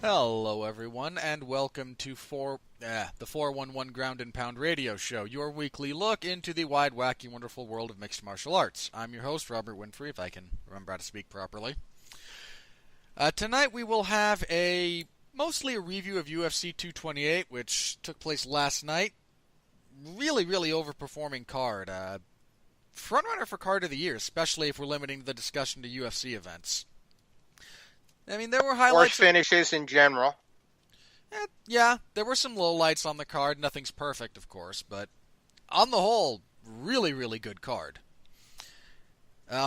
Hello, everyone, and welcome to the 411 Ground and Pound Radio Show, your weekly look into the wide, wacky, wonderful world of mixed martial arts. I'm your host, Robert Winfrey, if I can remember how to speak properly. Tonight we will have mostly a review of UFC 228, which took place last night. Really overperforming card. Frontrunner for card of the year, especially if we're limiting the discussion to UFC events. I mean, there were highlights. Or finishes in general. Yeah, there were some lowlights on the card. Nothing's perfect, of course, but on the whole, really good card.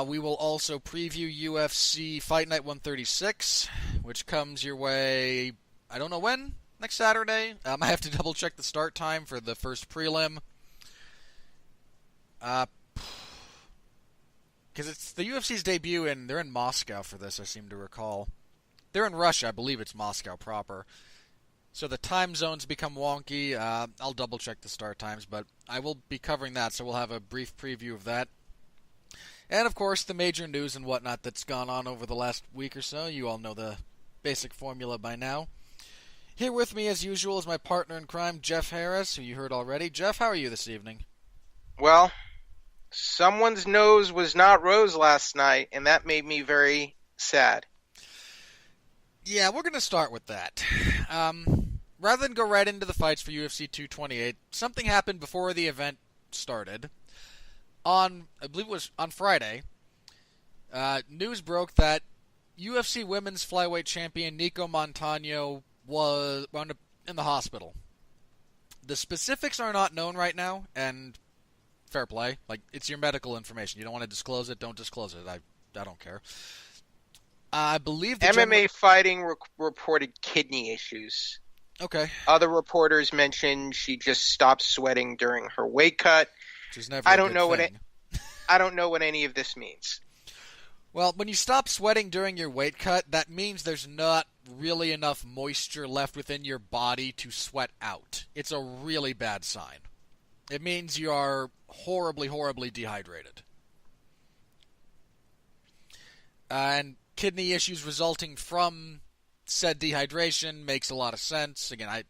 We will also preview UFC Fight Night 136, which comes your way, I don't know when, next Saturday. I have to double check the start time for the first prelim. Because it's the UFC's debut, and they're in Moscow for this, I seem to recall. They're in Russia, I believe it's Moscow proper. So the time zones become wonky. I'll double check the start times, but I will be covering that, so we'll have a brief preview of that. And of course, the major news and whatnot that's gone on over the last week or so. You all know the basic formula by now. Here with me, as usual, is my partner in crime, Jeff Harris, who you heard already. Jeff, how are you this evening? Well, someone's nose was not rose last night, and that made me very sad. Yeah, we're going to start with that. Rather than go right into the fights for UFC 228, something happened before the event started. I believe it was on Friday, news broke that UFC Women's Flyweight Champion Nico Montano wound up in the hospital. The specifics are not known right now, and fair play. Like, it's your medical information. You don't want to disclose it, don't disclose it. I don't care. I believe the MMA fighting reported kidney issues. Okay. Other reporters mentioned she just stopped sweating during her weight cut. Which is never I a don't good know thing. I don't know what any of this means. Well, when you stop sweating during your weight cut, that means there's not really enough moisture left within your body to sweat out. It's a really bad sign. It means you are horribly dehydrated. And kidney issues resulting from said dehydration makes a lot of sense. Again,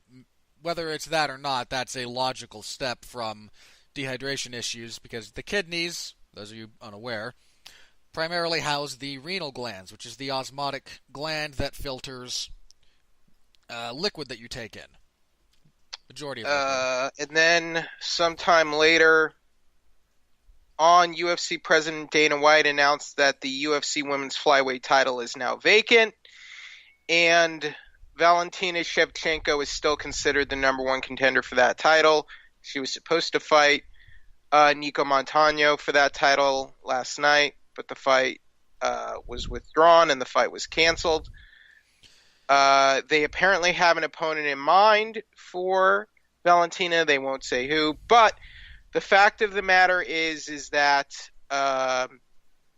whether it's that or not, that's a logical step from dehydration issues, because the kidneys, those of you unaware, primarily house the renal glands, which is the osmotic gland that filters liquid that you take in. Majority of liquid. And then sometime later on, UFC President Dana White announced that the UFC Women's Flyweight title is now vacant, and Valentina Shevchenko is still considered the number one contender for that title. She was supposed to fight Nico Montano for that title last night, but the fight was withdrawn and the fight was canceled. They apparently have an opponent in mind for Valentina. They won't say who, but the fact of the matter is that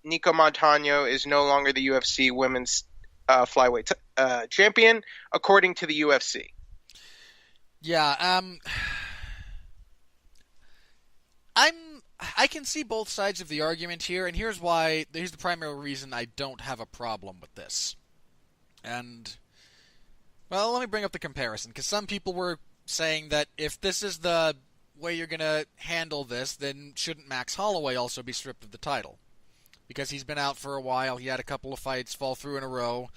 Nico Montano is no longer the UFC Women's Flyweight champion, according to the UFC. Yeah, I can see both sides of the argument here, and here's the primary reason I don't have a problem with this. And, well, let me bring up the comparison, because some people were saying that if this is the way you're going to handle this, then shouldn't Max Holloway also be stripped of the title? Because he's been out for a while, he had a couple of fights fall through in a row.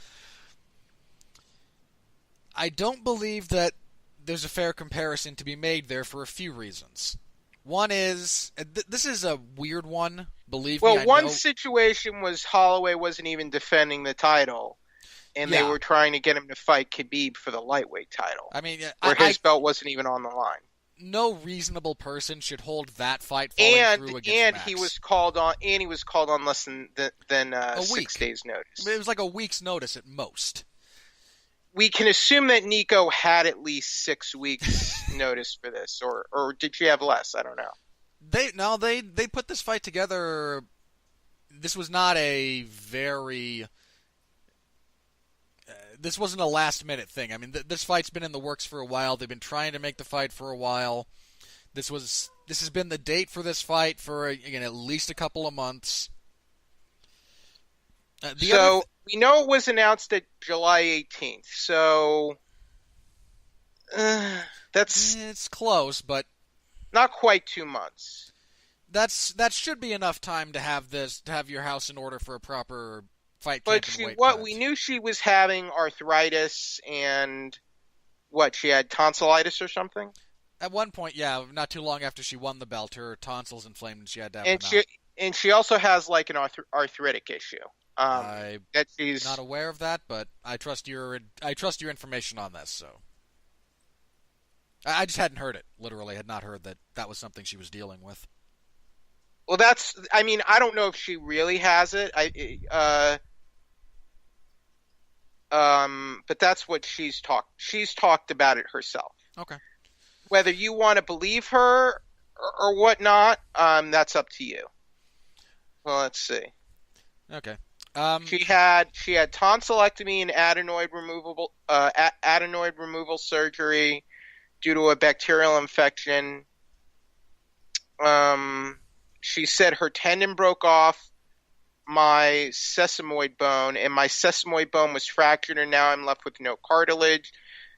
I don't believe that there's a fair comparison to be made there for a few reasons. One is, this is a weird one, believe me. Well, one situation was Holloway wasn't even defending the title, and they were trying to get him to fight Khabib for the lightweight title. I mean, where his belt wasn't even on the line. No reasonable person should hold that fight falling through against Max. He was called on less than 6 days' notice. It was like a week's notice at most. We can assume that Nico had at least 6 weeks notice for this, or did she have less? I don't know. They put this fight together. This was not a very. This wasn't a last-minute thing. I mean, this fight's been in the works for a while. They've been trying to make the fight for a while. This has been the date for this fight for, again, at least a couple of months. We know it was announced at July 18th, so that's It's close, but not quite 2 months. that should be enough time to have your house in order for a proper fight But camp and weight what we cut. knew she was having arthritis and what she had tonsillitis or something, At one point, yeah, not too long after she won the belt, her tonsils inflamed and she had to have and them out. she also has like an arthritic issue. I'm That not she's aware of that, but I trust your information on this. So I just hadn't heard it. Literally, had not heard that that was something she was dealing with. well. That's I mean I don't know if she really has it. But that's what She's talked about it herself. Okay. Whether you want to believe her or whatnot, that's up to you. Well, let's see. Okay. She had tonsillectomy and adenoid removal surgery due to a bacterial infection. She said her tendon broke off my sesamoid bone, and my sesamoid bone was fractured, and now I'm left with no cartilage.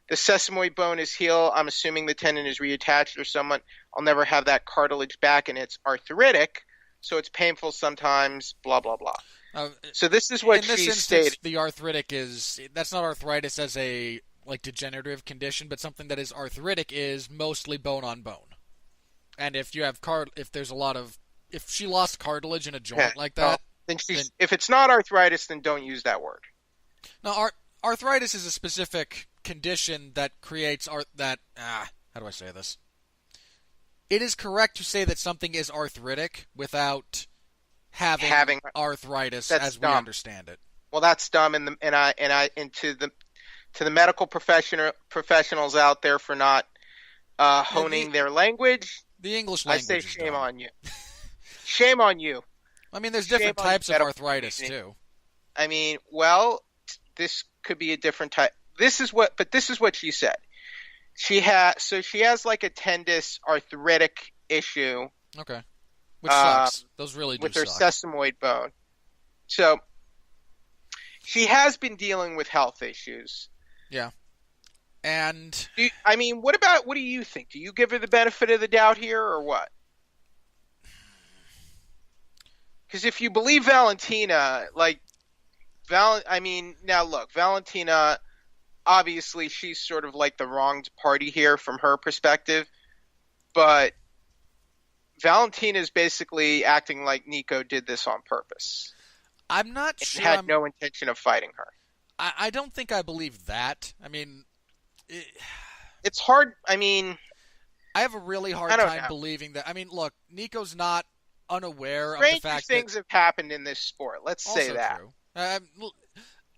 The sesamoid bone is healed. I'm assuming the tendon is reattached or someone. I'll never have that cartilage back, and it's arthritic, so it's painful sometimes. Blah blah blah. Uh, So this is what in this she instance, stated. the arthritic is that's not arthritis as a like degenerative condition, but something that is arthritic is mostly bone on bone. And if you have if there's a lot of if she lost cartilage in a Okay, joint like well, that, then then if it's not arthritis, then don't use that word. now arthritis is a specific condition that creates how do I say this? It is correct to say that something is arthritic without having Having arthritis That's as we dumb. understand it. Well, that's dumb, and to the medical professionals out there for not The honing their language, the English I say language is shame dumb. on you. Shame on you. I mean, there's Shame different on you, types of medical arthritis community. too. I mean, well, this could be a different type. This is what she said. She has like a tendus arthritic issue Okay, which uh, sucks. Those really do with her suck. sesamoid bone. So she has been dealing with health issues. Yeah, and I mean, what do you think? Do you give her the benefit of the doubt here, or what? Because if you believe Valentina, I mean, now look, Valentina, obviously she's sort of like the wronged party here from her perspective, but Valentina is basically acting like Nico did this on purpose I'm not and sure. had no intention of fighting her. I don't think I believe that. I mean, it, It's hard. I mean, I have a really hard I don't time know. believing that. I mean, look, Nico's not unaware of the Stranger fact that things have happened in this sport. Let's say also that.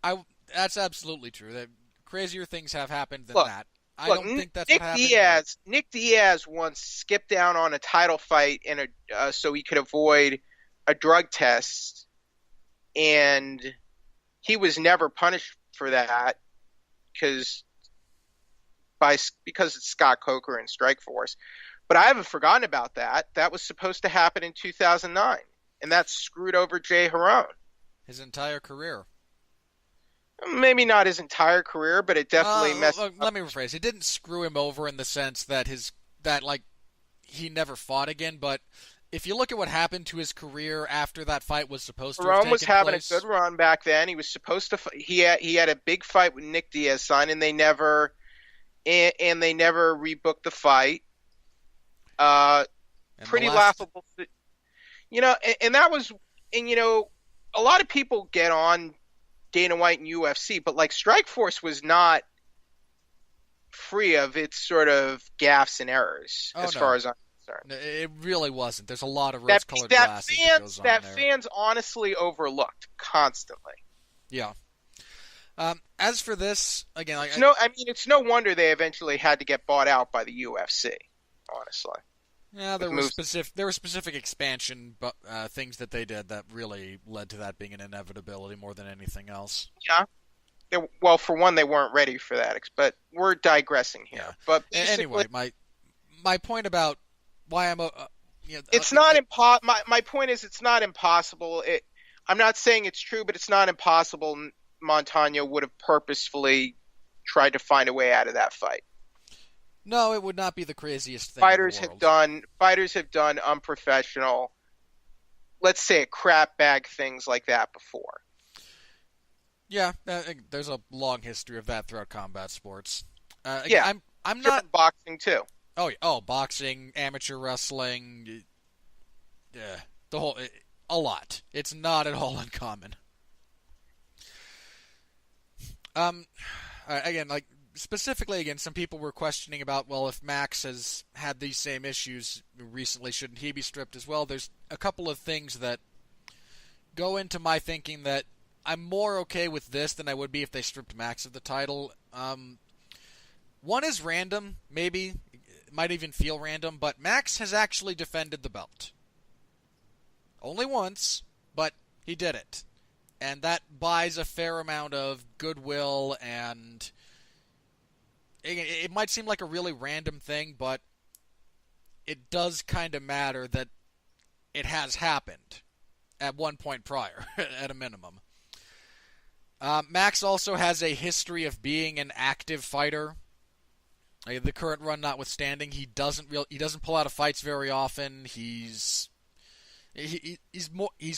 true. That's absolutely true. That crazier things have happened than Look, that. I look, don't think that's what Nick happened. Diaz. Nick Diaz once skipped down on a title fight so he could avoid a drug test, and he was never punished for that because because it's Scott Coker and Strikeforce. But I haven't forgotten about that. That was supposed to happen in 2009, and that screwed over Jay Harone. His entire career. Maybe not his entire career, but it definitely messed Look, up. let me rephrase. It didn't screw him over in the sense that he never fought again. But if you look at what happened to his career after that fight was supposed to have Harone was taken having place, a good run back then. He was supposed to. He had a big fight with Nick Diaz, son, and they never rebooked the fight. and the Pretty last laughable, and that was, a lot of people get on Dana White and UFC, but like Strikeforce was not free of its sort of gaffes and errors, oh as no, far as I'm concerned. it really wasn't. There's a lot of That rose-colored that glasses that goes on that there. fans honestly overlooked constantly. Yeah. As for this, again, It's no wonder they eventually had to get bought out by the UFC. Honestly, yeah, with moves. there were specific expansion things that they did that really led to that being an inevitability more than anything else. Yeah. Well, for one, they weren't ready for that, but we're digressing here. Yeah. But Anyway, my point about why I'm it's not impo- my point is it's not impossible. I'm not saying it's true, but it's not impossible. Montano would have purposefully tried to find a way out of that fight. No, it would not be the craziest thing in the world. Fighters have done unprofessional, let's say, crap bag things like that before. Yeah, there's a long history of that throughout combat sports. Yeah, I'm sure, not. boxing too. Oh, oh, boxing, amateur wrestling, yeah, the whole, a lot. It's not at all uncommon. Um, again, like specifically, again, some people were questioning about, well, if Max has had these same issues recently, shouldn't he be stripped as well? There's a couple of things that go into my thinking that I'm more okay with this than I would be if they stripped Max of the title. One is random, maybe. It might even feel random, but Max has actually defended the belt. Only once, but he did it. And that buys a fair amount of goodwill, and it might seem like a really random thing, but it does kind of matter that it has happened at one point prior, at a minimum. Max also has a history of being an active fighter. The current run notwithstanding, he doesn't pull out of fights very often. He's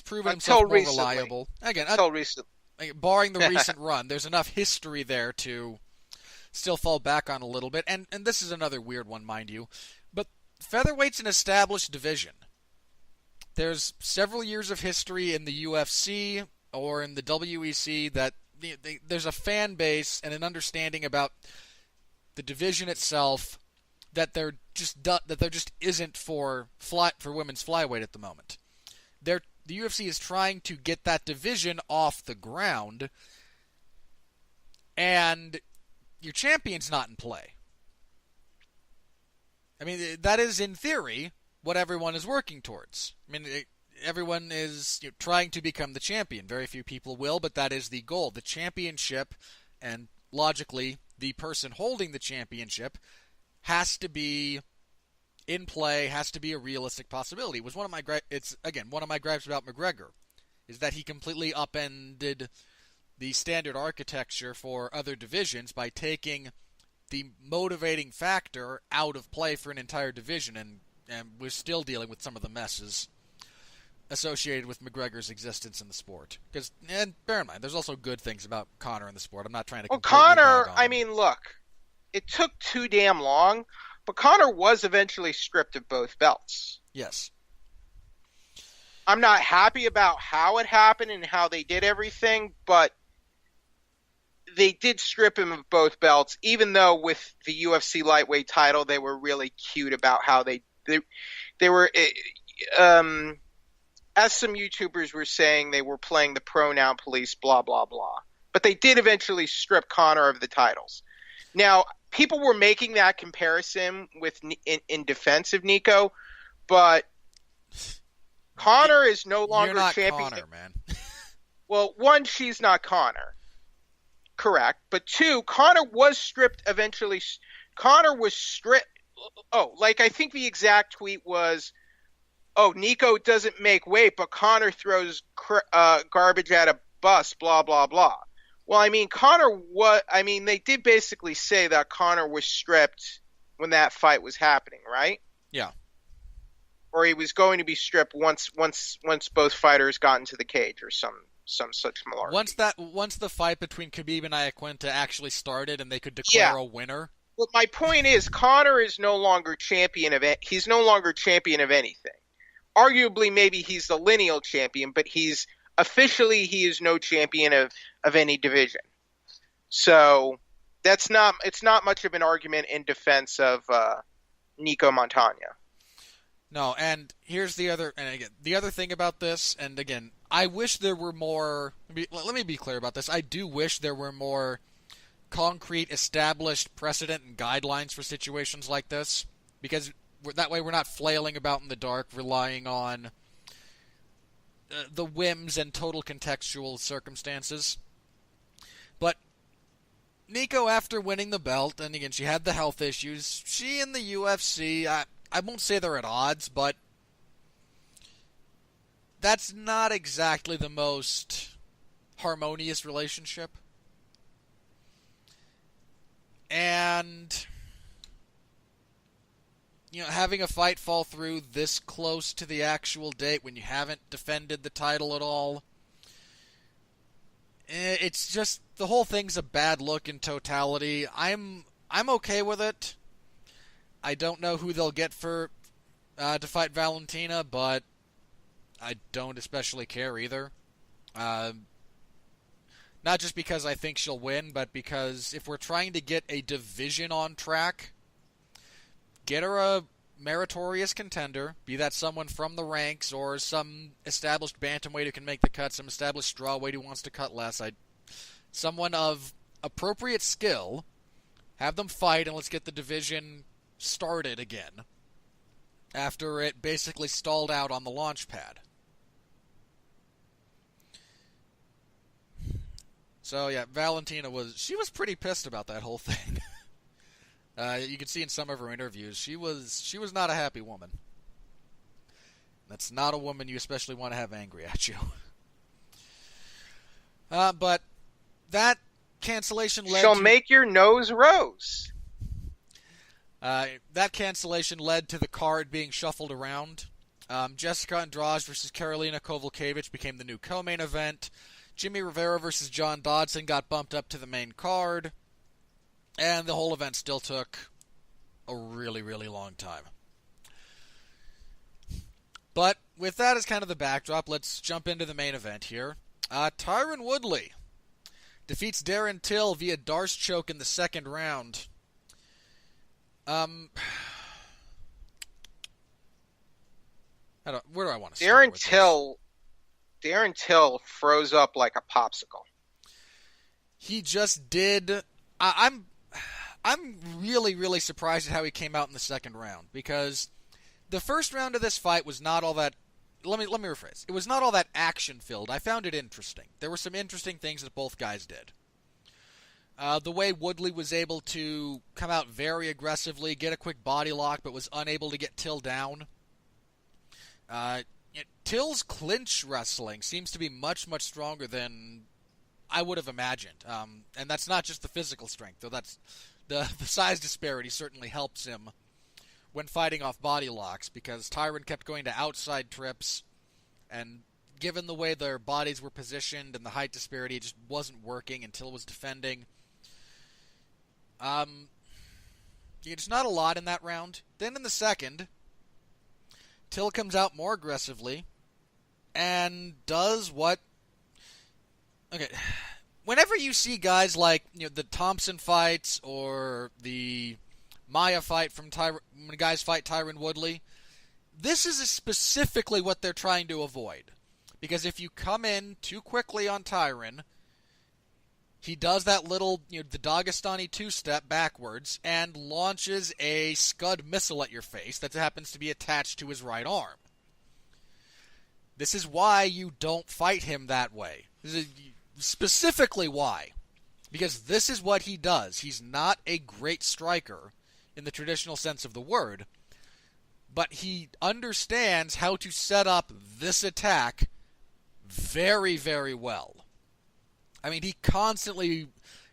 proven himself more reliable. Again, until recently. Barring the recent run, there's enough history there to still fall back on a little bit. And this is another weird one, mind you. But featherweight's an established division. There's several years of history in the UFC or in the WEC that there's a fan base and an understanding about the division itself that there just isn't for women's flyweight at the moment. The UFC is trying to get that division off the ground, and your champion's not in play. I mean, that is, in theory, what everyone is working towards. I mean, everyone is trying to become the champion. Very few people will, but that is the goal. The championship, and logically, the person holding the championship, has to be in play, has to be a realistic possibility. It's again one of my gripes about McGregor, is that he completely upended the standard architecture for other divisions by taking the motivating factor out of play for an entire division, and we're still dealing with some of the messes associated with McGregor's existence in the sport. And bear in mind, there's also good things about Conor in the sport. I'm not trying to. Well, Conor, I mean, look, it took too damn long. But Conor was eventually stripped of both belts. Yes. I'm not happy about how it happened and how they did everything, but they did strip him of both belts, even though with the UFC lightweight title, they were really cute about how they were, as some YouTubers were saying, they were playing the pronoun police, blah, blah, blah. But they did eventually strip Conor of the titles. Now, people were making that comparison in defense of Nico, but Conor is no longer You're not champion. Conor, man. Well, one, she's not Conor, correct. But two, Conor was stripped eventually. Conor was stripped. Oh, like I think the exact tweet was, "Oh, Nico doesn't make weight, but Conor throws garbage at a bus." Blah blah blah. Well, I mean, they did basically say that Conor was stripped when that fight was happening, right? Yeah. Or he was going to be stripped once both fighters got into the cage, or some such malarkey. Once the fight between Khabib and Iaquinta actually started and they could declare a winner. Well, my point is, Conor is no longer champion of it. He's no longer champion of anything. Arguably, maybe he's the lineal champion, but officially he is no champion of any division. So it's not much of an argument in defense of Nico Montano. No, and here's the other thing about this, and again, I wish there were more. Let me be clear about this. I do wish there were more concrete, established precedent and guidelines for situations like this, because that way we're not flailing about in the dark, relying on the whims and total contextual circumstances. But Nico, after winning the belt, and again, she had the health issues, she and the UFC, I won't say they're at odds, but that's not exactly the most harmonious relationship. And, having a fight fall through this close to the actual date when you haven't defended the title at all, it's just, the whole thing's a bad look in totality. I'm okay with it. I don't know who they'll get to fight Valentina, but I don't especially care either. Not just because I think she'll win, but because if we're trying to get a division on track, get her a meritorious contender, be that someone from the ranks or some established bantamweight who can make the cut, some established strawweight who wants to cut less. Someone of appropriate skill, have them fight, and let's get the division started again after it basically stalled out on the launch pad. So yeah, Valentina was pretty pissed about that whole thing. You can see in some of her interviews, she was not a happy woman. That's not a woman you especially want to have angry at you. But that cancellation led She'll to... make your nose rose. That cancellation led to the card being shuffled around. Jessica Andrade versus Karolina Kowalkiewicz became the new co-main event. Jimmy Rivera versus John Dodson got bumped up to the main card. And the whole event still took a really, really long time. But with that as kind of the backdrop, let's jump into the main event here. Tyron Woodley defeats Darren Till via Darce choke in the second round. Where do I want to start with this? Darren Till froze up like a popsicle. He just did. I'm really, really surprised at how he came out in the second round, because the first round of this fight was not all that... Let me rephrase. It was not all that action-filled. I found it interesting. There were some interesting things that both guys did. The way Woodley was able to come out very aggressively, get a quick body lock, but was unable to get Till down. Till's clinch wrestling seems to be much, much stronger than I would have imagined. And that's not just the physical strength, though. That's the size disparity certainly helps him when fighting off body locks, because Tyron kept going to outside trips, and given the way their bodies were positioned and the height disparity, it just wasn't working, and Till was defending. It's not a lot in that round. Then in the second, Till comes out more aggressively and does what... Okay, whenever you see guys like the Thompson fights or the Maya fight from when guys fight Tyron Woodley, this is specifically what they're trying to avoid. Because if you come in too quickly on Tyron, he does that little, the Dagestani two-step backwards and launches a Scud missile at your face that happens to be attached to his right arm. This is why you don't fight him that way. This is specifically why. Because this is what he does. He's not a great striker in the traditional sense of the word, but he understands how to set up this attack very, very well. I mean, he constantly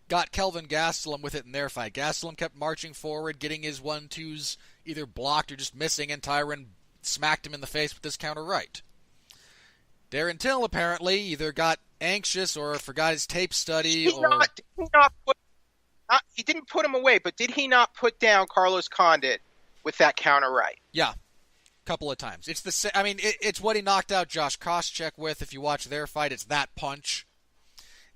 got Kelvin Gastelum with it in their fight. Gastelum kept marching forward, getting his 1-2s either blocked or just missing, and Tyron smacked him in the face with his counter right. Darren Till apparently either got anxious or forgot his tape study. He didn't put him away, but did he not put down Carlos Condit with that counter right? Yeah, a couple of times. It's what he knocked out Josh Koscheck with. If you watch their fight, it's that punch.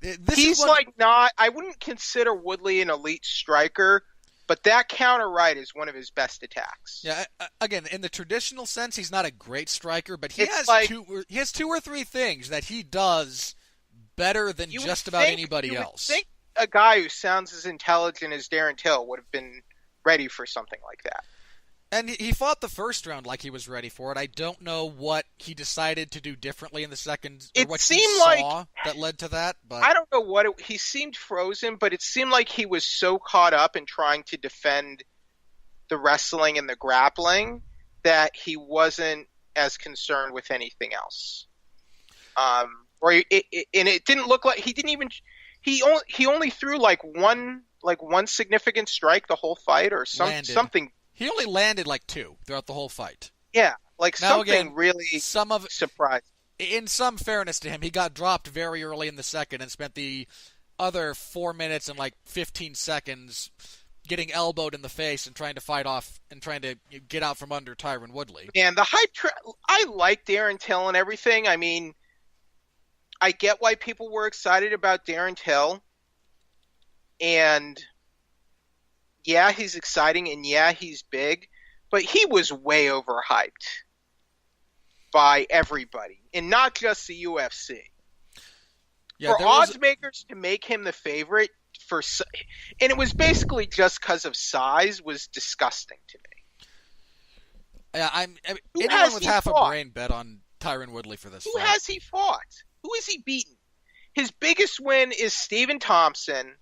I wouldn't consider Woodley an elite striker, but that counter right is one of his best attacks. Yeah, again, in the traditional sense, he's not a great striker, but he has two or three things that he does better than just about anybody else. I think a guy who sounds as intelligent as Darren Till would have been ready for something like that. And he fought the first round like he was ready for it. I don't know what he decided to do differently in the second, or what he saw that led to that. But I don't know he seemed frozen, but it seemed like he was so caught up in trying to defend the wrestling and the grappling that he wasn't as concerned with anything else. And it didn't look like he didn't even he only threw like one significant strike the whole fight or Landed. something. He only landed like 2 throughout the whole fight. Yeah, like Now something again, really some of surprised. in some fairness to him, he got dropped very early in the second and spent the other 4 minutes and like 15 seconds getting elbowed in the face and trying to fight off and trying to get out from under Tyron Woodley. And the I like Darren Till and everything. I mean, I get why people were excited about Darren Till. And yeah, he's exciting and yeah, he's big, but he was way overhyped by everybody, and not just the UFC. Yeah, For odds makers to make him the favorite and it was basically just because of size, was disgusting to me. Yeah, Who anyone has with he half fought? a brain bet on Tyron Woodley for this Who fight. has he fought? Who has he beaten? His biggest win is Stephen Thompson.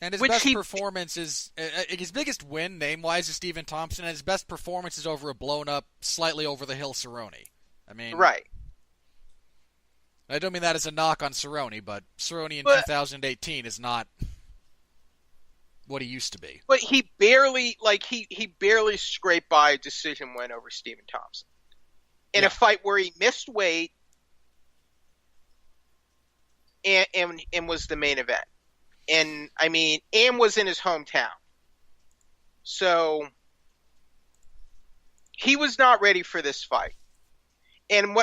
And his best performance is his biggest win name-wise is Stephen Thompson, and his best performance is over a blown-up, slightly over-the-hill Cerrone. I mean, Right. I don't mean that as a knock on Cerrone, but Cerrone in 2018 is not what he used to be. But he barely scraped by a decision win over Stephen Thompson in a fight where he missed weight and was the main event. And I mean, and was in his hometown. So he was not ready for this fight. And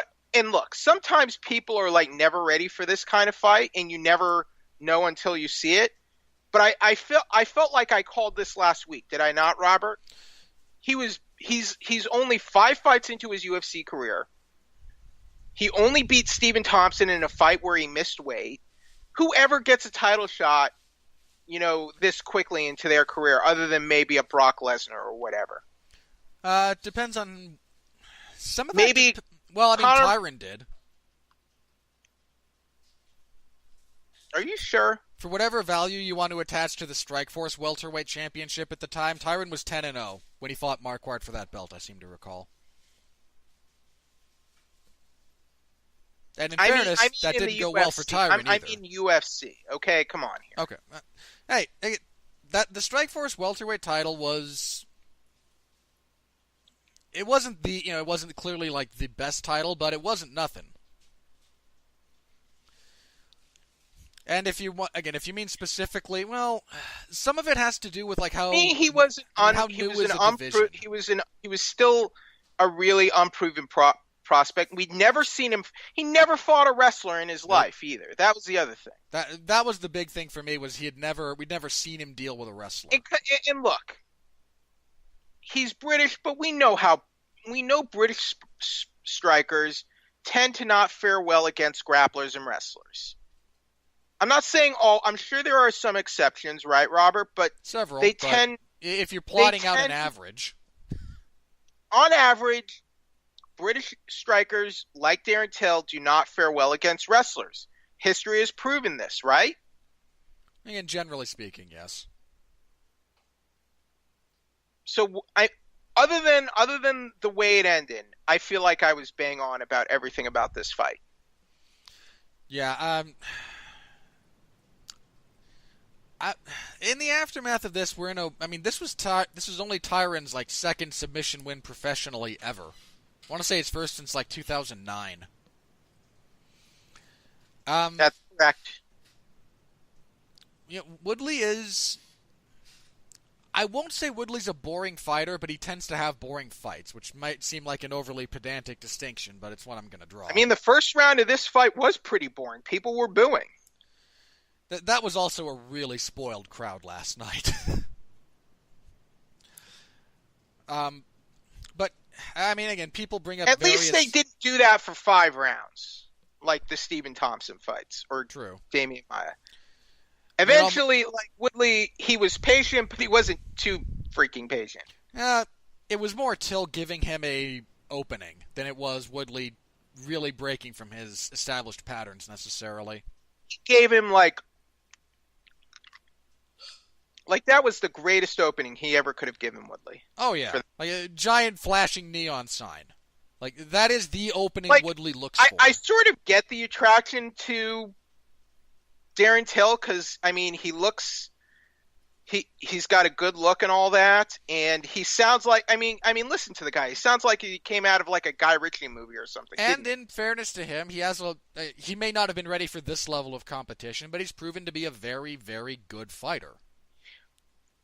look, sometimes people are like never ready for this kind of fight, and you never know until you see it. But I felt like I called this last week. Did I not, Robert? He's only 5 fights into his UFC career. He only beat Stephen Thompson in a fight where he missed weight. Whoever gets a title shot, this quickly into their career, other than maybe a Brock Lesnar or whatever. Depends on some of that. Maybe. Well, I mean, Tyron did. Are you sure? For whatever value you want to attach to the Strikeforce welterweight championship at the time, Tyron was 10-0 when he fought Marquardt for that belt, I seem to recall. And in fairness, that didn't go well for Tyron either. I mean UFC. Okay, come on here. Okay. Hey, the Strikeforce welterweight title was... It wasn't it wasn't clearly like the best title, but it wasn't nothing. And if you mean specifically, well, some of it has to do with like how he was still a really unproven prospect. We'd never seen him. He never fought a wrestler in his life either. That was the other thing. That was the big thing for me, was we'd never seen him deal with a wrestler. And look, he's British, but we know British strikers tend to not fare well against grapplers and wrestlers. I'm not saying all. I'm sure there are some exceptions, right, Robert? But several. They tend. If you're plotting out an average, on average, British strikers like Darren Till do not fare well against wrestlers. History has proven this, right? Again, generally speaking, yes. So other than the way it ended, I feel like I was bang on about everything about this fight. Yeah. In the aftermath of this, this was only Tyron's like second submission win professionally ever. I want to say it's first since like 2009. That's correct. Woodley is... I won't say Woodley's a boring fighter, but he tends to have boring fights, which might seem like an overly pedantic distinction, but it's what I'm going to draw. I mean, the first round of this fight was pretty boring. People were booing. That was also a really spoiled crowd last night. But, I mean, again, people bring up At least they didn't do that for 5 rounds, like the Stephen Thompson fights, or True. Damian Maia. Eventually, like Woodley, he was patient, but he wasn't too freaking patient. It was more Till giving him a opening than it was Woodley really breaking from his established patterns necessarily. He gave him like that was the greatest opening he ever could have given Woodley. Oh yeah, like a giant flashing neon sign. Like that is the opening Like, Woodley looks I for. sort of get the attraction to Darren Till because I mean he's got a good look and all that, and he sounds like I mean listen to the guy. He sounds like he came out of like a Guy Ritchie movie or something, didn't And he? in fairness to him, he may not have been ready for this level of competition, but he's proven to be a very, very good fighter.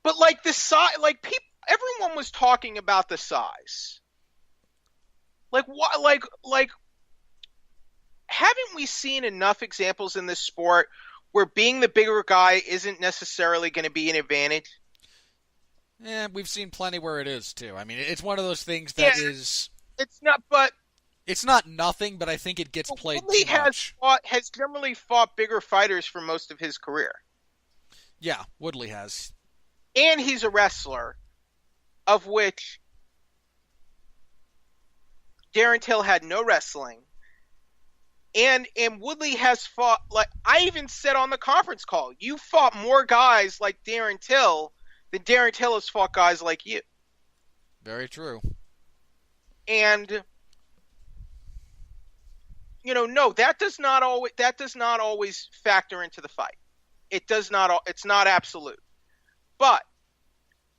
But like the size, like people, everyone was talking about the size. Like what? Like haven't we seen enough examples in this sport where being the bigger guy isn't necessarily going to be an advantage? We've seen plenty where it is too. I mean, it's one of those things Yeah, that is it's not. But it's not nothing, but I think it gets played Woodley too much. has generally fought bigger fighters for most of his career, Yeah, Woodley has. and he's a wrestler, of which Darren Till had no wrestling. And Woodley has fought, like I even said on the conference call, you fought more guys like Darren Till than Darren Till has fought guys like you. Very true. And no, that does not always factor into the fight. It does not. It's not absolute. But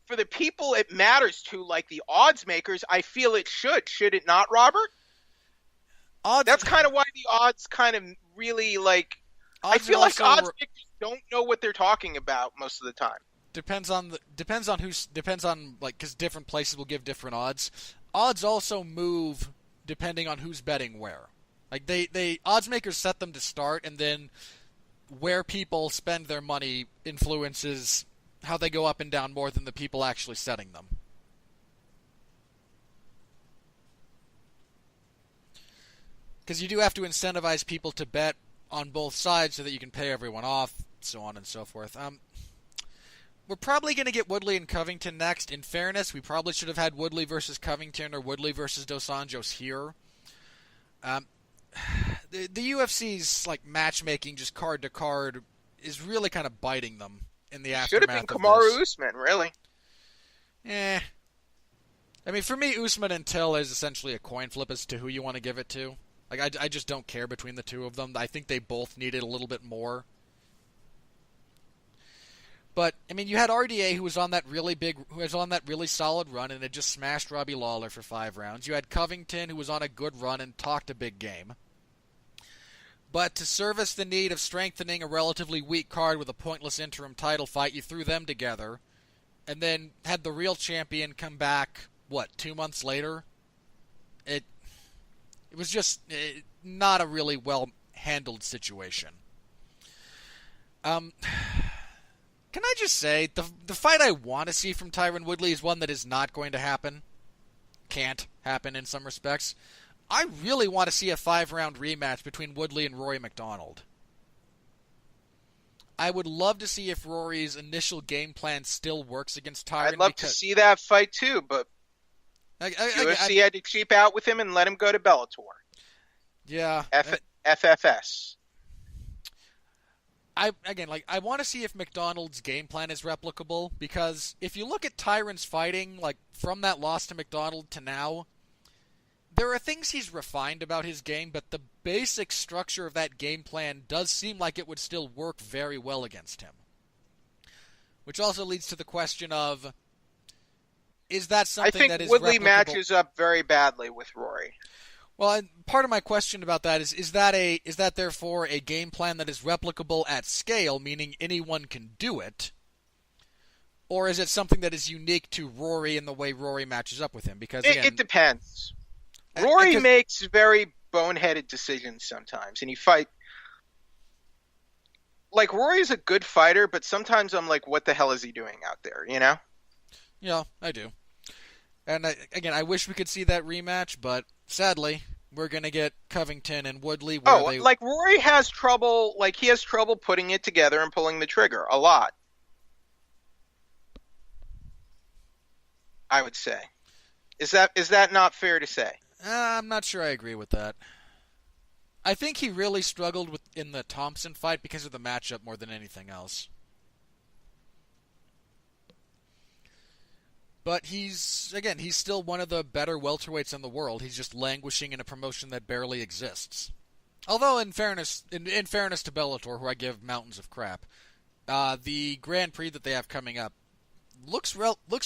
for the people it matters to, like the odds makers, I feel it should. Should it not, Robert? Odds That's kind of why the odds kind of really like. I odds are feel like also odds makers don't know what they're talking about most of the time. depends on like because different places will give different odds. Odds also move depending on who's betting where. Like they odds makers set them to start, and then where people spend their money influences how they go up and down more than the people actually setting them. Because you do have to incentivize people to bet on both sides so that you can pay everyone off, so on and so forth. We're probably going to get Woodley and Covington next. In fairness, we probably should have had Woodley versus Covington or Woodley versus Dos Anjos here. Um, the UFC's like matchmaking, just card to card, is really kind of biting them in the Should have been aftermath of Kamaru this. Usman, really. Eh. I mean, for me, Usman and Till is essentially a coin flip as to who you want to give it to. Like, I just don't care between the two of them. I think they both needed a little bit more. But I mean, you had RDA who was on that really solid run and had just smashed Robbie Lawler for 5 rounds. You had Covington who was on a good run and talked a big game. But to service the need of strengthening a relatively weak card with a pointless interim title fight, you threw them together, and then had the real champion come back. What, 2 months later? It was just not a really well handled situation. Can I just say, the fight I want to see from Tyron Woodley is one that is not going to happen. Can't happen in some respects. I really want to see a 5-round rematch between Woodley and Rory McDonald. I would love to see if Rory's initial game plan still works against Tyron. I'd love to see that fight too, but UFC had to cheap out with him and let him go to Bellator. Yeah. FFS. I want to see if McDonald's game plan is replicable, because if you look at Tyron's fighting, like from that loss to McDonald to now, there are things he's refined about his game, but the basic structure of that game plan does seem like it would still work very well against him. Which also leads to the question of, is that something that is replicable? I think Woodley matches up very badly with Rory. Well, and part of my question about that is that therefore a game plan that is replicable at scale, meaning anyone can do it, or is it something that is unique to Rory in the way Rory matches up with him? Because again, it depends. Rory makes very boneheaded decisions sometimes, and like Rory's a good fighter, but sometimes I'm like, what the hell is he doing out there? You know? Yeah, I do. And I wish we could see that rematch, but sadly, we're gonna get Covington and Woodley. Like Rory has trouble. Like he has trouble putting it together and pulling the trigger a lot. I would say. Is that not fair to say? I'm not sure I agree with that. I think he really struggled in the Thompson fight because of the matchup more than anything else. But he's still one of the better welterweights in the world. He's just languishing in a promotion that barely exists. Although, in fairness to Bellator, who I give mountains of crap, the Grand Prix that they have coming up looks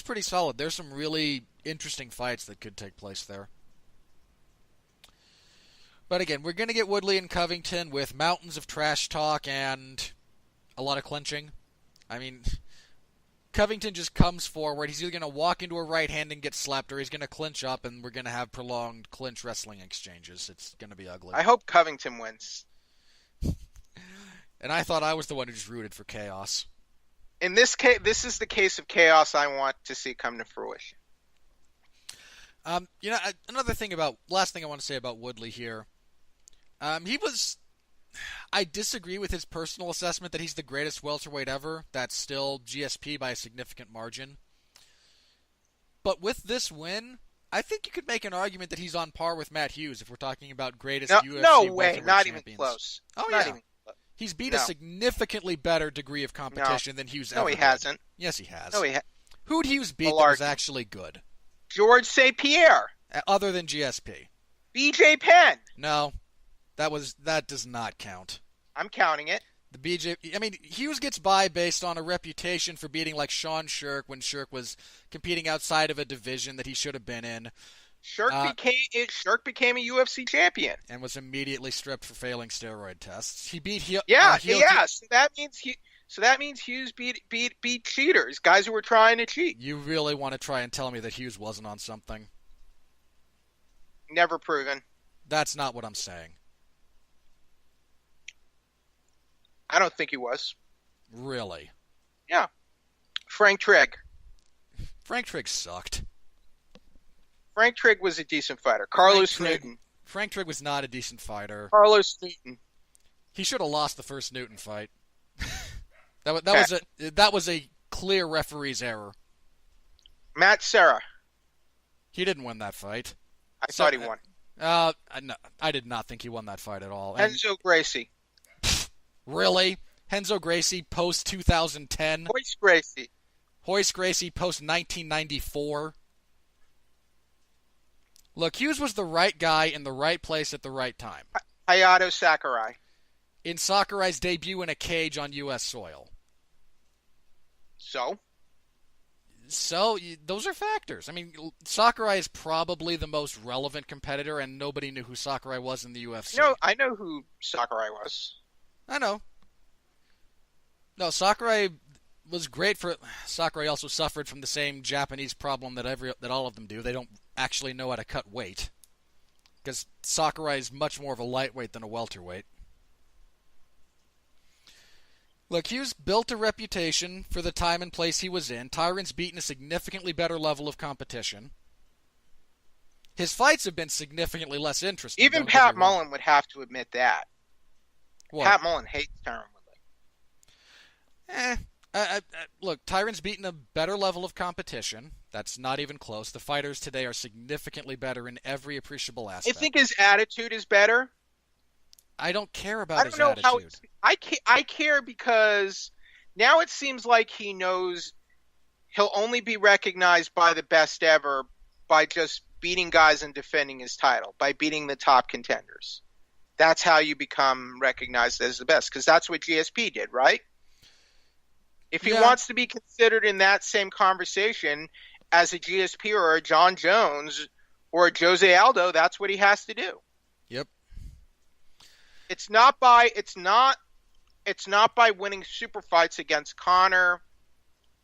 pretty solid. There's some really interesting fights that could take place there. But again, we're going to get Woodley and Covington with mountains of trash talk and a lot of clinching. I mean, Covington just comes forward. He's either going to walk into a right hand and get slapped, or he's going to clinch up, and we're going to have prolonged clinch wrestling exchanges. It's going to be ugly. I hope Covington wins. And I thought I was the one who just rooted for chaos. In this case, this is the case of chaos I want to see come to fruition. Last thing I want to say about Woodley here. I disagree with his personal assessment that he's the greatest welterweight ever. That's still GSP by a significant margin. But with this win, I think you could make an argument that he's on par with Matt Hughes if we're talking about greatest UFC no way, welterweight not champions. even close. Oh, not yeah. Even close. He's beat a significantly better degree of competition than Hughes ever No, he did. hasn't. Yes, he has. No, Who'd Hughes beat that was actually good? George St. Pierre. Other than GSP. BJ Penn. No. That does not count. I'm counting it. Hughes gets by based on a reputation for beating like Sean Shirk when Shirk was competing outside of a division that he should have been in. Shirk became a UFC champion and was immediately stripped for failing steroid tests. He beat So that means Hughes beat cheaters, guys who were trying to cheat. You really want to try and tell me that Hughes wasn't on something? Never proven. That's not what I'm saying. I don't think he was. Really? Yeah. Frank Trigg. Frank Trigg sucked. Frank Trigg was a decent fighter. Carlos Newton. Frank Trigg was not a decent fighter. Carlos Newton. He should have lost the first Newton fight. That was a clear referee's error. Matt Serra. He didn't win that fight. I thought he won. I did not think he won that fight at all. Enzo Gracie. Really? Renzo Gracie post 2010? Hoist Gracie post 1994? Look, Hughes was the right guy in the right place at the right time. Hayato Sakurai. In Sakurai's debut in a cage on U.S. soil. So, those are factors. I mean, Sakurai is probably the most relevant competitor, and nobody knew who Sakurai was in the UFC. No, I know who Sakurai was. I know. No, Sakurai was great for... Sakurai also suffered from the same Japanese problem that all of them do. They don't actually know how to cut weight. Because Sakurai is much more of a lightweight than a welterweight. Look, Hughes built a reputation for the time and place he was in. Tyron's beaten a significantly better level of competition. His fights have been significantly less interesting. Even Pat Mullen would have to admit that. What? Pat Mullen hates Tyron Woodley. Look, Tyron's beaten a better level of competition. That's not even close. The fighters today are significantly better in every appreciable aspect. I think his attitude is better. I don't care about his attitude. I care because now it seems like he knows he'll only be recognized by the best ever by just beating guys and defending his title, by beating the top contenders. That's how you become recognized as the best, because that's what GSP did, right? If he wants to be considered in that same conversation as a GSP or a John Jones or a Jose Aldo, that's what he has to do. Yep. It's not by winning super fights against Conor,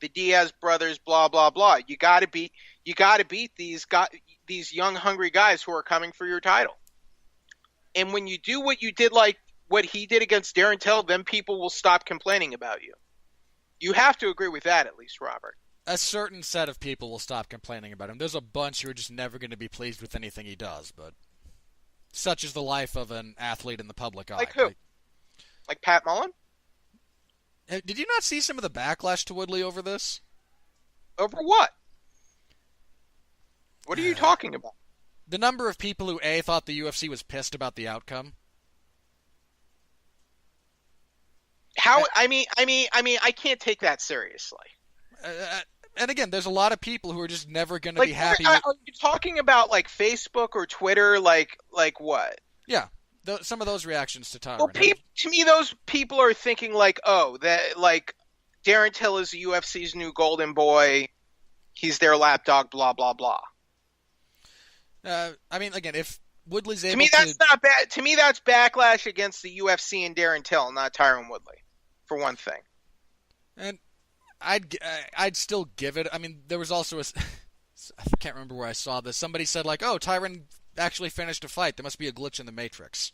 the Diaz brothers, blah blah blah. You got to beat these young hungry guys who are coming for your title. And when you do what you did, like what he did against Darren Till, then people will stop complaining about you. You have to agree with that, at least, Robert. A certain set of people will stop complaining about him. There's a bunch who are just never going to be pleased with anything he does, but such is the life of an athlete in the public eye. Like who? Like Pat Mullen? Did you not see some of the backlash to Woodley over this? Over what? What are you talking about? The number of people who A, thought the UFC was pissed about the outcome. I can't take that seriously. And again, there's a lot of people who are just never going to Like, be happy with. are you talking about like Facebook or Twitter? Like what? Yeah, some of those reactions to Well, Tyron. to me, those people are thinking like, oh, that like Darren Till is the UFC's new golden boy. He's their lapdog. Blah blah blah. I mean, again, if Woodley's To able me, to, that's not bad. To me, that's backlash against the UFC and Darren Till, not Tyron Woodley, for one thing. and I'd still give it. I mean, there was also a, I can't remember where I saw this. Somebody said like, "Oh, Tyron actually finished a fight. There must be a glitch in the Matrix."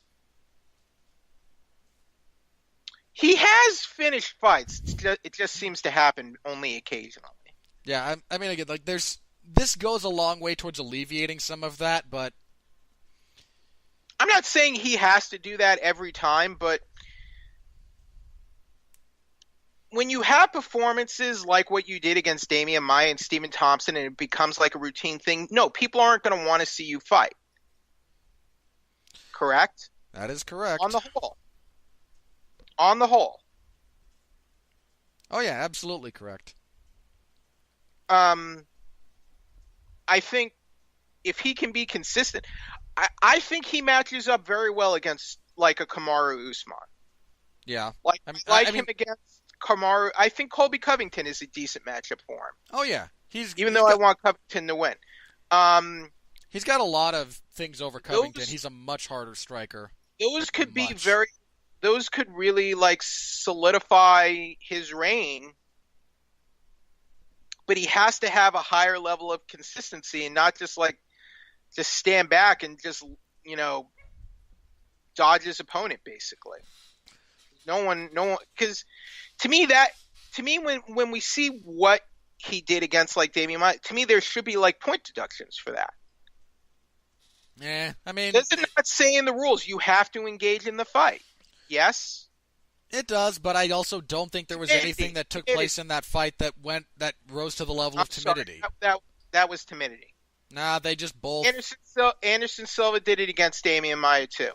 He has finished fights. It just seems to happen only occasionally. Yeah, I mean, again, like this goes a long way towards alleviating some of that, but I'm not saying he has to do that every time, but when you have performances like what you did against Damian Maia and Stephen Thompson and it becomes like a routine thing, no, people aren't going to want to see you fight. Correct? that is correct. On the whole. On the whole. Oh yeah, absolutely correct. I think if he can be consistent, I think he matches up very well against like a Kamaru Usman. Yeah, Like I mean, him against Kamaru. I think Colby Covington is a decent matchup for him. oh yeah, Even though I want Covington to win. he's got a lot of things over Covington. Those- He's a much harder striker. Those could be Much. those could really like solidify his reign. But he has to have a higher level of consistency and not just stand back and just, dodge his opponent basically. No one, because to me when we see what he did against like Damian Maia, to me there should be like point deductions for that. Yeah, I mean, Does it not say in the rules you have to engage in the fight? Yes. it does, but I also don't think there was anything that took place in that fight that rose to the level of timidity. Sorry, that was timidity. Nah, they just both. Anderson Silva did it against Damian Maia too.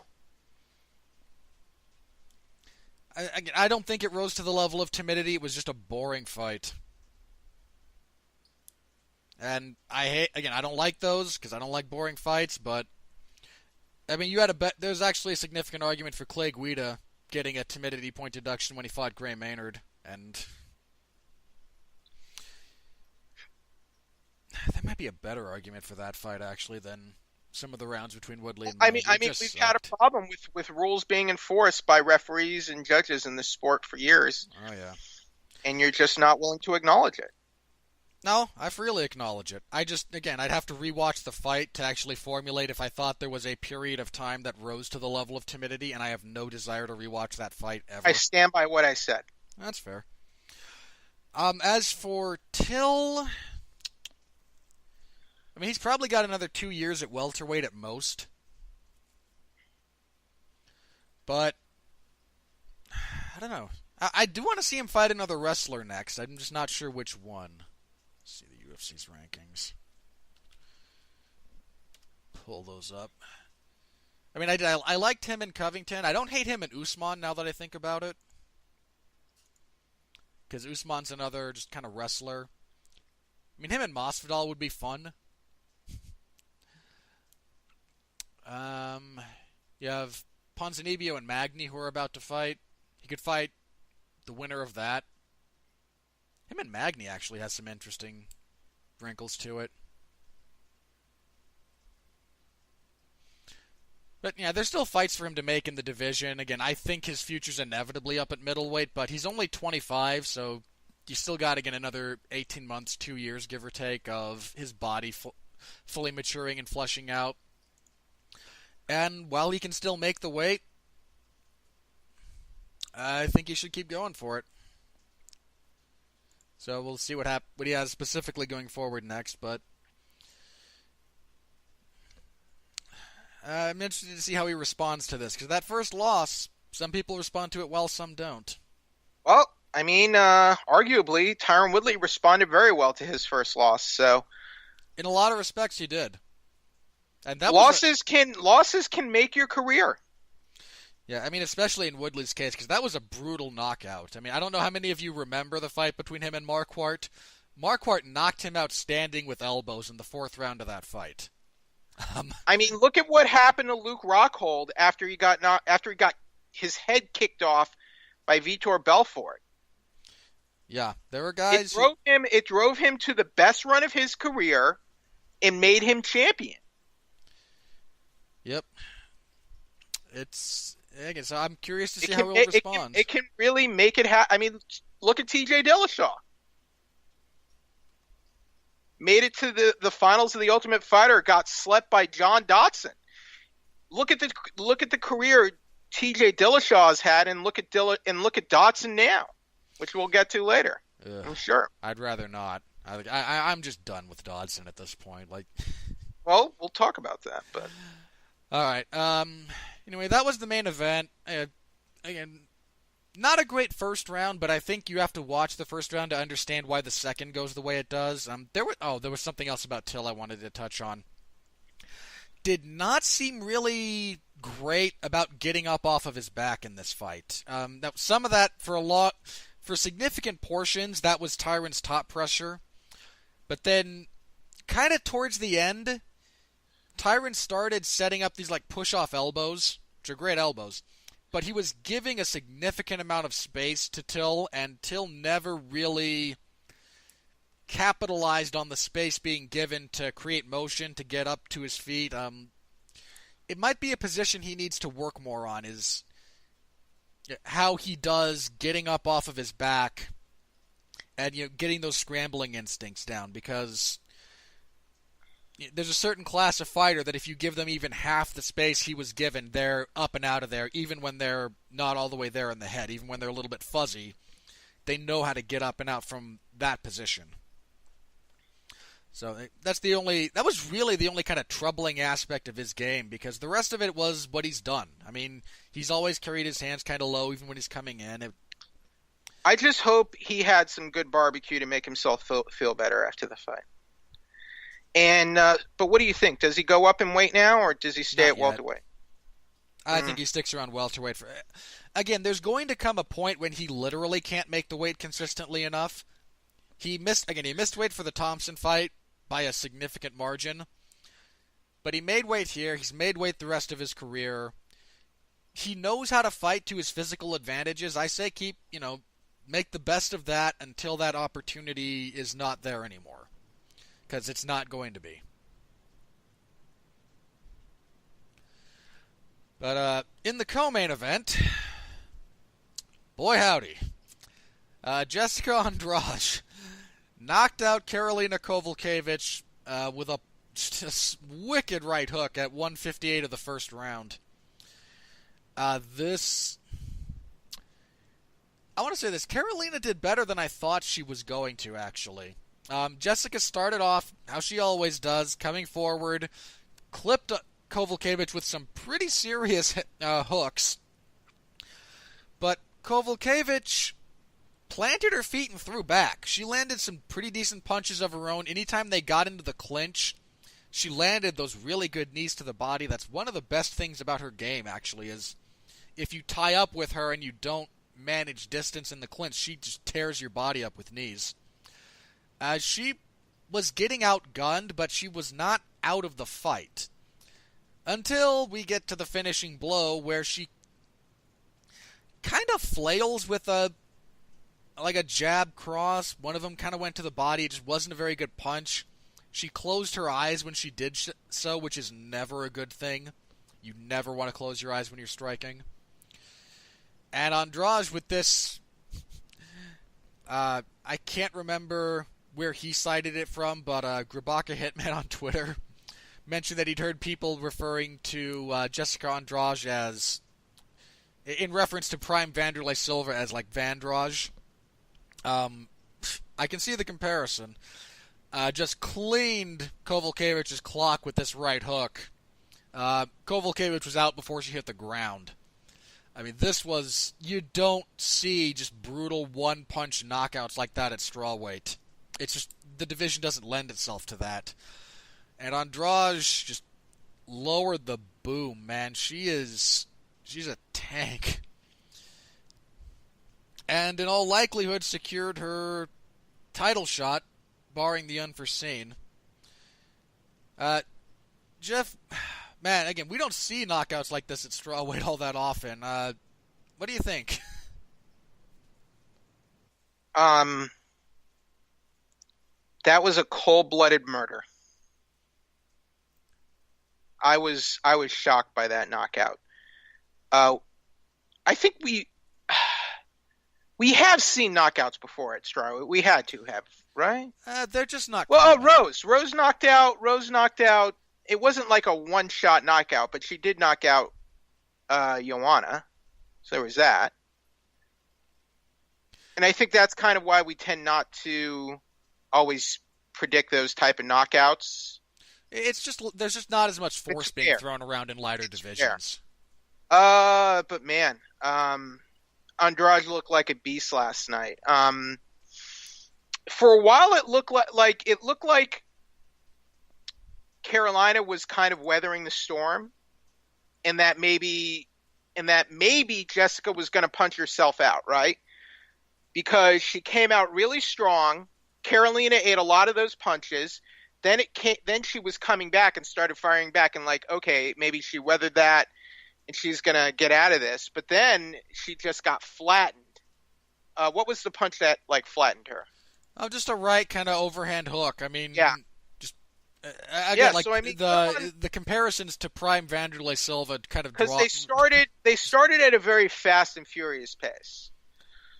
I don't think it rose to the level of timidity. It was just a boring fight. And I don't like those because I don't like boring fights, but I mean, there's actually a significant argument for Clay Guida getting a timidity point deduction when he fought Gray Maynard, and that might be a better argument for that fight actually than some of the rounds between Woodley and Maynard. I mean, we've had a problem with rules being enforced by referees and judges in this sport for years. Oh yeah. And you're just not willing to acknowledge it. No, I freely acknowledge it. I'd have to rewatch the fight to actually formulate if I thought there was a period of time that rose to the level of timidity, and I have no desire to rewatch that fight ever. I stand by what I said. That's fair. As for Till, I mean, he's probably got another 2 years at welterweight at most. But I don't know. I do want to see him fight another wrestler next. I'm just not sure which one. Let's see the UFC's rankings. Pull those up. I mean, I liked him in Covington. I don't hate him in Usman now that I think about it. Because Usman's another just kind of wrestler. I mean, him and Masvidal would be fun. You have Ponzinibbio and Magny who are about to fight. He could fight the winner of that. Him and Magny actually has some interesting wrinkles to it. But yeah, there's still fights for him to make in the division. Again, I think his future's inevitably up at middleweight, but he's only 25, so you still got to get another 18 months, 2 years, give or take, of his body fully maturing and fleshing out. And while he can still make the weight, I think he should keep going for it. So we'll see what he has specifically going forward next, but I'm interested to see how he responds to this, because that first loss, some people respond to it well, some don't. Well, I mean, arguably, Tyron Woodley responded very well to his first loss, so in a lot of respects, he did. And that losses can make your career. Yeah, I mean, especially in Woodley's case, because that was a brutal knockout. I mean, I don't know how many of you remember the fight between him and Marquardt, Marquardt knocked him out standing with elbows in the fourth round of that fight. Um, I mean, look at what happened to Luke Rockhold after he got his head kicked off by Vitor Belfort. yeah, there were It guys who, drove him. It drove him to the best run of his career and made him champion. yep. It's, I guess I'm curious to It see can how he'll it can respond. it can really make it happen. I mean, look at T.J. Dillashaw. Made it to the finals of the Ultimate Fighter, got slept by John Dodson. Look at the career T.J. Dillashaw has had, and look at Dodson now, which we'll get to later. Ugh, I'm sure. I'd rather not. I'm just done with Dodson at this point. Like, Well, we'll talk about that, but all right. Anyway, that was the main event. Again, not a great first round, but I think you have to watch the first round to understand why the second goes the way it does. There was something else about Till I wanted to touch on. Did not seem really great about getting up off of his back in this fight. Now, some of that for significant portions, that was Tyron's top pressure. But then, kind of towards the end, Tyron started setting up these like push-off elbows, which are great elbows. But he was giving a significant amount of space to Till, and Till never really capitalized on the space being given to create motion to get up to his feet. It might be a position he needs to work more on, is how he does getting up off of his back and getting those scrambling instincts down, because there's a certain class of fighter that if you give them even half the space he was given, they're up and out of there, even when they're not all the way there in the head, even when they're a little bit fuzzy. They know how to get up and out from that position. So that was really the only kind of troubling aspect of his game, because the rest of it was what he's done. I mean, he's always carried his hands kind of low, even when he's coming in. I just hope he had some good barbecue to make himself feel better after the fight. And but what do you think? Does he go up in weight now, or does he stay at welterweight? I think he sticks around welterweight. Again, there's going to come a point when he literally can't make the weight consistently enough. He missed weight for the Thompson fight by a significant margin. But he made weight here. He's made weight the rest of his career. He knows how to fight to his physical advantages. I say make the best of that until that opportunity is not there anymore. Because it's not going to be. But in the co-main event, boy howdy, Jessica Andrade knocked out Karolina Kowalkiewicz with a just wicked right hook at 158 of the first round. I want to say this. Karolina did better than I thought she was going to, actually. Jessica started off, how she always does, coming forward, clipped Kowalkiewicz with some pretty serious hooks. But Kowalkiewicz planted her feet and threw back. She landed some pretty decent punches of her own. Anytime they got into the clinch, she landed those really good knees to the body. That's one of the best things about her game, actually, is if you tie up with her and you don't manage distance in the clinch, she just tears your body up with knees. She was getting outgunned, but she was not out of the fight. Until we get to the finishing blow, where she kind of flails with a jab cross. One of them kind of went to the body. It just wasn't a very good punch. She closed her eyes when she did so, which is never a good thing. You never want to close your eyes when you're striking. And Andrade with this, I can't remember where he cited it from, but Grabaka Hitman on Twitter mentioned that he'd heard people referring to Jessica Andrade as, in reference to Prime Vanderlei Silva, as like Vandrage. I can see the comparison. Just cleaned Kowalkiewicz's clock with this right hook. Kowalkiewicz was out before she hit the ground. I mean, you don't see just brutal one-punch knockouts like that at strawweight. It's just, the division doesn't lend itself to that. And Andrade just lowered the boom, man. She's a tank. And in all likelihood secured her title shot barring the unforeseen. Jeff, man, again, we don't see knockouts like this at strawweight all that often. What do you think? Um, that was a cold-blooded murder. I was shocked by that knockout. I think we have seen knockouts before at strawweight. We had to have, right? They're just not Well, common. Rose knocked out. Rose knocked out. It wasn't like a one-shot knockout, but she did knock out Joanna. So there was that. And I think that's kind of why we tend not to always predict those type of knockouts. It's just there's just not as much force It's being fair. thrown around in lighter It's fair. divisions. But man, Andrade looked like a beast last night. For a while, it looked like Carolina was kind of weathering the storm, and that maybe Jessica was going to punch herself out, right? Because she came out really strong. Carolina ate a lot of those punches. Then she was coming back and started firing back, and like, okay, maybe she weathered that and she's gonna get out of this. But then she just got flattened. What was the punch that like flattened her? Oh, just a right kind of overhand hook. I mean, Yeah. just again, Yeah, like so I mean, the comparisons to Prime Vanderlei Silva kind of because draw. they started at a very fast and furious pace.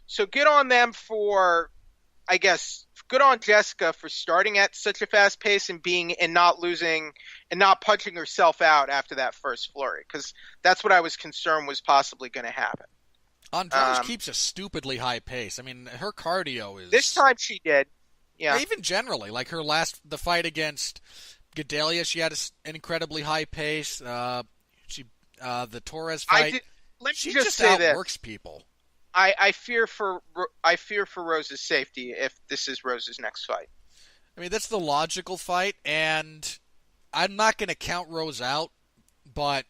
So good on them for, I guess, good on Jessica for starting at such a fast pace and not losing and not punching herself out after that first flurry, because that's what I was concerned was possibly going to happen. Andrade keeps a stupidly high pace. I mean, her cardio is. This time she did. Yeah. Even generally, like the fight against Gedalia, she had an incredibly high pace. The Torres fight, Let she me just just say this. outworks people. I fear for Rose's safety if this is Rose's next fight. I mean, that's the logical fight, and I'm not going to count Rose out, but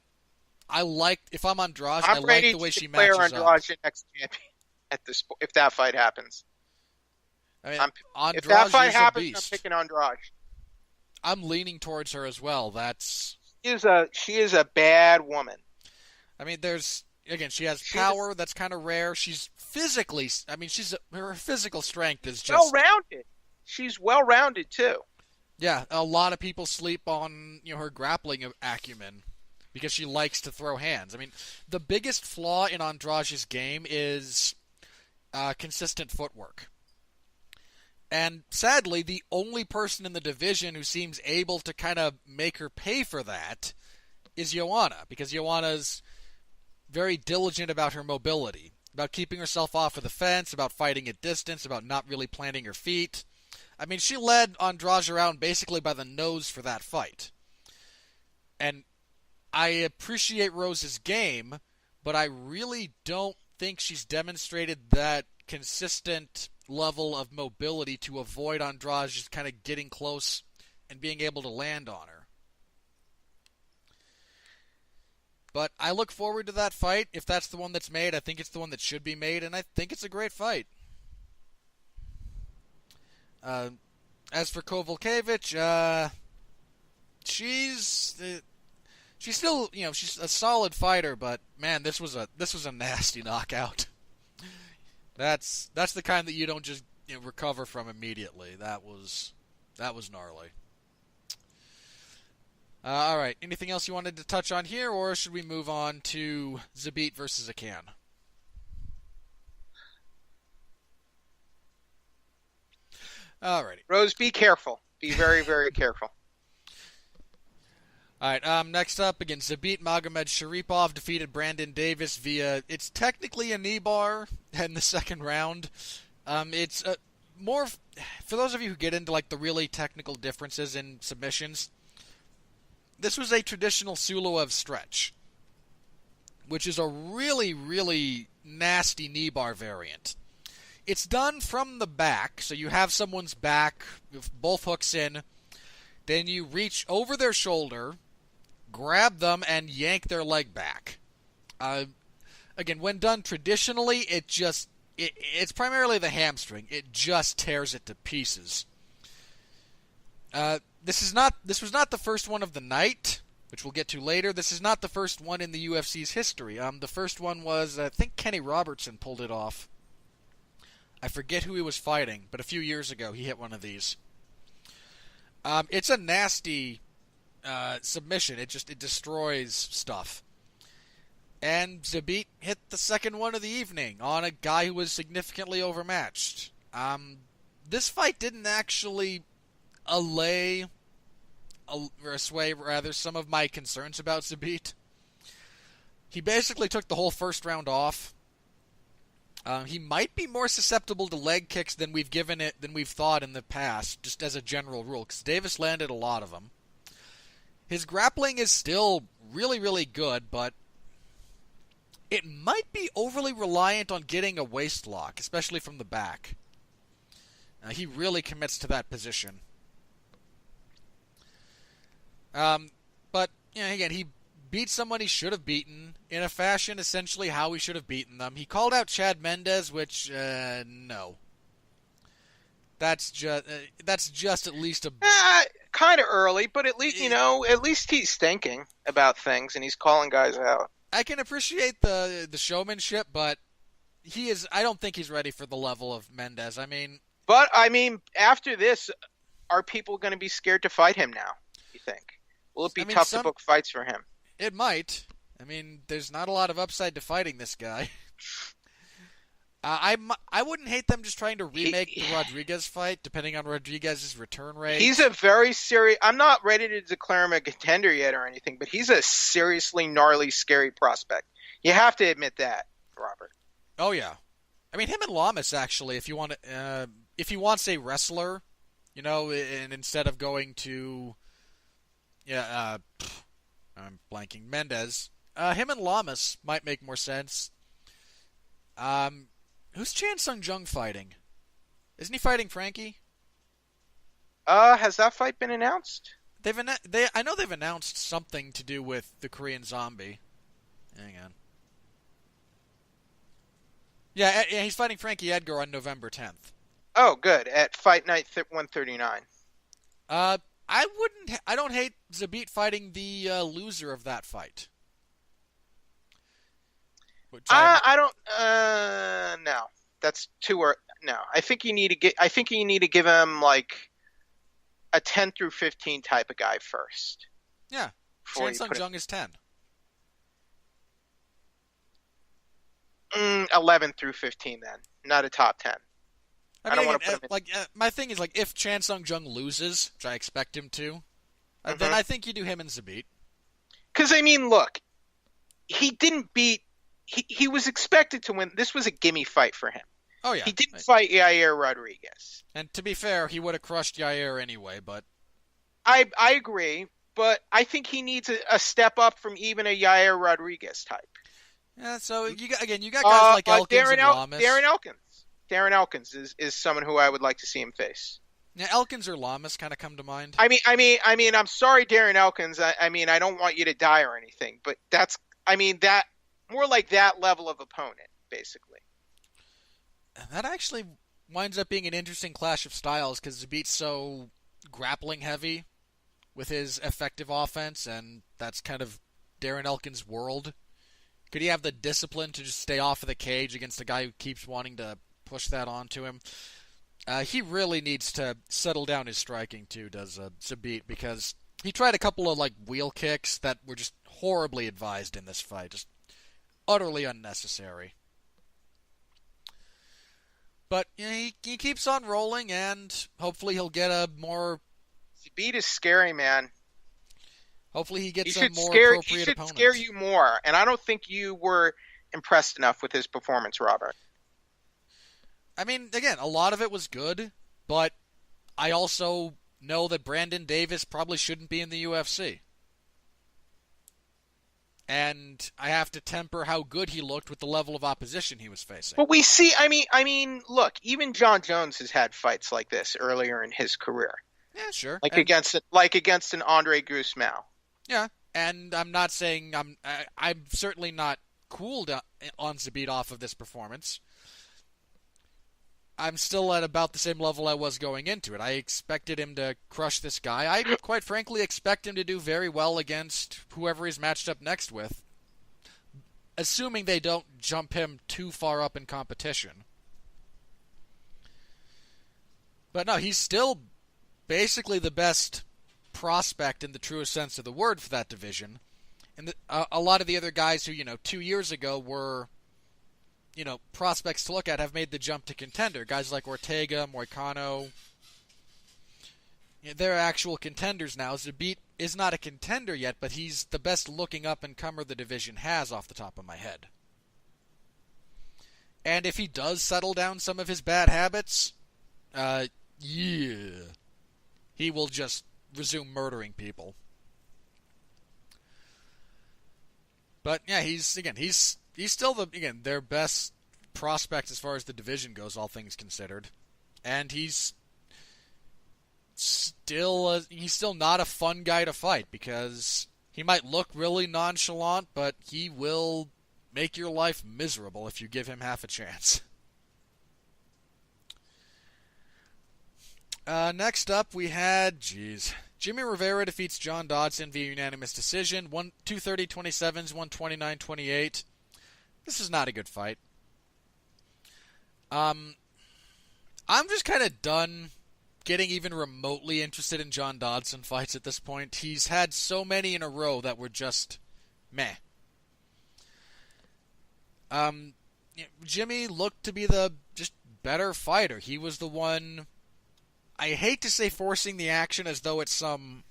if I'm Andrade, I like the way she matches Andrade up. next champion at this if that fight happens. I mean, If that Andrade fight is a happens, I'm beast. picking Andrade. I'm leaning towards her as well. She is a bad woman. I mean, she has She's power that's kind of rare. She's physically, I mean, her physical strength is just well-rounded. She's well-rounded too. Yeah, a lot of people sleep on her grappling acumen because she likes to throw hands. I mean, the biggest flaw in Andrade's game is consistent footwork. And sadly, the only person in the division who seems able to kind of make her pay for that is Joanna, because Joanna's very diligent about her mobility, about keeping herself off of the fence, about fighting at distance, about not really planting her feet. I mean, she led Andrade around basically by the nose for that fight. And I appreciate Rose's game, but I really don't think she's demonstrated that consistent level of mobility to avoid Andrade just kind of getting close and being able to land on her. But I look forward to that fight. If that's the one that's made, I think it's the one that should be made, and I think it's a great fight. As for Kovalkiewicz, she's still, she's a solid fighter, but man, this was a nasty knockout. That's the kind that you don't just recover from immediately. That was gnarly. All right. Anything else you wanted to touch on here, or should we move on to Zabit versus Akan? Alrighty. Rose, be careful. Be very, very careful. All right. Next up, again, Zabit Magomed-Sharipov defeated Brandon Davis via. It's technically a knee bar in the second round. It's more for those of you who get into like the really technical differences in submissions. This was a traditional Suloev stretch, which is a really, really nasty knee bar variant. It's done from the back, so you have someone's back with both hooks in, then you reach over their shoulder, grab them, and yank their leg back. Again, when done traditionally, it's primarily the hamstring. It just tears it to pieces. This was not the first one of the night, which we'll get to later. This is not the first one in the UFC's history. The first one was, I think, Kenny Robertson pulled it off. I forget who he was fighting, but a few years ago he hit one of these. It's a nasty submission. It destroys stuff. And Zabit hit the second one of the evening on a guy who was significantly overmatched. This fight didn't actually allay or assuage rather some of my concerns about Zabit. He basically took the whole first round off. He might be more susceptible to leg kicks than we've thought in the past, just as a general rule, because Davis landed a lot of them. His grappling is still really, really good, but it might be overly reliant on getting a waist lock, especially from the back. He really commits to that position. But, again, he beat someone he should have beaten in a fashion essentially how he should have beaten them. He called out Chad Mendes, which, no. That's just at least a... Kind of early, but at least, at least he's thinking about things and he's calling guys out. I can appreciate the showmanship, but I don't think he's ready for the level of Mendes. But, after this, are people going to be scared to fight him now, you think? Will it be tough to book fights for him? It might. There's not a lot of upside to fighting this guy. I wouldn't hate them just trying to remake the Rodriguez fight, depending on Rodriguez's return rate. He's a very serious... I'm not ready to declare him a contender yet or anything, but he's a seriously gnarly, scary prospect. You have to admit that, Robert. Oh, yeah. Him and Lamas, actually, if he wants a wrestler, and instead of going to... I'm blanking. Mendes. Him and Lamas might make more sense. Who's Chan Sung Jung fighting? Isn't he fighting Frankie? Has that fight been announced? I know they've announced something to do with the Korean Zombie. Hang on. Yeah, he's fighting Frankie Edgar on November 10th. Oh, good. At Fight Night 139. I don't hate Zabit fighting the loser of that fight. I don't. No, that's too early. No, I think you need to give him like a 10 through 15 type of guy first. Yeah, Chan Sung Jung is 10. 11 through 15 then, not a top 10. I don't want to put him in. My thing is, if Chan Sung Jung loses, which I expect him to, then I think you do him and Zabit. Because, look, he didn't beat... He was expected to win. This was a gimme fight for him. Oh, yeah. He didn't fight Yair Rodriguez. And to be fair, he would have crushed Yair anyway, but... I agree, but I think he needs a step up from even a Yair Rodriguez type. Yeah, so, you got guys like Elkins and Lamas. Darren Elkins is someone who I would like to see him face. Now, Elkins or Lamas kind of come to mind. I'm sorry, Darren Elkins. I don't want you to die or anything, but that's, that more like that level of opponent, basically. And that actually winds up being an interesting clash of styles because Zabit's so grappling heavy with his effective offense, and that's kind of Darren Elkins' world. Could he have the discipline to just stay off of the cage against a guy who keeps wanting to push that onto him? He really needs to settle down his striking too, does Zabit, because he tried a couple of wheel kicks that were just horribly advised in this fight, just utterly unnecessary. But he keeps on rolling, and hopefully he'll get a more... Zabit is scary, man. Hopefully he gets a more appropriate opponent. He should scare you more, and I don't think you were impressed enough with his performance, Robert. Again, a lot of it was good, but I also know that Brandon Davis probably shouldn't be in the UFC. And I have to temper how good he looked with the level of opposition he was facing. But we see, look, even John Jones has had fights like this earlier in his career. Yeah, sure. Against an Andre Guzmão. Yeah, and I'm not saying I'm certainly not cooled on Zabit off of this performance. I'm still at about the same level I was going into it. I expected him to crush this guy. I, quite frankly, expect him to do very well against whoever he's matched up next with, assuming they don't jump him too far up in competition. But no, he's still basically the best prospect in the truest sense of the word for that division. And a lot of the other guys who, 2 years ago were, prospects to look at have made the jump to contender. Guys like Ortega, Moicano, they're actual contenders now. Zabit is not a contender yet, but he's the best looking up-and-comer the division has off the top of my head. And if he does settle down some of his bad habits, yeah, he will just resume murdering people. But yeah, he's still their best prospect as far as the division goes, all things considered, and he's still not a fun guy to fight because he might look really nonchalant, but he will make your life miserable if you give him half a chance. Next up, we had, Jimmy Rivera defeats John Dodson via unanimous decision. 230-27s, 129-28. This is not a good fight. I'm just kind of done getting even remotely interested in John Dodson fights at this point. He's had so many in a row that were just meh. Jimmy looked to be the just better fighter. He was the one, I hate to say forcing the action as though it's some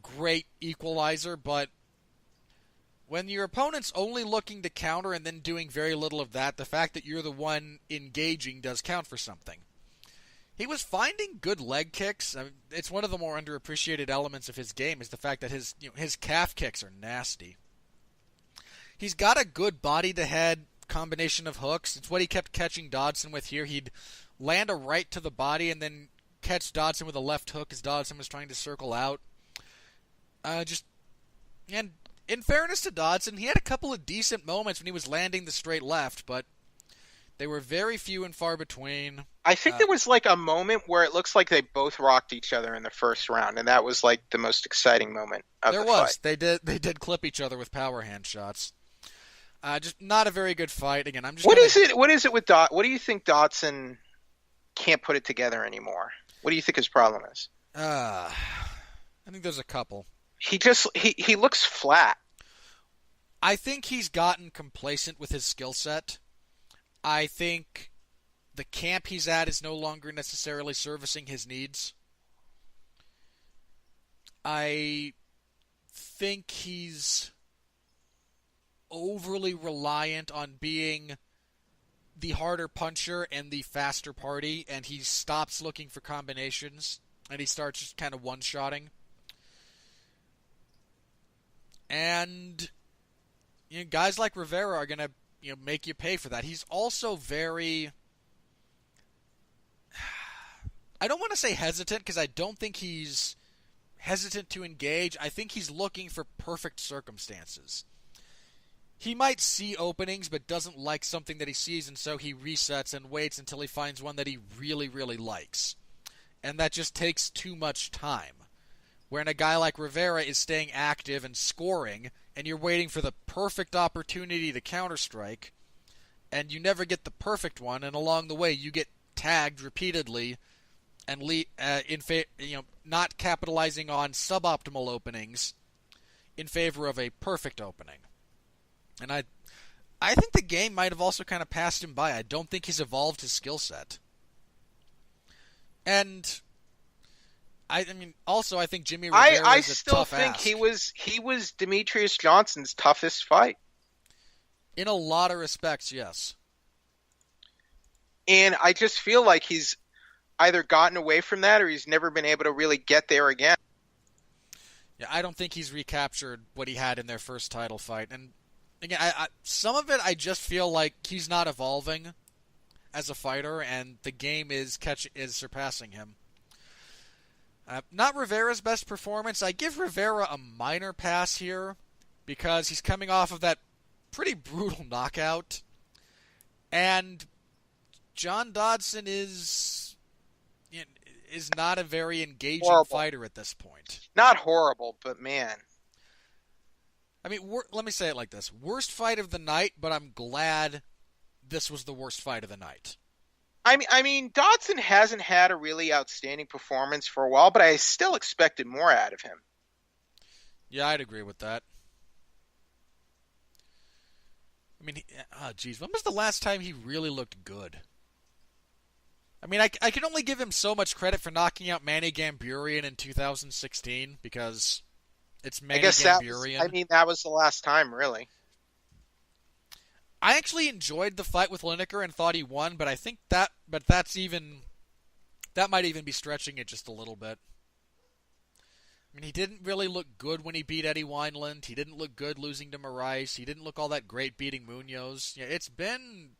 great equalizer, but when your opponent's only looking to counter and then doing very little of that, the fact that you're the one engaging does count for something. He was finding good leg kicks. I mean, it's one of the more underappreciated elements of his game is the fact that his calf kicks are nasty. He's got a good body-to-head combination of hooks. It's what he kept catching Dodson with here. He'd land a right to the body and then catch Dodson with a left hook as Dodson was trying to circle out. And in fairness to Dodson, he had a couple of decent moments when he was landing the straight left, but they were very few and far between. I think there was like a moment where it looks like they both rocked each other in the first round, and that was like the most exciting moment of the fight. They did clip each other with power hand shots. Just not a very good fight. Again, I'm just. What is it with What do you think Dodson can't put it together anymore? What do you think his problem is? I think there's a couple. He looks flat. I think he's gotten complacent with his skill set. I think the camp he's at is no longer necessarily servicing his needs. I think he's overly reliant on being the harder puncher and the faster party, and he stops looking for combinations, and he starts just kind of one-shotting. And guys like Rivera are going to make you pay for that. He's also very, I don't want to say hesitant, because I don't think he's hesitant to engage. I think he's looking for perfect circumstances. He might see openings, but doesn't like something that he sees, and so he resets and waits until he finds one that he really, really likes. And that just takes too much time. Wherein a guy like Rivera is staying active and scoring, and you're waiting for the perfect opportunity to counterstrike, and you never get the perfect one, and along the way you get tagged repeatedly, and not capitalizing on suboptimal openings in favor of a perfect opening. And I think the game might have also kind of passed him by. I don't think he's evolved his skill set. And I think Jimmy Rivera is a tough ask. I still think he was Demetrius Johnson's toughest fight. In a lot of respects, yes. And I just feel like he's either gotten away from that or he's never been able to really get there again. Yeah, I don't think he's recaptured what he had in their first title fight. And again, some of it I just feel like he's not evolving as a fighter, and the game is surpassing him. Not Rivera's best performance. I give Rivera a minor pass here because he's coming off of that pretty brutal knockout. And John Dodson is not a very engaging Horrible. fighter at this point. Not horrible, but man. I mean, let me say it like this: worst fight of the night, but I'm glad this was the worst fight of the night. I mean, Dodson hasn't had a really outstanding performance for a while, but I still expected more out of him. Yeah, I'd agree with that. I mean, oh geez, when was the last time he really looked good? I mean, I can only give him so much credit for knocking out Manny Gamburian in 2016 because it's I Manny guess Gamburian. that was the last time, really. I actually enjoyed the fight with Lineker and thought he won, but I think that might even be stretching it just a little bit. I mean, he didn't really look good when he beat Eddie Wineland. He didn't look good losing to Moraes. He didn't look all that great beating Munoz. Yeah, it's been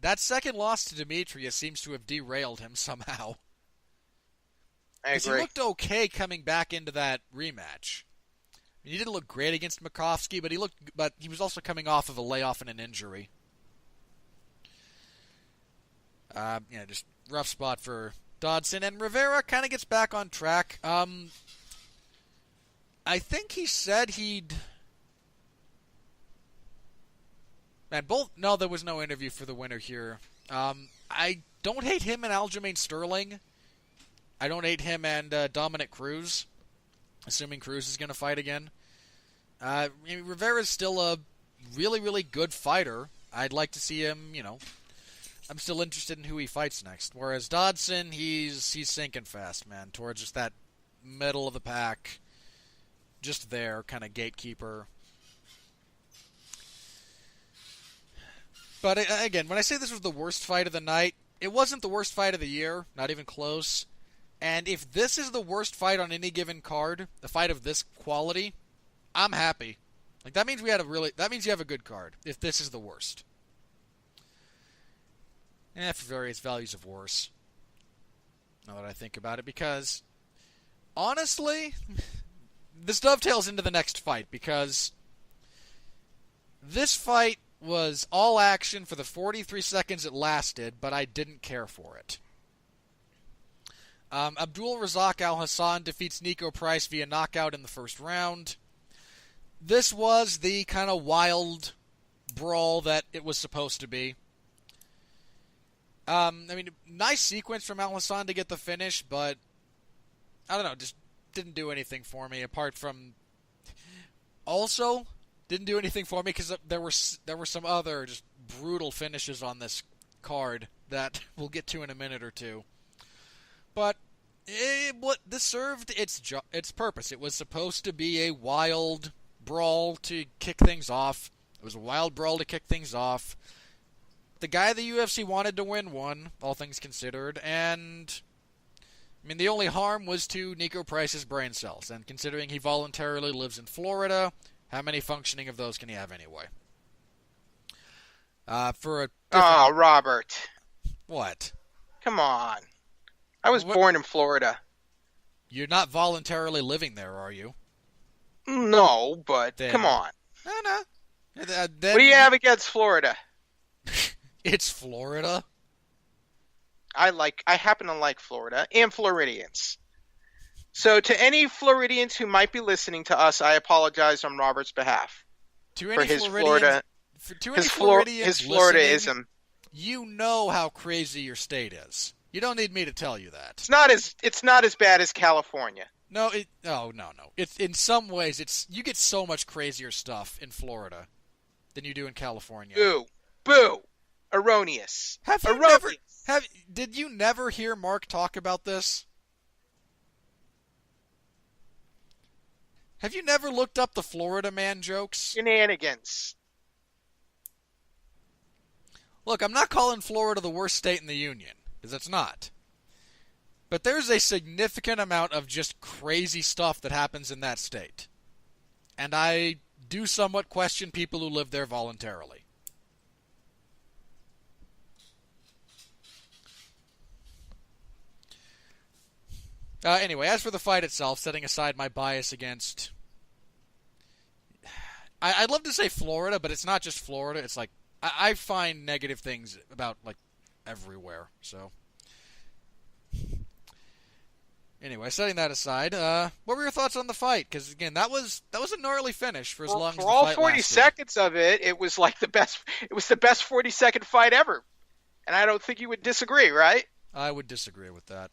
that second loss to Demetrius seems to have derailed him somehow. I Because he agree. looked okay coming back into that rematch. I mean, he didn't look great against Makovsky, but he was also coming off of a layoff and an injury. Just rough spot for Dodson, and Rivera kind of gets back on track. I think he said he'd. No, there was no interview for the winner here. I don't hate him and Aljamain Sterling. I don't hate him and Dominic Cruz, assuming Cruz is going to fight again. Rivera's still a really, really good fighter. I'd like to see him, I'm still interested in who he fights next. Whereas Dodson, he's sinking fast, man, towards just that middle of the pack, just there, kind of gatekeeper. But again, when I say this was the worst fight of the night, it wasn't the worst fight of the year, not even close. And if this is the worst fight on any given card, a fight of this quality, I'm happy. Like that means that means you have a good card. If this is the worst, for various values of worse. Now that I think about it, because honestly, this dovetails into the next fight because this fight was all action for the 43 seconds it lasted, but I didn't care for it. Abdul Razak Al Hassan defeats Nico Price via knockout in the first round. This was the kind of wild brawl that it was supposed to be. Nice sequence from Al Hassan to get the finish, but I don't know, just didn't do anything for me. Apart from, also didn't do anything for me because there were some other just brutal finishes on this card that we'll get to in a minute or two. But this served its purpose. It was supposed to be a wild brawl to kick things off. It was a wild brawl to kick things off. The guy the UFC wanted to won, all things considered, and the only harm was to Nico Price's brain cells, and considering he voluntarily lives in Florida, how many functioning of those can he have anyway? Oh, Robert. What? Come on. I was born in Florida. You're not voluntarily living there, are you? No, but come on. No. What do you have against Florida? It's Florida. I happen to like Florida and Floridians. So to any Floridians who might be listening to us, I apologize on Robert's behalf for his Floridianism. You know how crazy your state is. You don't need me to tell you that. It's not as bad as California. No. It's in some ways you get so much crazier stuff in Florida than you do in California. Boo. Erroneous. Did you never hear Mark talk about this? Have you never looked up the Florida man jokes? Shenanigans. Look, I'm not calling Florida the worst state in the union, because it's not. But there's a significant amount of just crazy stuff that happens in that state. And I do somewhat question people who live there voluntarily. Anyway, as for the fight itself, setting aside my bias against... I'd love to say Florida, but it's not just Florida. It's like, I find negative things about, like, everywhere. So, anyway, setting that aside, what were your thoughts on the fight? Because again, that was a gnarly finish for as long as For the all fight 40 lasted. seconds of it, it was like the best. It was the best 40-second fight ever, and I don't think you would disagree, right? I would disagree with that.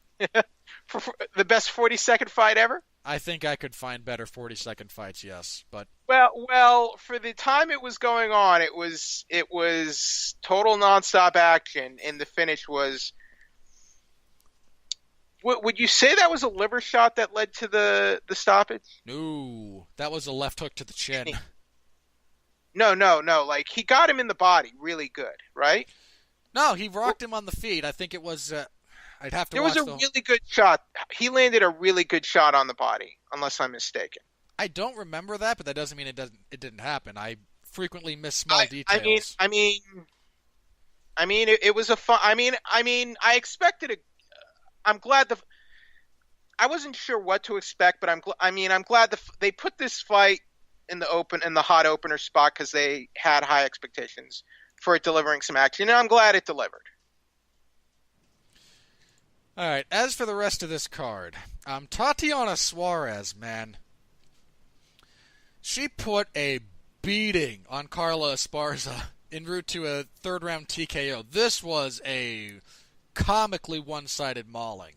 For the best 40-second fight ever. I think I could find better 40-second fights, yes, but Well, for the time it was going on, it was total nonstop action, and the finish was. Would you say that was a liver shot that led to the stoppage? no, that was a left hook to the chin. No, no, no. Like he got him in the body, really good, right? No, he rocked him on the feet. I think it was. I'd have to There was watch a the. really good shot. He landed a really good shot on the body, unless I'm mistaken. I don't remember that, but that doesn't mean it didn't happen. I frequently miss small I, I mean, details. I mean, it was a fun. I expected a. I'm glad the. I wasn't sure what to expect, but I'm glad they put this fight in the hot opener spot because they had high expectations for it delivering some action, and I'm glad it delivered. All right. As for the rest of this card, Tatiana Suarez, man, she put a beating on Carla Esparza en route to a third round TKO. This was a comically one-sided mauling.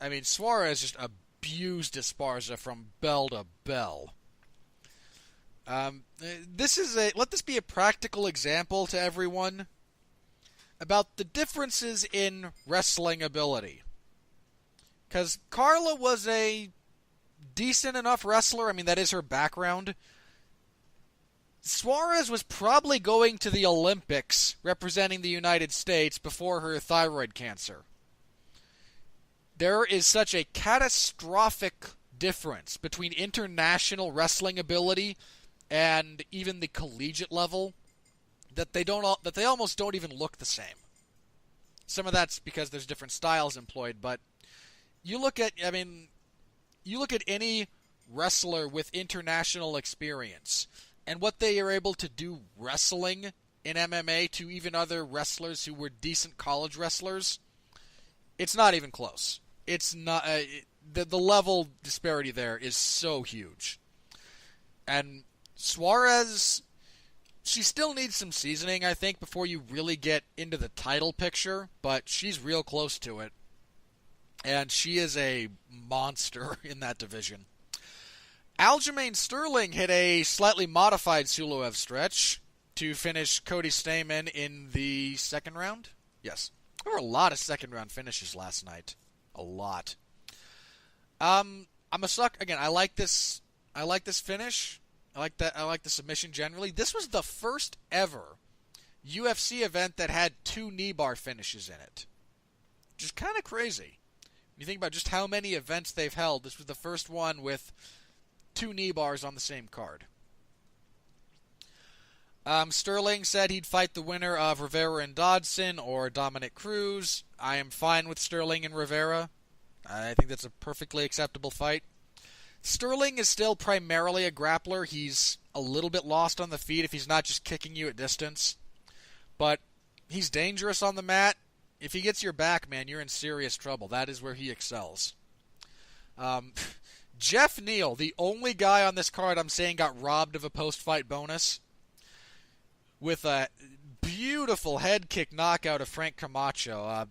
I mean, Suarez just abused Esparza from bell to bell. Let this be a practical example to everyone about the differences in wrestling ability. Because Carla was a decent enough wrestler. I mean, that is her background. Suarez was probably going to the Olympics representing the United States before her thyroid cancer. There is such a catastrophic difference between international wrestling ability and even the collegiate level that they almost don't even look the same. Some of that's because there's different styles employed, but you look at any wrestler with international experience and what they are able to do wrestling in MMA to even other wrestlers who were decent college wrestlers, it's not even close. It's not the level disparity there is so huge. And Suarez, she still needs some seasoning, I think, before you really get into the title picture, but she's real close to it. And she is a monster in that division. Aljamain Sterling hit a slightly modified Suloev stretch to finish Cody Stamann in the second round. Yes. There were a lot of second round finishes last night. A lot. I'm a suck again. I like this finish. I like the submission generally. This was the first ever UFC event that had two knee bar finishes in it. Just kind of crazy. When you think about just how many events they've held, this was the first one with two knee bars on the same card. Sterling said he'd fight the winner of Rivera and Dodson or Dominic Cruz. I am fine with Sterling and Rivera. I think that's a perfectly acceptable fight. Sterling is still primarily a grappler. He's a little bit lost on the feet if he's not just kicking you at distance. But he's dangerous on the mat. If he gets your back, man, you're in serious trouble. That is where he excels. Jeff Neal, the only guy on this card I'm saying got robbed of a post-fight bonus, with a beautiful head kick knockout of Frank Camacho.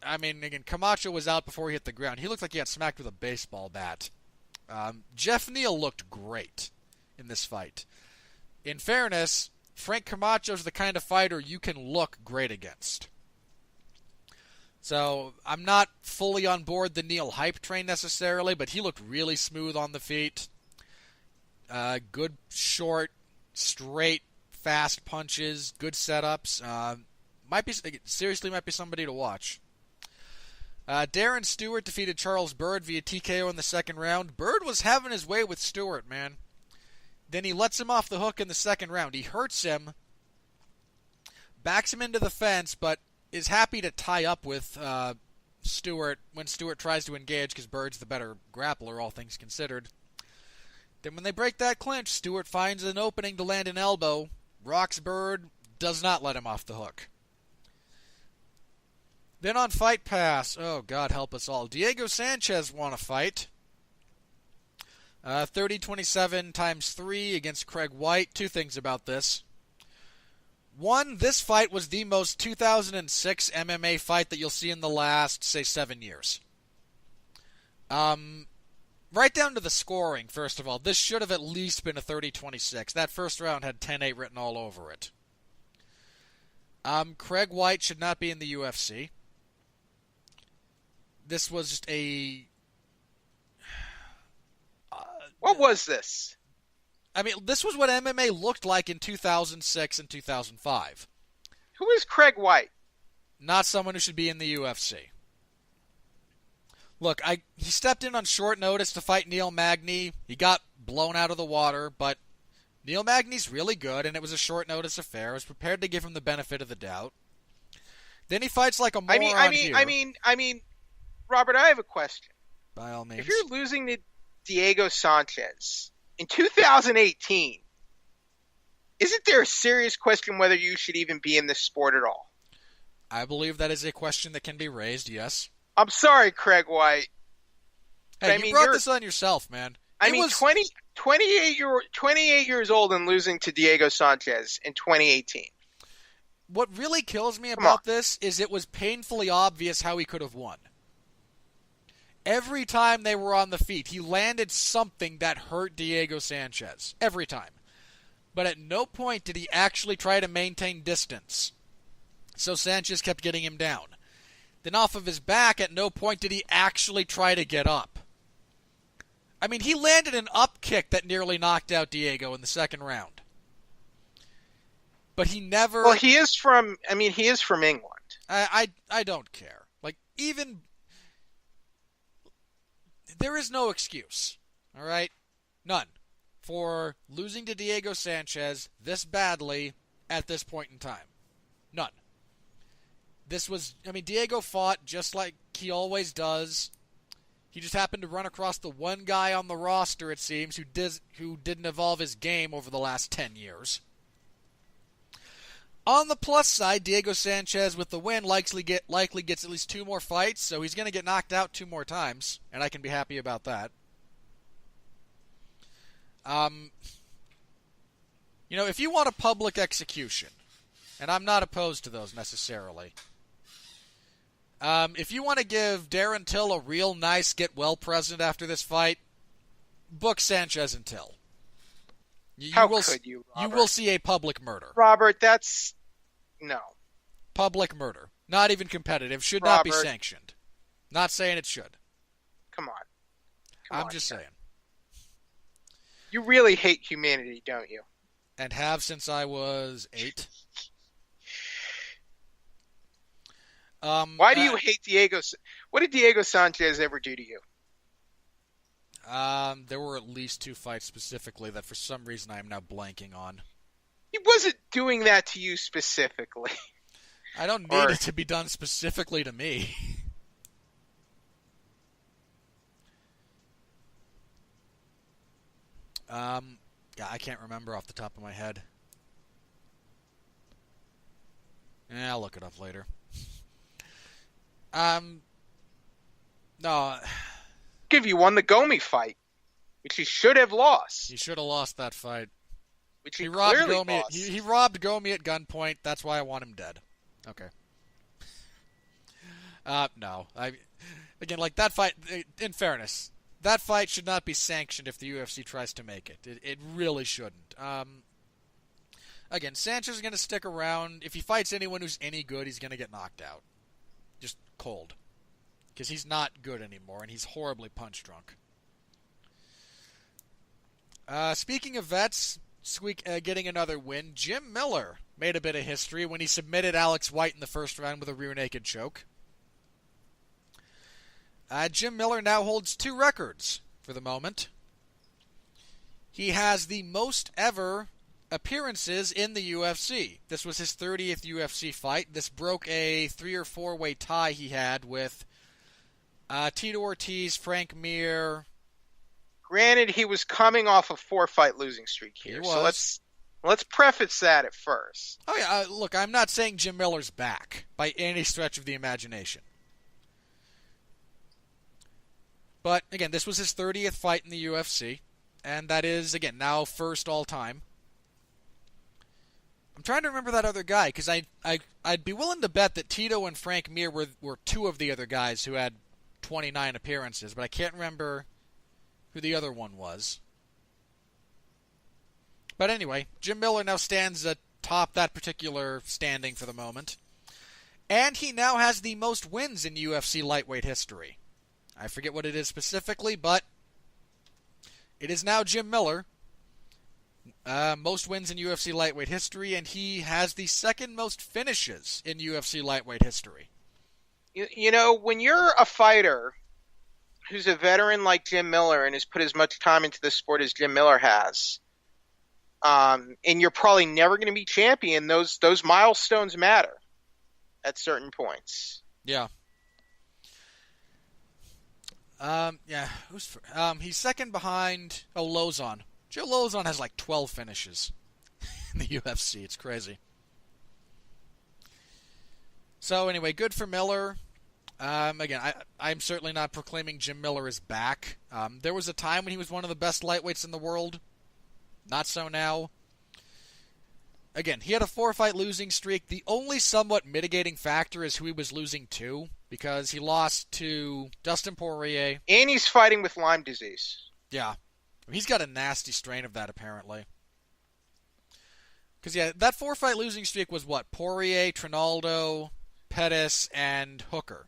Again, Camacho was out before he hit the ground. He looked like he got smacked with a baseball bat. Jeff Neal looked great in this fight. In fairness, Frank Camacho's the kind of fighter you can look great against. So, I'm not fully on board the Neal hype train necessarily, but he looked really smooth on the feet. Good, short, straight, fast punches, good setups. Might be somebody to watch. Darren Stewart defeated Charles Byrd via TKO in the second round. Byrd was having his way with Stewart, man. Then he lets him off the hook in the second round. He hurts him, backs him into the fence, but is happy to tie up with Stewart when Stewart tries to engage because Byrd's the better grappler, all things considered. Then when they break that clinch, Stewart finds an opening to land an elbow. Rocks Byrd, does not let him off the hook. Then on Fight Pass, oh God help us all, Diego Sanchez won a fight. 30-27 times 3 against Craig White. Two things about this. One, this fight was the most 2006 MMA fight that you'll see in the last, say, 7 years. Right down to the scoring, first of all. This should have at least been a 30-26. That first round had 10-8 written all over it. Craig White should not be in the UFC. This was just a... What was this? I mean, this was what MMA looked like in 2006 and 2005. Who is Craig White? Not someone who should be in the UFC. Look, he stepped in on short notice to fight Neil Magny. He got blown out of the water, but Neil Magny's really good, and it was a short notice affair. I was prepared to give him the benefit of the doubt. Then he fights like a moron here. I mean, Robert, I have a question. By all means. If you're losing to Diego Sanchez in 2018, isn't there a serious question whether you should even be in this sport at all? I believe that is a question that can be raised, yes. I'm sorry, Craig White. Hey, you brought this on yourself, man. 28 years old and losing to Diego Sanchez in 2018. What really kills me about this is it was painfully obvious how he could have won. Every time they were on the feet, he landed something that hurt Diego Sanchez. Every time. But at no point did he actually try to maintain distance. So Sanchez kept getting him down. Then off of his back, at no point did he actually try to get up. I mean, he landed an up kick that nearly knocked out Diego in the second round. But he never... Well, he is from England. I don't care. Like, even... There is no excuse, all right? None. For losing to Diego Sanchez this badly at this point in time. None. This was, Diego fought just like he always does. He just happened to run across the one guy on the roster, it seems, who didn't evolve his game over the last 10 years. On the plus side, Diego Sanchez with the win likely gets at least 2 more fights, so he's going to get knocked out 2 more times, and I can be happy about that. If you want a public execution, and I'm not opposed to those necessarily, if you want to give Darren Till a real nice get-well present after this fight, book Sanchez and Till. How could you, Robert? You will see a public murder. Robert, that's... No. Public murder. Not even competitive. Should not be sanctioned. Not saying it should. Come on. I'm just saying. You really hate humanity, don't you? And have since I was 8. Why do you hate Diego? What did Diego Sanchez ever do to you? There were at least 2 fights specifically that for some reason I am now blanking on. He wasn't doing that to you specifically. I don't need it to be done specifically to me. Yeah, I can't remember off the top of my head. I'll look it up later. No. Give you won the Gomi fight, which he should have lost. He should have lost that fight. Which he clearly lost. He robbed Gomi at gunpoint. That's why I want him dead. Okay. No. Again, like that fight, in fairness, that fight should not be sanctioned if the UFC tries to make it. It really shouldn't. Again, Sanchez is going to stick around. If he fights anyone who's any good, he's going to get knocked out. Just cold. Because he's not good anymore, and he's horribly punch drunk. Speaking of vets, getting another win, Jim Miller made a bit of history when he submitted Alex White in the first round with a rear naked choke. Jim Miller now holds 2 records for the moment. He has the most ever appearances in the UFC. This was his 30th UFC fight. This broke a 3 or 4 way tie he had with Tito Ortiz, Frank Mir. Granted, he was coming off a 4-fight losing streak here. So Let's preface that at first. Oh yeah, look, I'm not saying Jim Miller's back by any stretch of the imagination. But again, this was his 30th fight in the UFC, and that is again now first all time. I'm trying to remember that other guy because I'd be willing to bet that Tito and Frank Mir were two of the other guys who had 29 appearances, but I can't remember who the other one was. But anyway, Jim Miller now stands atop that particular standing for the moment. And he now has the most wins in UFC lightweight history. I forget what it is specifically, but it is now Jim Miller. Most wins in UFC lightweight history, and he has the second most finishes in UFC lightweight history. You know, when you're a fighter who's a veteran like Jim Miller and has put as much time into the sport as Jim Miller has, and you're probably never going to be champion, those milestones matter at certain points. Yeah. He's second behind Lozon. Joe Lozon has like 12 finishes in the UFC. It's crazy. So anyway, good for Miller. Again, I'm certainly not proclaiming Jim Miller is back. There was a time when he was one of the best lightweights in the world. Not so now. Again, he had a 4-fight losing streak. The only somewhat mitigating factor is who he was losing to, because he lost to Dustin Poirier. And he's fighting with Lyme disease. Yeah. He's got a nasty strain of that, apparently. Because, yeah, that 4-fight losing streak was what? Poirier, Trinaldo, Pettis, and Hooker.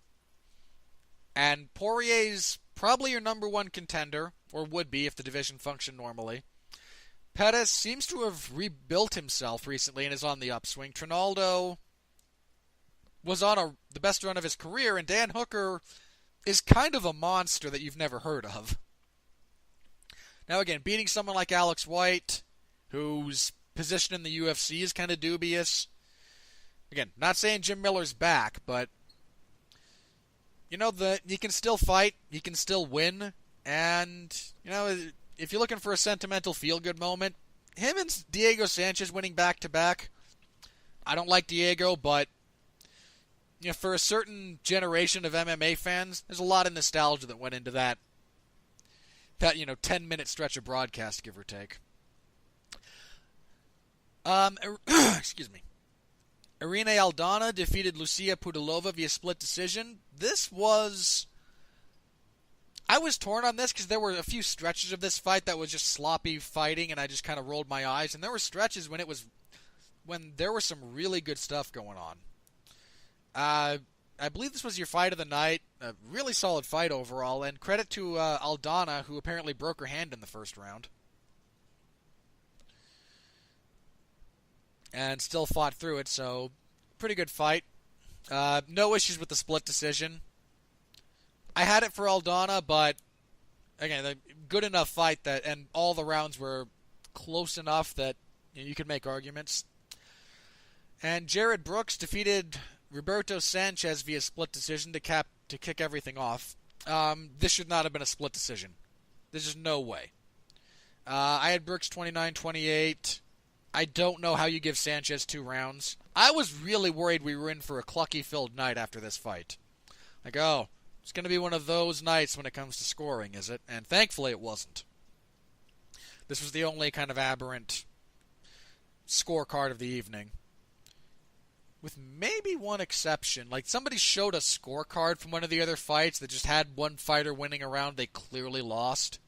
And Poirier's probably your number one contender, or would be if the division functioned normally. Pettis seems to have rebuilt himself recently and is on the upswing. Trinaldo was on the best run of his career, and Dan Hooker is kind of a monster that you've never heard of. Now again, beating someone like Alex White, whose position in the UFC is kind of dubious. Again, not saying Jim Miller's back, but you know, he can still fight, he can still win, and you know, if you're looking for a sentimental feel-good moment, him and Diego Sanchez winning back-to-back, I don't like Diego, but you know, for a certain generation of MMA fans, there's a lot of nostalgia that went into that 10-minute stretch of broadcast, give or take. Excuse me. Irina Aldana defeated Lucia Pudilova via split decision. I was torn on this because there were a few stretches of this fight that was just sloppy fighting, and I just kind of rolled my eyes. And there were stretches when there was some really good stuff going on. I believe this was your fight of the night. A really solid fight overall, and credit to Aldana, who apparently broke her hand in the first round. And still fought through it, so pretty good fight. No issues with the split decision. I had it for Aldana, but again, a good enough fight and all the rounds were close enough that you could make arguments. And Jared Brooks defeated Roberto Sanchez via split decision to kick everything off. This should not have been a split decision. There's just no way. I had Brooks 29-28. I don't know how you give Sanchez 2 rounds. I was really worried we were in for a clucky-filled night after this fight. Like, oh, it's going to be one of those nights when it comes to scoring, is it? And thankfully it wasn't. This was the only kind of aberrant scorecard of the evening. With maybe one exception. Like, somebody showed a scorecard from one of the other fights that just had one fighter winning a round they clearly lost.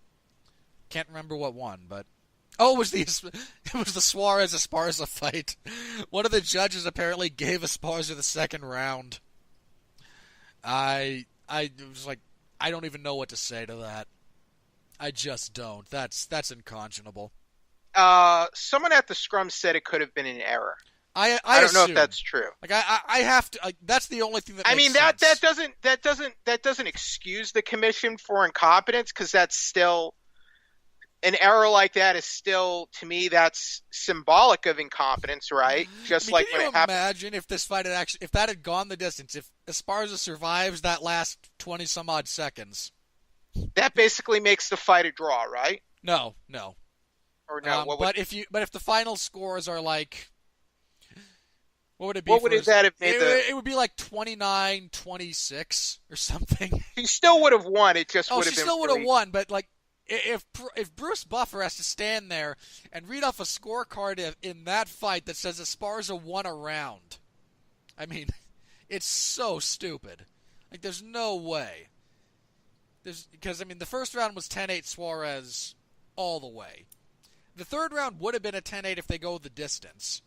Can't remember what one, but... Oh, it was the Suarez-Esparza fight. One of the judges apparently gave Esparza the second round. I was like, I don't even know what to say to that. I just don't. That's unconscionable. Someone at the scrum said it could have been an error. I don't know assume. if that's true. Like I have to. That's the only thing that. I makes mean sense. that doesn't excuse the commission for incompetence, because that's still an error like that is still, to me, that's symbolic of incompetence, right? Just like when it happened. Imagine if this fight if that had gone the distance, if Esparza survives that last 20 some odd seconds. That basically makes the fight a draw, right? No. Or no? But if the final scores are like, what would it be what for would us? that have made the? It would be like 29-26 or something. He still would have won. It just Oh, would she have been still would have really. won, but like if Bruce Buffer has to stand there and read off a scorecard in that fight that says Esparza won a round, I mean, it's so stupid. Like, there's no way. Because I mean, the first round was 10-8 Suarez all the way. The third round would have been a 10-8 if they go the distance.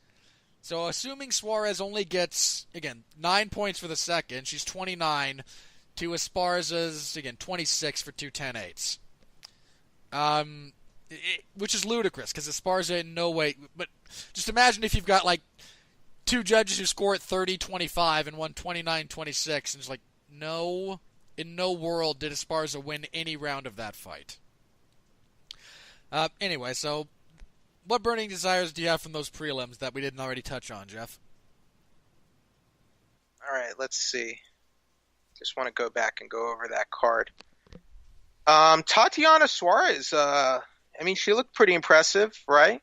So assuming Suarez only gets, again, 9 points for the second, she's 29 to Esparza's, again, 26 for two 10-8s. Which is ludicrous, because Esparza in no way... But just imagine if you've got, like, two judges who score at 30-25 and one 29-26, and it's like, no, in no world did Esparza win any round of that fight. Anyway, so what burning desires do you have from those prelims that we didn't already touch on, Jeff? All right, let's see. Just want to go back and go over that card. Tatiana Suarez. I mean, she looked pretty impressive, right?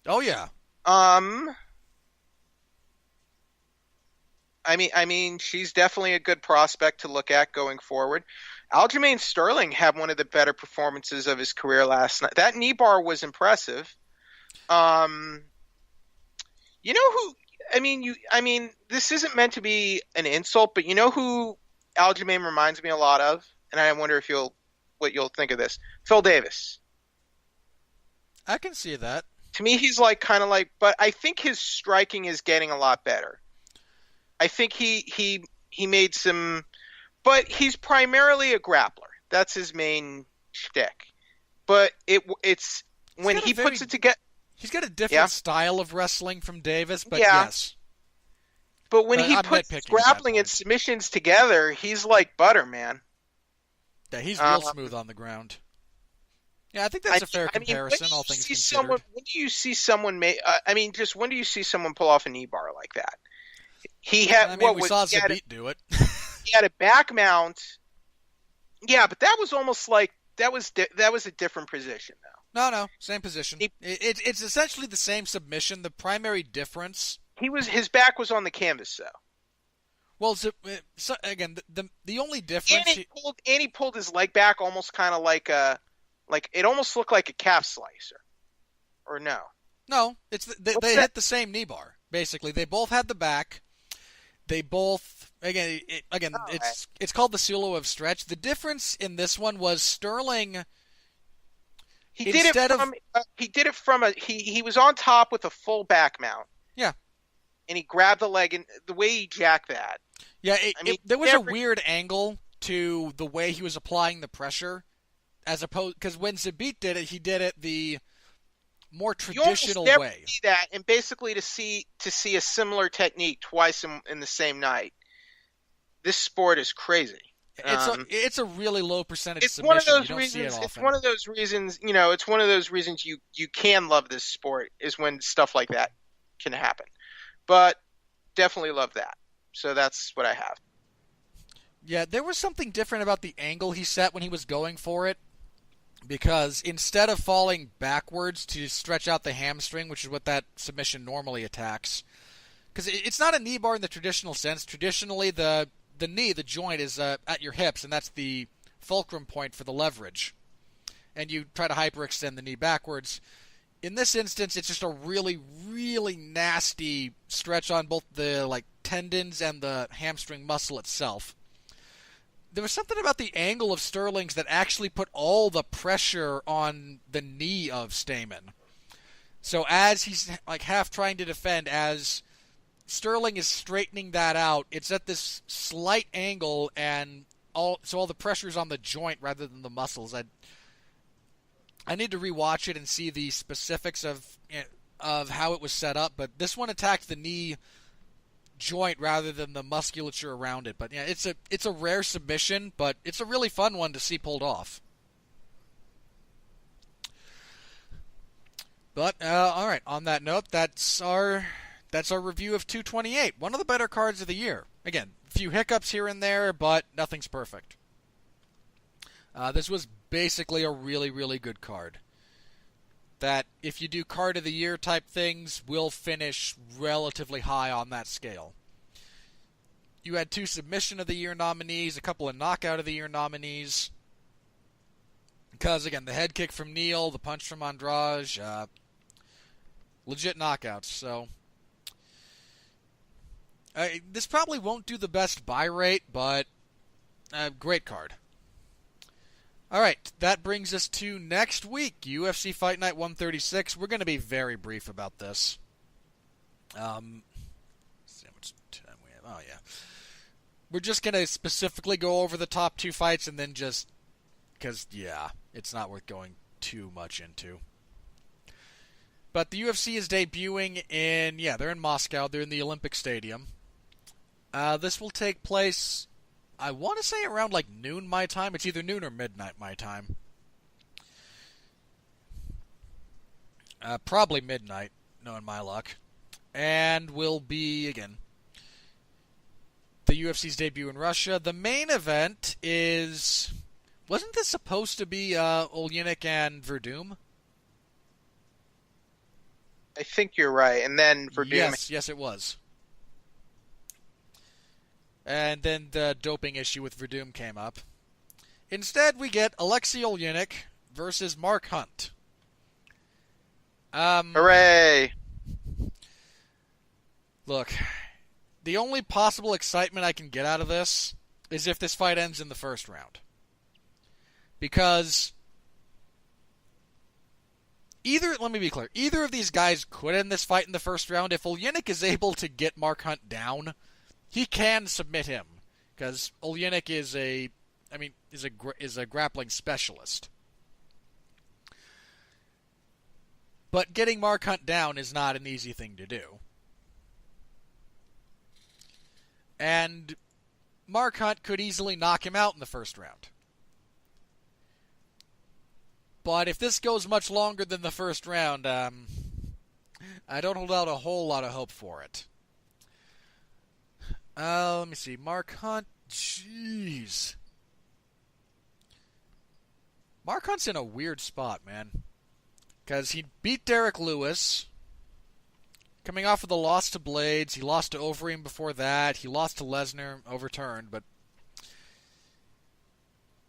Oh, yeah. I mean, she's definitely a good prospect to look at going forward. Aljamain Sterling had one of the better performances of his career last night. That knee bar was impressive. You know who? I mean, this isn't meant to be an insult, but you know who Aljamain reminds me a lot of, and I wonder if what you'll think of this. Phil Davis. I can see that. To me, he's like kind of like, but I think his striking is getting a lot better. I think he made some, but he's primarily a grappler. That's his main shtick. But it's when he puts it together. He's got a different style of wrestling from Davis, but yeah. Yes. But when he puts grappling and submissions together, he's like butter, man. Yeah, he's real smooth on the ground. Yeah, I think that's a fair comparison, all things considered. When do you see someone when do you see someone pull off a knee bar like that? He had. We saw Zabit do it. He had a back mount. Yeah, but that was almost like that was a different position, though. No, same position. It's essentially the same submission. The primary difference. His back was on the canvas, though. Well, so again, the only difference. And he pulled his leg back almost kind of like it almost looked like a calf slicer, or no? No, they hit the same knee bar. Basically, they both had the back. They both it's called the Suloev stretch. The difference in this one was Sterling. He was on top with a full back mount. Yeah. And he grabbed the leg, and the way he jacked that. Yeah, there was a weird angle to the way he was applying the pressure, as opposed because when Zabit did it, he did it the more traditional you almost never way. See that, and basically to see a similar technique twice in the same night. This sport is crazy. It's a really low percentage it's submission. One of those you don't reasons, see it often. It's one of those reasons. It's one of those reasons you can love this sport is when stuff like that can happen. But definitely love that. So that's what I have. Yeah, there was something different about the angle he set when he was going for it. Because instead of falling backwards to stretch out the hamstring, which is what that submission normally attacks, because it's not a knee bar in the traditional sense. Traditionally, the knee, the joint, is at your hips, and that's the fulcrum point for the leverage. And you try to hyperextend the knee backwards. In this instance, it's just a really, really nasty stretch on both the tendons and the hamstring muscle itself. There was something about the angle of Sterling's that actually put all the pressure on the knee of Stamen. So as he's half trying to defend, as Sterling is straightening that out, it's at this slight angle, and all the pressure's on the joint rather than the muscles. I need to rewatch it and see the specifics of how it was set up, but this one attacked the knee joint rather than the musculature around it. But yeah, it's a rare submission, but it's a really fun one to see pulled off. But all right, on that note, that's our review of 228. One of the better cards of the year. Again, a few hiccups here and there, but nothing's perfect. This was basically a really, really good card. that if you do card of the year type things, will finish relatively high on that scale. You had 2 submission of the year nominees, a couple of knockout of the year nominees. Because, again, the head kick from Neal, the punch from Andrade, legit knockouts. So, this probably won't do the best buy rate, but great card. All right, that brings us to next week, UFC Fight Night 136. We're going to be very brief about this. Let's see how much time we have. Oh, yeah. We're just going to specifically go over the top 2 fights and then just... Because, yeah, it's not worth going too much into. But the UFC is debuting in... Yeah, they're in Moscow. They're in the Olympic Stadium. This will take place... I want to say around like noon my time. It's either noon or midnight my time. Probably midnight, knowing my luck. And will be, again, the UFC's debut in Russia. The main event is... Wasn't this supposed to be Oleinik and Verdum? I think you're right. And then Verdum... Yes, it was. And then the doping issue with Verdum came up. Instead, we get Alexei Oleinik versus Mark Hunt. Hooray! Look, the only possible excitement I can get out of this is if this fight ends in the first round. Because let me be clear, either of these guys could end this fight in the first round. If Oleinik is able to get Mark Hunt down, he can submit him, because Oleinik is a grappling specialist. But getting Mark Hunt down is not an easy thing to do. And Mark Hunt could easily knock him out in the first round. But if this goes much longer than the first round, I don't hold out a whole lot of hope for it. Let me see. Mark Hunt. Jeez. Mark Hunt's in a weird spot, man. Because he beat Derek Lewis. Coming off of the loss to Blades. He lost to Overeem before that. He lost to Lesnar, overturned. But,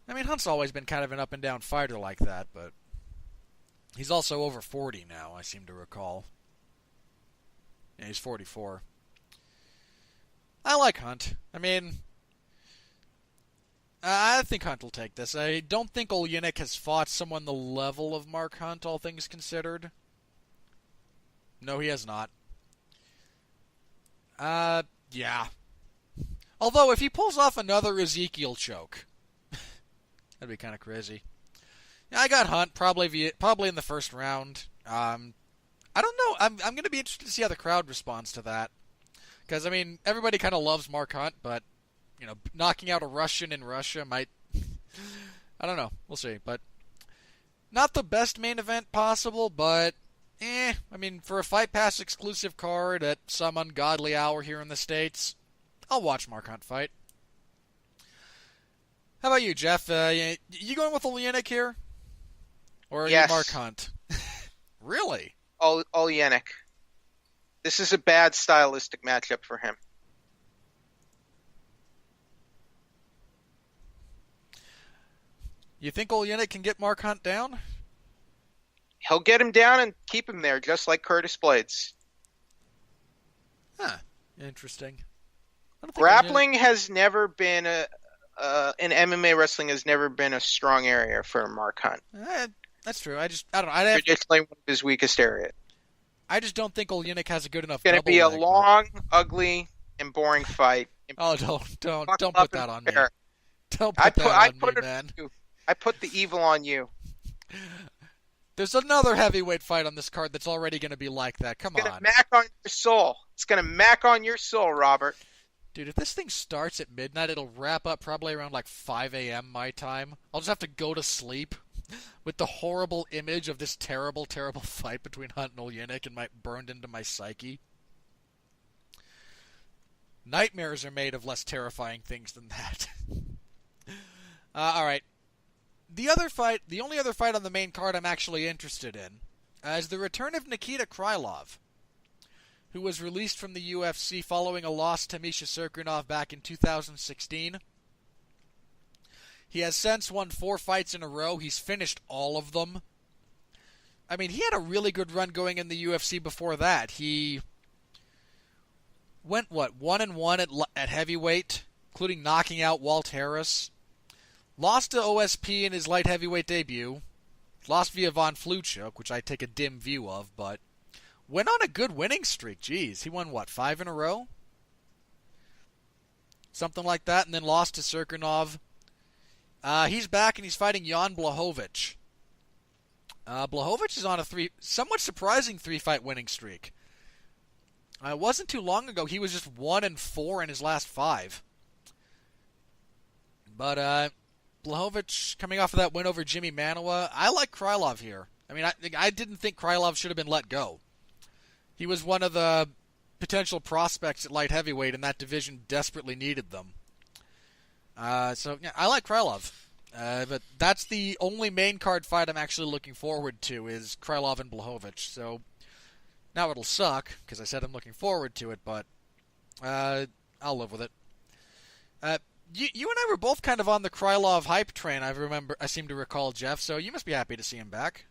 I mean, Hunt's always been kind of an up-and-down fighter like that. But he's also over 40 now, I seem to recall. Yeah, he's 44. I like Hunt. I mean, I think Hunt will take this. I don't think Oleinik has fought someone the level of Mark Hunt, all things considered. No, he has not. Yeah. Although, if he pulls off another Ezekiel choke, that'd be kind of crazy. Yeah, I got Hunt, probably in the first round. I don't know. I'm going to be interested to see how the crowd responds to that. Because, I mean, everybody kind of loves Mark Hunt, but, you know, knocking out a Russian in Russia might... I don't know. We'll see. But not the best main event possible, but, I mean, for a Fight Pass exclusive card at some ungodly hour here in the States, I'll watch Mark Hunt fight. How about you, Jeff? You going with Oleinik here? Or are you Mark Hunt? Really? Oleinik. This is a bad stylistic matchup for him. You think Oleinik can get Mark Hunt down? He'll get him down and keep him there, just like Curtis Blades. Huh. Interesting. Grappling has never been in MMA wrestling has never been a strong area for Mark Hunt. That's true. I don't know. Traditionally one of his weakest areas. I just don't think Oleinik has a good enough. It's going to be a long, ugly, and boring fight. Oh, don't put that on me. Don't put that on me, man. I put the evil on you. There's another heavyweight fight on this card that's already going to be like that. Come on. It's going to mac on your soul. It's going to mac on your soul, Robert. Dude, if this thing starts at midnight, it'll wrap up probably around like 5 a.m. my time. I'll just have to go to sleep with the horrible image of this terrible, terrible fight between Hunt and Oleinik burned into my psyche. Nightmares are made of less terrifying things than that. All right. The only other fight on the main card I'm actually interested in, is the return of Nikita Krylov, who was released from the UFC following a loss to Misha Serkinov back in 2016. He has since won 4 fights in a row. He's finished all of them. I mean, he had a really good run going in the UFC before that. He went, 1-1 at heavyweight, including knocking out Walt Harris. Lost to OSP in his light heavyweight debut. Lost via Von Fluchuk, which I take a dim view of, but went on a good winning streak. Jeez, he won, 5 in a row? Something like that, and then lost to Serkinov. He's back, and he's fighting Jan Blachowicz. Blachowicz is on a somewhat surprising 3-fight winning streak. It wasn't too long ago. He was just 1-4 in his last 5. But Blachowicz coming off of that win over Jimmy Manuwa. I like Krylov here. I mean, I didn't think Krylov should have been let go. He was one of the potential prospects at light heavyweight, and that division desperately needed them. So yeah, I like Krylov. But that's the only main card fight I'm actually looking forward to is Krylov and Blachowicz. So now it'll suck because I said I'm looking forward to it, but I'll live with it. You and I were both kind of on the Krylov hype train. I seem to recall, Jeff. So you must be happy to see him back.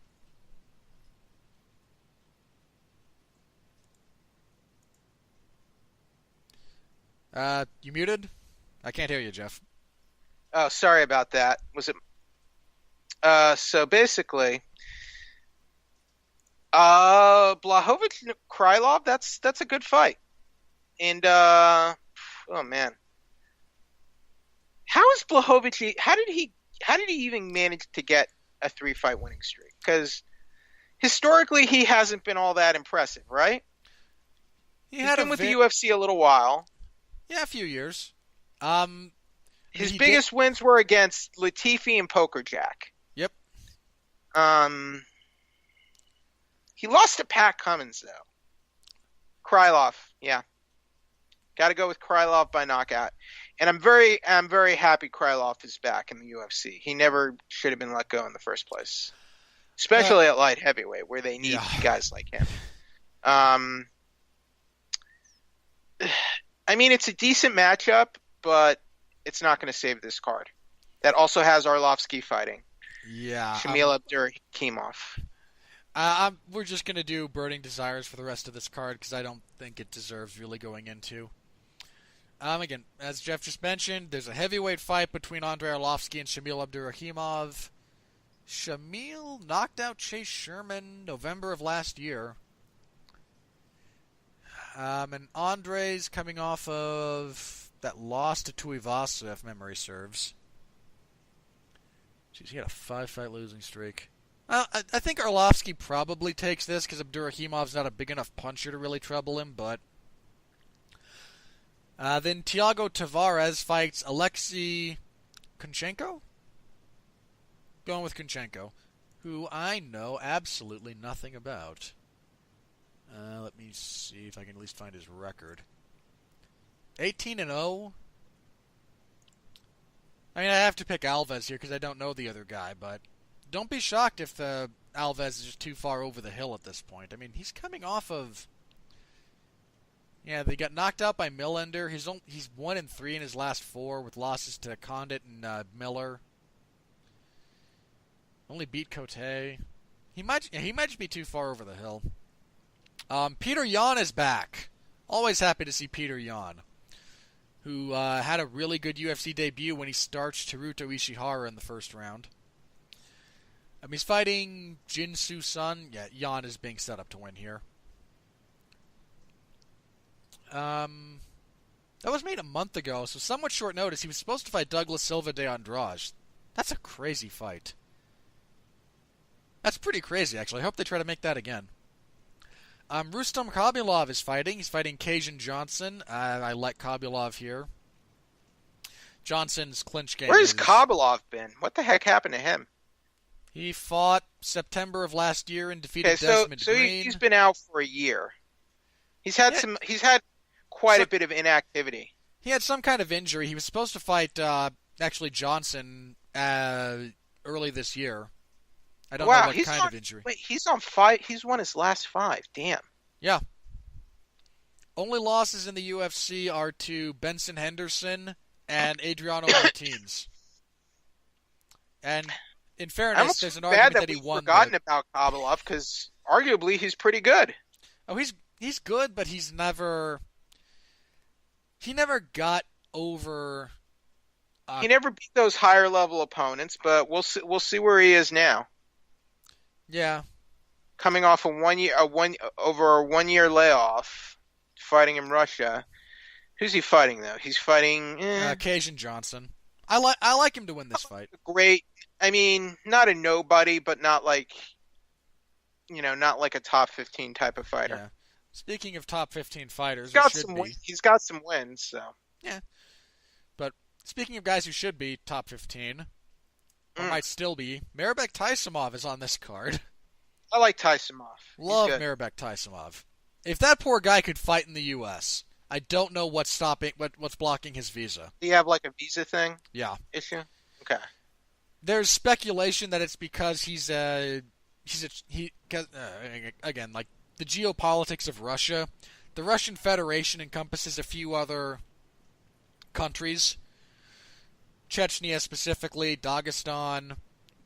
You muted? I can't hear you, Jeff. Oh, sorry about that. Was it? So basically, Blachowicz Krylov. That's a good fight. And oh man, how is Blachowicz? How did he even manage to get a 3-fight winning streak? Because historically, he hasn't been all that impressive, right? He's been with the UFC a little while. Yeah, a few years. His biggest wins were against Latifi and Poker Jack. Yep. He lost to Pat Cummins though. Krylov, yeah. Got to go with Krylov by knockout. And I'm very happy Krylov is back in the UFC. He never should have been let go in the first place, especially at light heavyweight where they need guys like him. I mean, it's a decent matchup, but it's not going to save this card. That also has Arlovsky fighting. Yeah. Shamil Abdurakhimov. We're just going to do Burning Desires for the rest of this card because I don't think it deserves really going into. Again, as Jeff just mentioned, there's a heavyweight fight between Andrei Arlovsky and Shamil Abdurakhimov. Shamil knocked out Chase Sherman November of last year. And Andrei's coming off of that loss to Tuivasa, if memory serves. Jeez, he had a 5-fight losing streak. I think Arlovsky probably takes this because Abdurakhimov's not a big enough puncher to really trouble him, but... then Thiago Tavares fights Alexei Kunchenko? Going with Kunchenko, who I know absolutely nothing about. Let me see if I can at least find his record. 18-0. I mean, I have to pick Alves here because I don't know the other guy, but don't be shocked if Alves is just too far over the hill at this point. I mean, he's coming off of... Yeah, they got knocked out by Millender. He's 1-3 in his last 4 with losses to Condit and Miller. Only beat Cote. He might just be too far over the hill. Peter Yan is back. Always happy to see Peter Yan, who had a really good UFC debut when he starched Teruto Ishihara in the first round. He's fighting Jin-Soo Sun. Yeah, Yan is being set up to win here. That was made a month ago, so somewhat short notice. He was supposed to fight Douglas Silva de Andrade. That's a crazy fight. That's pretty crazy, actually. I hope they try to make that again. Rustam Khabibulov is fighting. He's fighting Kajan Johnson. I like Khabibulov here. Johnson's clinch game. Where's Khabibulov been? What the heck happened to him? He fought September of last year and defeated Desmond Green. He's been out for a year. He's had quite a bit of inactivity. He had some kind of injury. He was supposed to fight actually Johnson early this year. I don't know Wow, what kind of injury. he's on 5. He's won his last 5. Damn. Yeah. Only losses in the UFC are to Benson Henderson and Adriano Martins. And in I fairness, almost there's an feel bad argument that that he we've won the. forgotten about Kabalov because arguably he's pretty good. Oh, he's good, but he never got over. Uh, He never beat those higher level opponents, but we'll see where he is now. yeah, Coming off a 1 year layoff, fighting in Russia. Who's he fighting though? He's fighting Cajun Johnson. I like him to win this fight. great. I mean, not a nobody, but not like not like a top 15 type of fighter. Yeah. Speaking of top 15 fighters, He's who got should some be. he's got some wins, so. Yeah. But speaking of guys who should be top 15, or Mm. might still be, Maribek Taisimov is on this card. I like Taisimov. Love Maribek Taisimov. If that poor guy could fight in the U.S., I don't know what's blocking his visa. Do you have like a visa thing Yeah. issue? Okay. There's speculation that it's because again, like the geopolitics of Russia. The Russian Federation encompasses a few other countries, Chechnya specifically, Dagestan,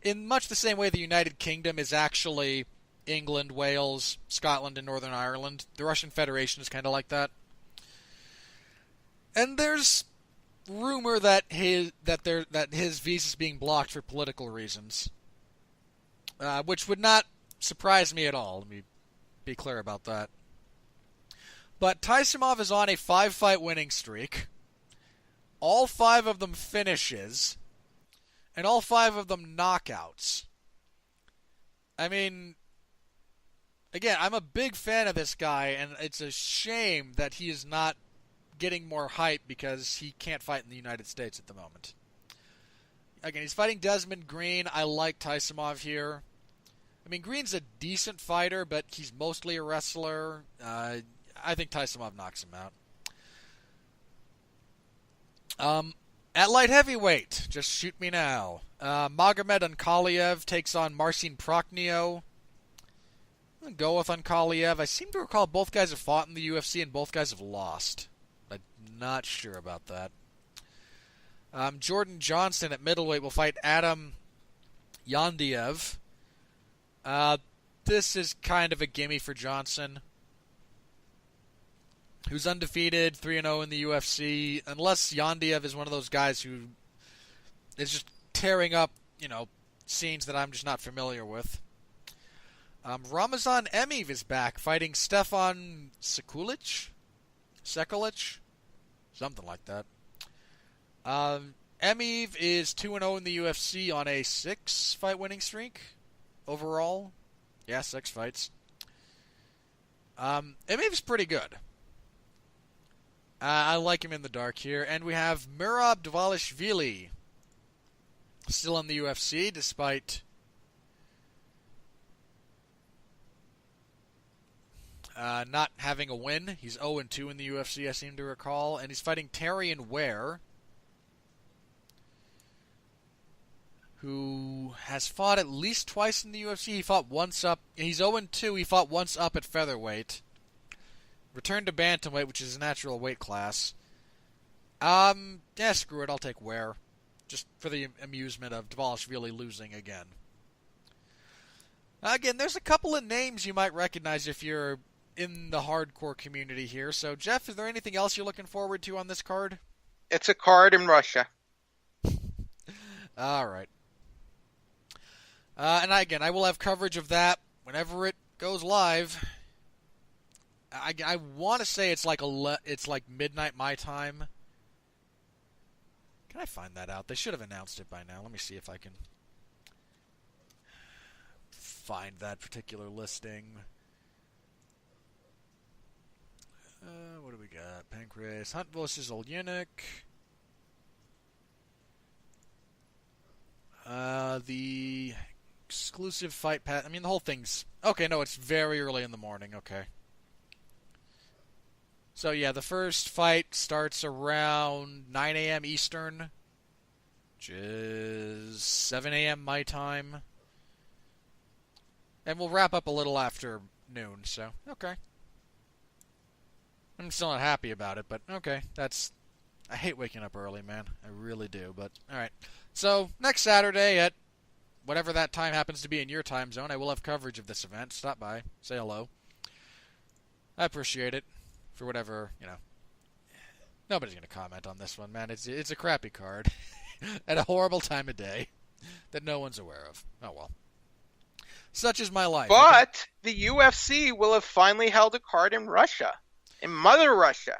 in much the same way the United Kingdom is actually England, Wales, Scotland, and Northern Ireland. The Russian Federation is kind of like that. And there's rumor that his visa is being blocked for political reasons, which would not surprise me at all. Let me be clear about that. But Taisimov is on a 5-fight winning streak. All 5 of them finishes, and all 5 of them knockouts. I mean, again, I'm a big fan of this guy, and it's a shame that he is not getting more hype because he can't fight in the United States at the moment. Again, he's fighting Desmond Green. I like Taisimov here. I mean, Green's a decent fighter, but he's mostly a wrestler. I think Taisimov knocks him out. At light heavyweight, just shoot me now. Magomed Ankalaev takes on Marcin Prokhnio. I'm going to go with Ankalaev. I seem to recall both guys have fought in the UFC and both guys have lost. I'm not sure about that. Jordan Johnson at middleweight will fight Adam Yandiev. This is kind of a gimme for Johnson, who's undefeated, 3-0 in the UFC, unless Yandiev is one of those guys who is just tearing up, scenes that I'm just not familiar with. Ramazan Emeev is back, fighting Stefan Sekulic? Something like that. Emeev is 2-0 in the UFC on a 6-fight winning streak overall. Yeah, 6 fights. Emeev's pretty good. I like him in the dark here. And we have Merab Dvalishvili still in the UFC despite not having a win. He's 0-2 in the UFC, I seem to recall. And he's fighting Tarian Ware, who has fought at least twice in the UFC. He fought once up. He's 0-2. He fought once up at featherweight. Returned to bantamweight, which is his natural weight class. Yeah, screw it. I'll take Ware. Just for the amusement of Dvalishvili losing again. Again, there's a couple of names you might recognize if you're in the hardcore community here. So, Jeff, is there anything else you're looking forward to on this card? It's a card in Russia. All right. And I will have coverage of that whenever it goes live. I want to say it's like midnight my time. Can I find that out? They should have announced it by now. Let me see if I can find that particular listing. What do we got? Pancrase, Hunt versus Olynyk. The exclusive fight pass. I mean, the whole thing's okay. No, it's very early in the morning. Okay. So yeah, the first fight starts around 9 a.m. Eastern, which is 7 a.m. my time. And we'll wrap up a little after noon, so, okay. I'm still not happy about it, but okay. I hate waking up early, man. I really do, but alright. So, next Saturday at whatever that time happens to be in your time zone, I will have coverage of this event. Stop by, say hello. I appreciate it for whatever, Nobody's going to comment on this one, man. It's a crappy card at a horrible time of day that no one's aware of. Oh, well. Such is my life. But the UFC will have finally held a card in Russia, in Mother Russia.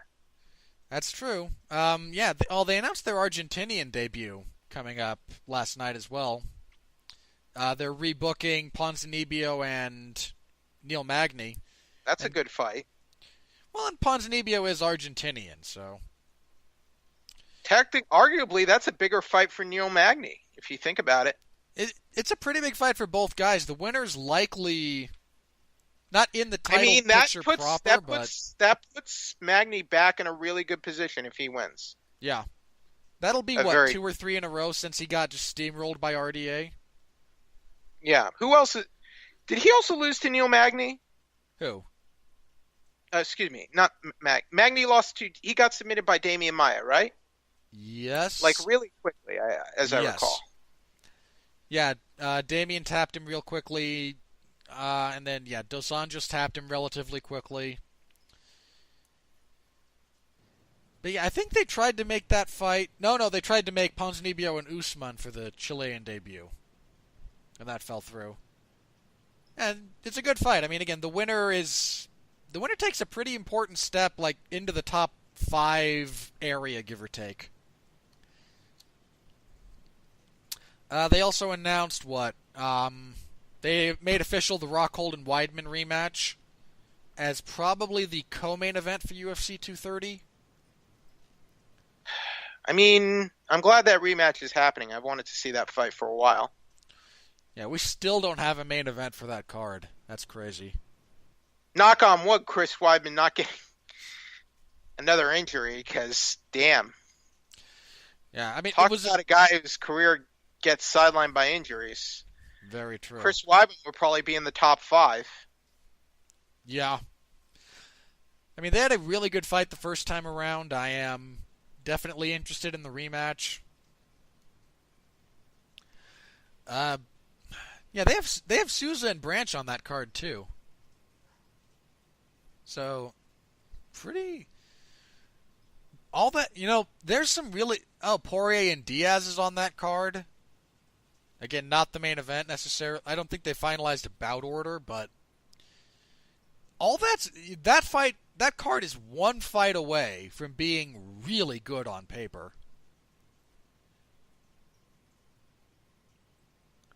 That's true. They announced their Argentinian debut coming up last night as well. They're rebooking Ponzinibbio and Neil Magny. That's a good fight. Well, and Ponzinibbio is Argentinian, so... Arguably, that's a bigger fight for Neil Magny, if you think about it. It's a pretty big fight for both guys. The winner's likely not in the title picture proper, that puts Magny back in a really good position if he wins. Yeah. That'll be, 2 or 3 in a row since he got just steamrolled by RDA? Yeah. Who else? Did he also lose to Neil Magny? Who? Excuse me, not Magny lost to... He got submitted by Damian Maia, right? Yes. Like, really quickly, as I recall. Yeah, Damian tapped him real quickly, and then, Dos Anjos tapped him relatively quickly. But yeah, I think they tried to make that fight... No, they tried to make Ponzinibbio and Usman for the Chilean debut. And that fell through. And it's a good fight. I mean, again, the winner takes a pretty important step, like, into the top 5 area, give or take. They also announced they made official the Rockhold and Weidman rematch as probably the co-main event for UFC 230. I mean, I'm glad that rematch is happening. I've wanted to see that fight for a while. Yeah, we still don't have a main event for that card. That's crazy. Knock on wood, Chris Weidman not getting another injury, because, damn. Yeah, I mean... Talk about a guy whose career gets sidelined by injuries. Very true. Chris Weidman would probably be in the top 5. Yeah. I mean, they had a really good fight the first time around. I am definitely interested in the rematch. Yeah, they have Souza and Branch on that card too. So, pretty... All that, there's some really... Oh, Poirier and Diaz is on that card. Again, not the main event necessarily. I don't think they finalized a bout order, but... That card is one fight away from being really good on paper.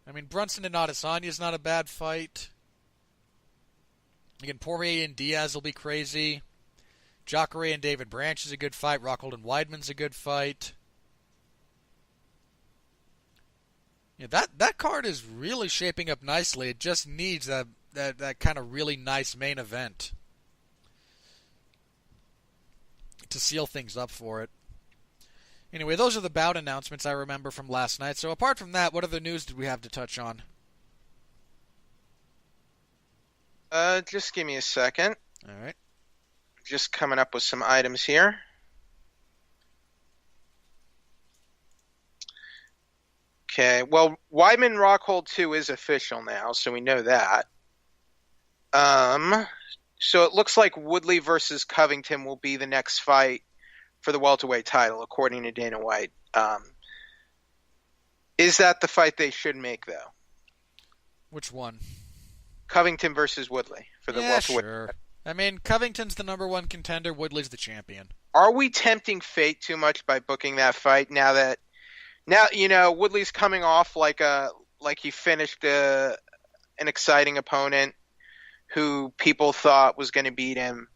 I mean, Brunson and Adesanya is not a bad fight. Again, Poirier and Diaz will be crazy. Jacare and David Branch is a good fight. Rockhold and Weidman's a good fight. Yeah, that card is really shaping up nicely. It just needs that kind of really nice main event to seal things up for it. Anyway, those are the bout announcements I remember from last night. So apart from that, what other news did we have to touch on? Just give me a second. All right. Just coming up with some items here. Okay, well, Weidman Rockhold 2 is official now, so we know that. So it looks like Woodley versus Covington will be the next fight for the welterweight title, according to Dana White. Is that the fight they should make, though? Which one? Covington versus Woodley for the welterweight. Sure. I mean, Covington's the number 1 contender. Woodley's the champion. Are we tempting fate too much by booking that fight now Woodley's coming off like he finished an exciting opponent who people thought was going to beat him?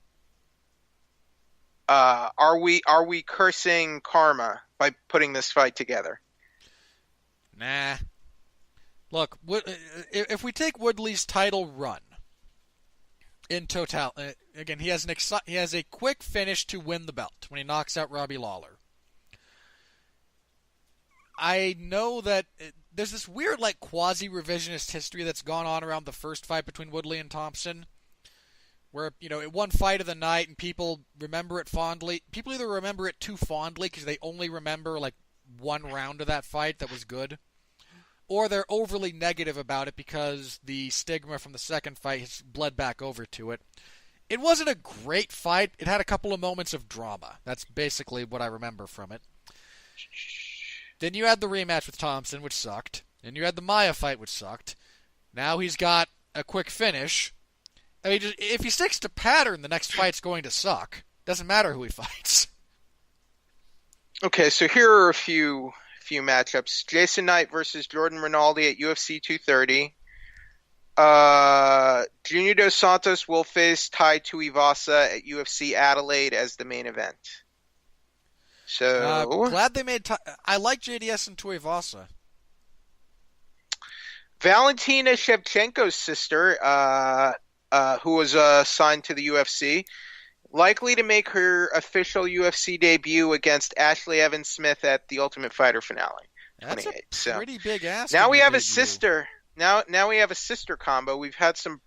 Are we cursing karma by putting this fight together? Nah. Look, if we take Woodley's title run in total, again, he has a quick finish to win the belt when he knocks out Robbie Lawler. I know that there's this weird like quasi revisionist history that's gone on around the first fight between Woodley and Thompson, where it won fight of the night and people remember it fondly. People either remember it too fondly because they only remember like one round of that fight that was good, or they're overly negative about it because the stigma from the second fight has bled back over to it. It wasn't a great fight. It had a couple of moments of drama. That's basically what I remember from it. Then you had the rematch with Thompson, which sucked. Then you had the Maia fight, which sucked. Now he's got a quick finish. I mean, if he sticks to pattern, the next fight's going to suck. Doesn't matter who he fights. Okay, so here are a few matchups. Jason Knight versus Jordan Rinaldi at UFC 230. Junior Dos Santos will face Tai Tuivasa at UFC Adelaide as the main event. So glad they made. I like JDS and Tuivasa. Valentina Shevchenko's sister, who was signed to the UFC, likely to make her official UFC debut against Ashley Evans Smith at the Ultimate Fighter finale. That's a pretty big ass. Now we have debut. a sister. Now we have a sister combo. We've had some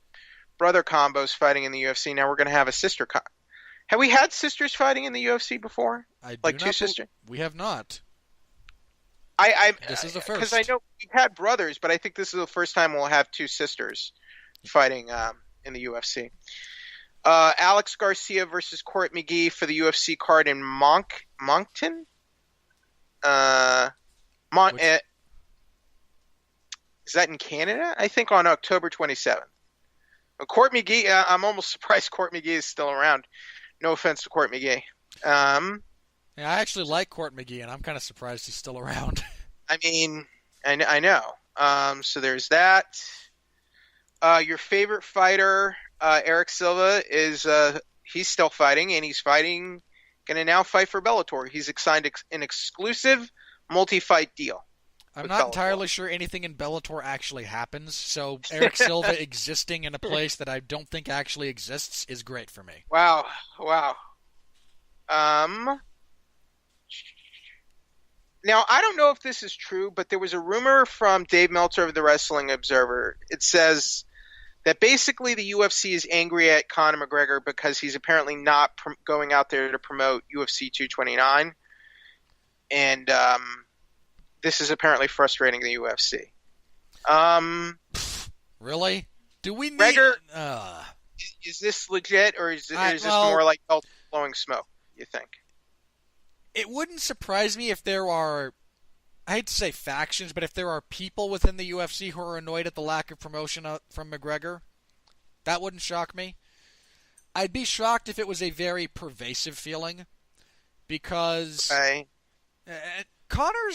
brother combos fighting in the UFC. Now we're going to have a sister combo. Have we had sisters fighting in the UFC before? Like two sisters? We have not. This is the first. Because I know we've had brothers, but I think this is the first time we'll have two sisters fighting in the UFC. Alex Garcia versus Court McGee for the UFC card in Moncton? Is that in Canada? I think on October 27th. Court McGee, I'm almost surprised Court McGee is still around. No offense to Court McGee. Yeah, I actually like Court McGee, and I'm kind of surprised he's still around. I mean, I know. So there's that. Your favorite fighter, Eric Silva, he's still fighting, and he's going to now fight for Bellator. He's signed an exclusive multi-fight deal. I'm not entirely sure anything in Bellator actually happens, so Eric Silva existing in a place that I don't think actually exists is great for me. Wow. Now, I don't know if this is true, but there was a rumor from Dave Meltzer of the Wrestling Observer. It says that basically the UFC is angry at Conor McGregor because he's apparently not going out there to promote UFC 229. And this is apparently frustrating the UFC. Really? Do we need... McGregor, is this legit, or is this more like blowing smoke, you think? It wouldn't surprise me if there are, I hate to say factions, but if there are people within the UFC who are annoyed at the lack of promotion from McGregor. That wouldn't shock me. I'd be shocked if it was a very pervasive feeling, because Conor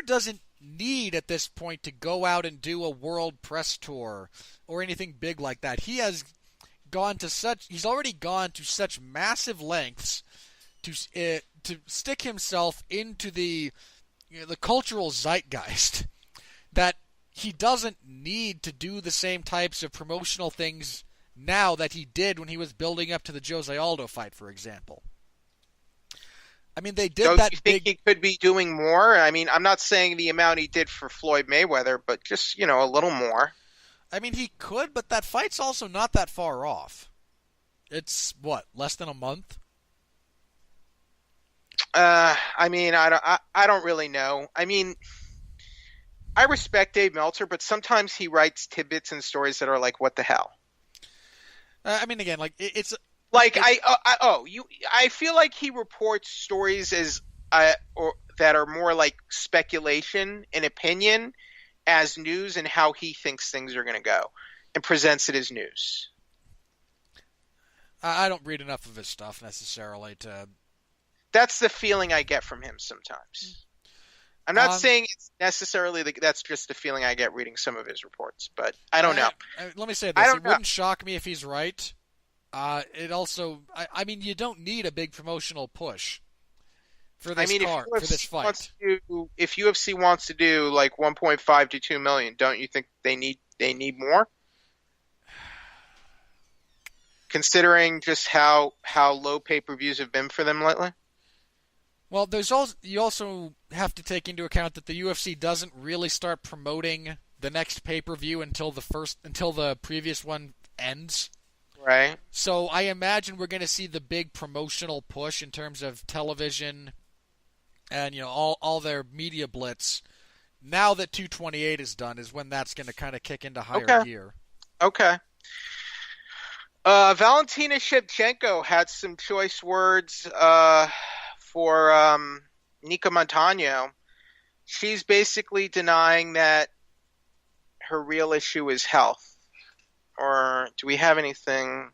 doesn't need at this point to go out and do a world press tour or anything big like that. He's already gone to such massive lengths to stick himself into the cultural zeitgeist that he doesn't need to do the same types of promotional things now that he did when he was building up to the Jose Aldo fight, for example. I mean, they did Don't that you think he could be doing more? I mean, I'm not saying the amount he did for Floyd Mayweather, but just, a little more. I mean, he could, but that fight's also not that far off. It's, less than a month? I mean, I don't really know. I mean, I respect Dave Meltzer, but sometimes he writes tidbits and stories that are like, what the hell? I mean, again, it's... Like I feel like he reports stories as that are more like speculation and opinion as news and how he thinks things are going to go, and presents it as news. I don't read enough of his stuff necessarily to. That's the feeling I get from him sometimes. I'm not saying it's necessarily that's just the feeling I get reading some of his reports, but I don't know. Let me say this: it wouldn't shock me if he's right. It also, I mean, you don't need a big promotional push for this for this fight. If UFC wants to do like 1.5 to 2 million, don't you think they need more? Considering just how low pay-per-views have been for them lately? Well, there's also you also have to take into account that the UFC doesn't really start promoting the next pay-per-view until the previous one ends. Right? So I imagine we're going to see the big promotional push in terms of television and all their media blitz. Now that 228 is done is when that's going to kind of kick into higher Okay. gear. Okay. Valentina Shevchenko had some choice words for Nika Montano. She's basically denying that her real issue is health. Or do we have anything?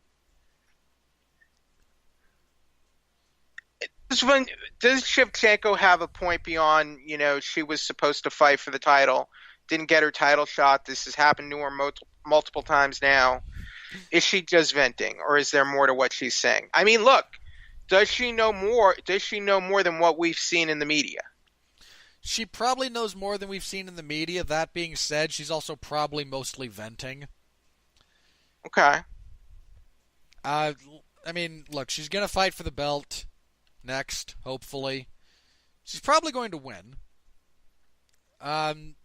Does Shevchenko have a point beyond, she was supposed to fight for the title, didn't get her title shot? This has happened to her multiple times now. Is she just venting, or is there more to what she's saying? I mean, look, does she know more? Does she know more than what we've seen in the media? She probably knows more than we've seen in the media. That being said, she's also probably mostly venting. Okay. Uh, I mean, look, she's going to fight for the belt next, hopefully. She's probably going to win. Um,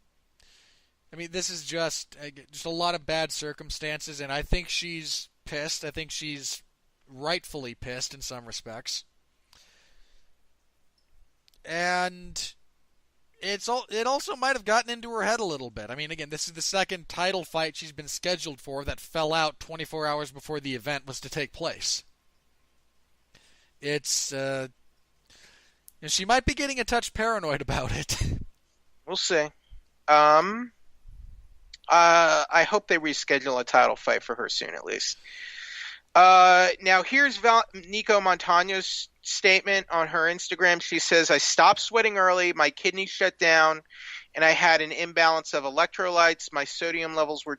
I mean, this is just a lot of bad circumstances, and I think she's pissed. I think she's rightfully pissed in some respects. And it also might have gotten into her head a little bit. I mean, again, this is the second title fight she's been scheduled for that fell out 24 hours before the event was to take place. It's she might be getting a touch paranoid about it. We'll see. I hope they reschedule a title fight for her soon, at least. Now here's Nico Montano's statement on her Instagram. She says, "I stopped sweating early, my kidneys shut down, and I had an imbalance of electrolytes. My sodium levels were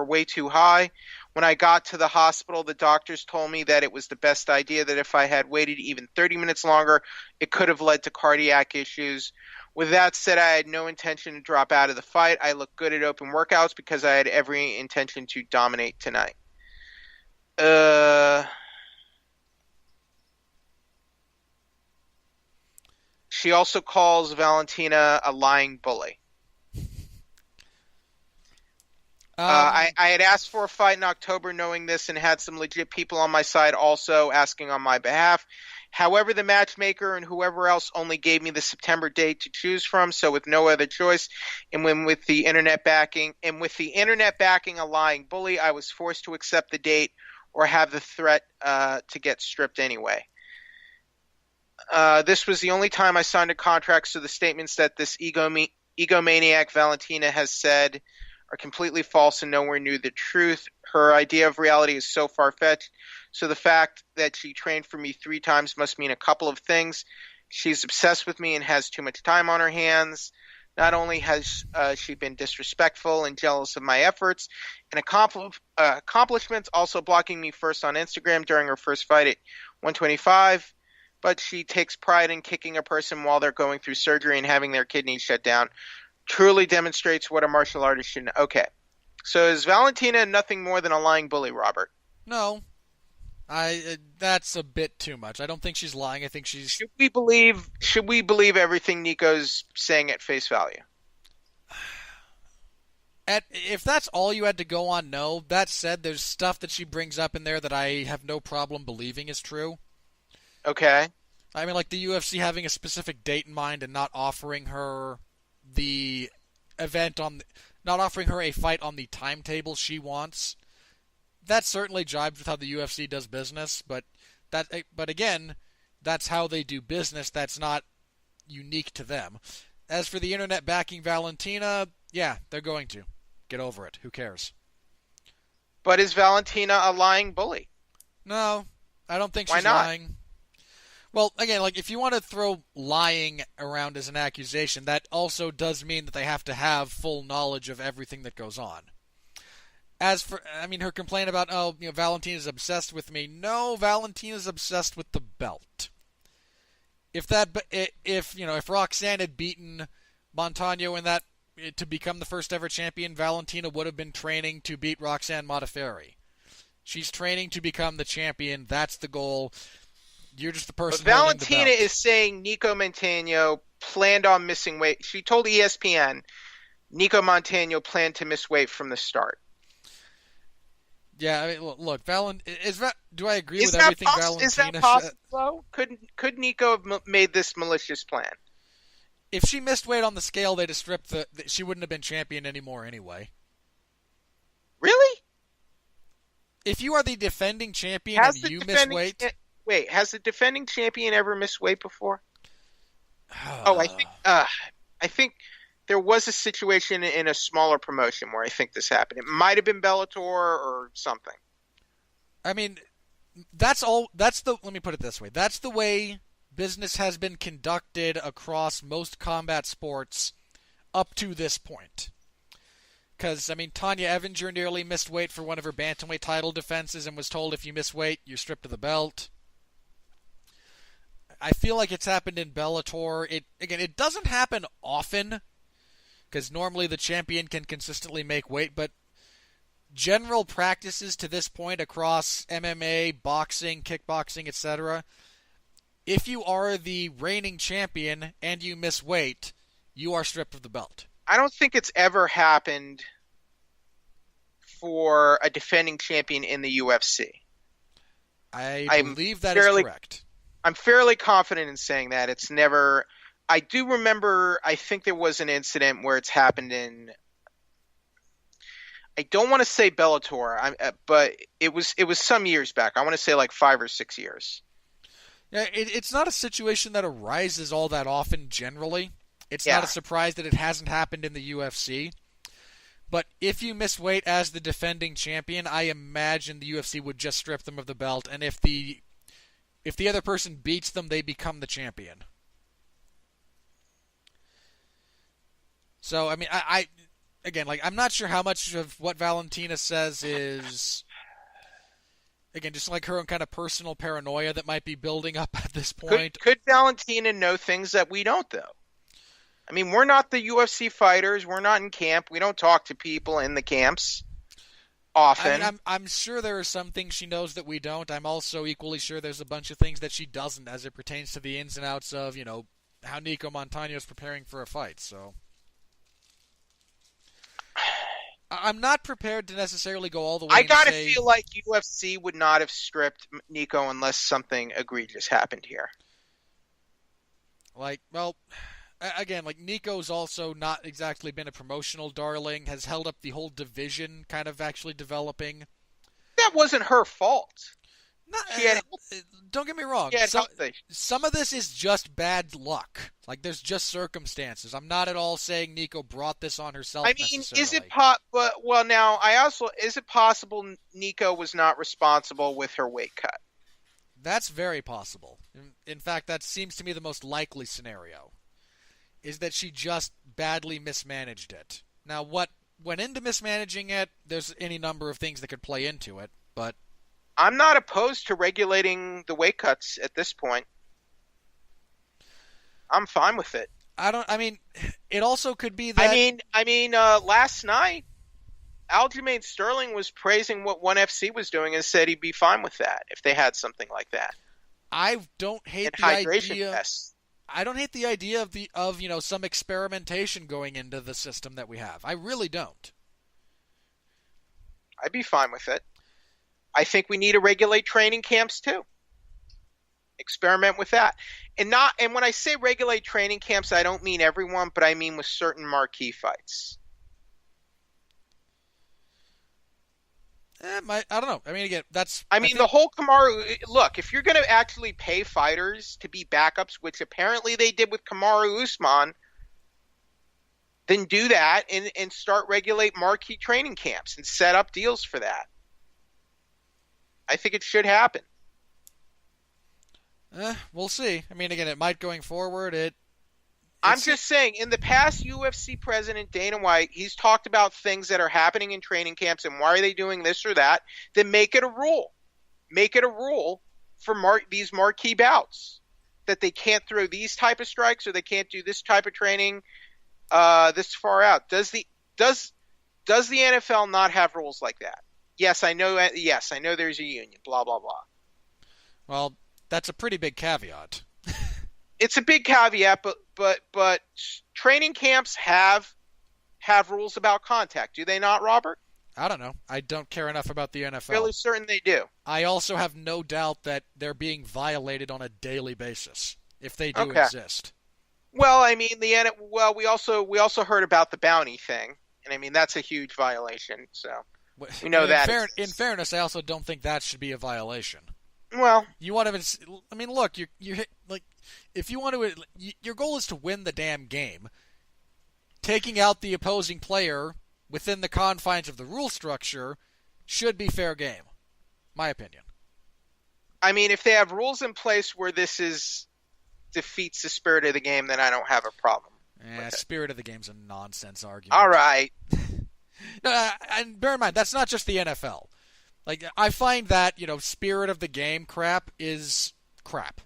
way too high. When I got to the hospital, the doctors told me that it was the best idea, that if I had waited even 30 minutes longer, it could have led to cardiac issues. With that said, I had no intention to drop out of the fight. I look good at open workouts because I had every intention to dominate tonight." She also calls Valentina a lying bully. I had asked for a fight in October knowing this, and had some legit people on my side also asking on my behalf. However, the matchmaker and whoever else only gave me the September date to choose from, so with no other choice, and with the internet backing a lying bully, I was forced to accept the date or have the threat to get stripped anyway. This was the only time I signed a contract, so the statements that this egomaniac Valentina has said are completely false and nowhere near the truth. Her idea of reality is so far-fetched, so the fact that she trained for me 3 times must mean a couple of things. She's obsessed with me and has too much time on her hands. Not only has she been disrespectful and jealous of my efforts and accomplishments, also blocking me first on Instagram during her first fight at 125, but she takes pride in kicking a person while they're going through surgery and having their kidneys shut down. Truly demonstrates what a martial artist should know. Okay. So is Valentina nothing more than a lying bully, Robert? No, that's a bit too much. I don't think she's lying. I think she's. Should we believe everything Nico's saying at face value? If that's all you had to go on, no. That said, there's stuff that she brings up in there that I have no problem believing is true. Okay. I mean, like the UFC having a specific date in mind and not offering her the not offering her a fight on the timetable she wants. That certainly jibes with how the UFC does business, but again, that's how they do business. That's not unique to them. As for the internet backing Valentina, yeah, they're going to. Get over it. Who cares? But is Valentina a lying bully? No, I don't think Why she's not? lying. Well, again, like if you want to throw lying around as an accusation, that also does mean that they have to have full knowledge of everything that goes on. As for, I mean, her complaint about, Valentina's obsessed with me. No, Valentina's obsessed with the belt. If Roxanne had beaten Montano in that to become the first ever champion, Valentina would have been training to beat Roxanne Modafferi. She's training to become the champion. That's the goal. You're just the But person holding the Valentina belt. is saying Nico Montano planned on missing weight. She told ESPN Nico Montano planned to miss weight from the start. Yeah, I mean, look, do I agree with Is that everything possible? Is that Valentina said? possible? Though? Could Nico have made this malicious plan? If she missed weight on the scale, they'd have stripped she wouldn't have been champion anymore anyway. Really? If you are the defending champion and Has the you miss defending weight, wait? Has the defending champion ever missed weight before? Oh, I think there was a situation in a smaller promotion where I think this happened. It might have been Bellator or something. I mean, that's all. That's the. Let me put it this way. That's the way business has been conducted across most combat sports up to this point. Because, I mean, Tanya Evinger nearly missed weight for one of her bantamweight title defenses and was told if you miss weight, you're stripped of the belt. I feel like it's happened in Bellator. It doesn't happen often, because normally the champion can consistently make weight, but general practices to this point across MMA, boxing, kickboxing, etc., if you are the reigning champion and you miss weight, you are stripped of the belt. I don't think it's ever happened for a defending champion in the UFC. I I'm believe that is fairly correct. I'm fairly confident in saying that. It's never. I do remember. I think there was an incident where it's happened in. I don't want to say Bellator, but it was some years back. I want to say like 5 or 6 years. Yeah, it's not a situation that arises all that often generally. It's Yeah. not a surprise that it hasn't happened in the UFC. But if you miss weight as the defending champion, I imagine the UFC would just strip them of the belt, and if the other person beats them, they become the champion. So, I mean, I again, like, I'm not sure how much of what Valentina says is, again, just like her own kind of personal paranoia that might be building up at this point. Could Valentina know things that we don't, though? I mean, we're not the UFC fighters. We're not in camp. We don't talk to people in the camps often. I mean, I'm sure there are some things she knows that we don't. I'm also equally sure there's a bunch of things that she doesn't as it pertains to the ins and outs of, how Nico Montano is preparing for a fight. So I'm not prepared to necessarily go all the way I and gotta say, feel like UFC would not have stripped Nico unless something egregious happened here. like, well, again, like, Nico's also not exactly been a promotional darling, has held up the whole division kind of actually developing. That wasn't her fault. Not, She had, don't get me wrong. she had health issues. Some of this is just bad luck. Like, there's just circumstances. I'm not at all saying Nico brought this on herself. I mean, necessarily. is it well now? Is it possible Nico was not responsible with her weight cut? That's very possible. In fact, that seems to me the most likely scenario. Is that she just badly mismanaged it. Now, what went into mismanaging it? There's any number of things that could play into it, but I'm not opposed to regulating the weight cuts at this point. I'm fine with it. I mean, it also could be that. Last night, Aljamain Sterling was praising what ONE FC was doing and said he'd be fine with that if they had something like that. I don't hate And the hydration idea. tests. I don't hate the idea of some experimentation going into the system that we have. I really don't. I'd be fine with it. I think we need to regulate training camps too. Experiment with that. And when I say regulate training camps, I don't mean everyone, but I mean with certain marquee fights. I don't know. I mean, again, The whole Kamaru. Look, if you're going to actually pay fighters to be backups, which apparently they did with Kamaru Usman, then do that and start regulate marquee training camps and set up deals for that. I think it should happen. We'll see. I mean, again, it might going forward. I'm just saying, in the past, UFC president Dana White, he's talked about things that are happening in training camps and why are they doing this or that. Then make it a rule. Make it a rule for these marquee bouts that they can't throw these type of strikes or they can't do this type of training this far out. Does the NFL not have rules like that? Yes, I know. Yes, I know. There's a union. Blah blah blah. Well, That's a pretty big caveat. It's a big caveat, but training camps have rules about contact, do they not, Robert? I don't know. I don't care enough about the Really NFL. certain they do. I also have no doubt that they're being violated on a daily basis if they do Okay. exist. Well, I mean well we also heard about the bounty thing, and I mean that's a huge violation. So we know that In exists. fairness, I also don't think that should be a violation. Well, You want to? I mean, look, like if you want to, your goal is to win the damn game. Taking out the opposing player within the confines of the rule structure should be fair game. My opinion. I mean, if they have rules in place where this is defeats the spirit of the game, then I don't have a problem with it. Spirit of the game's a nonsense All argument. right. And bear in mind, that's not just the NFL. Like, I find that, spirit of the game crap is crap.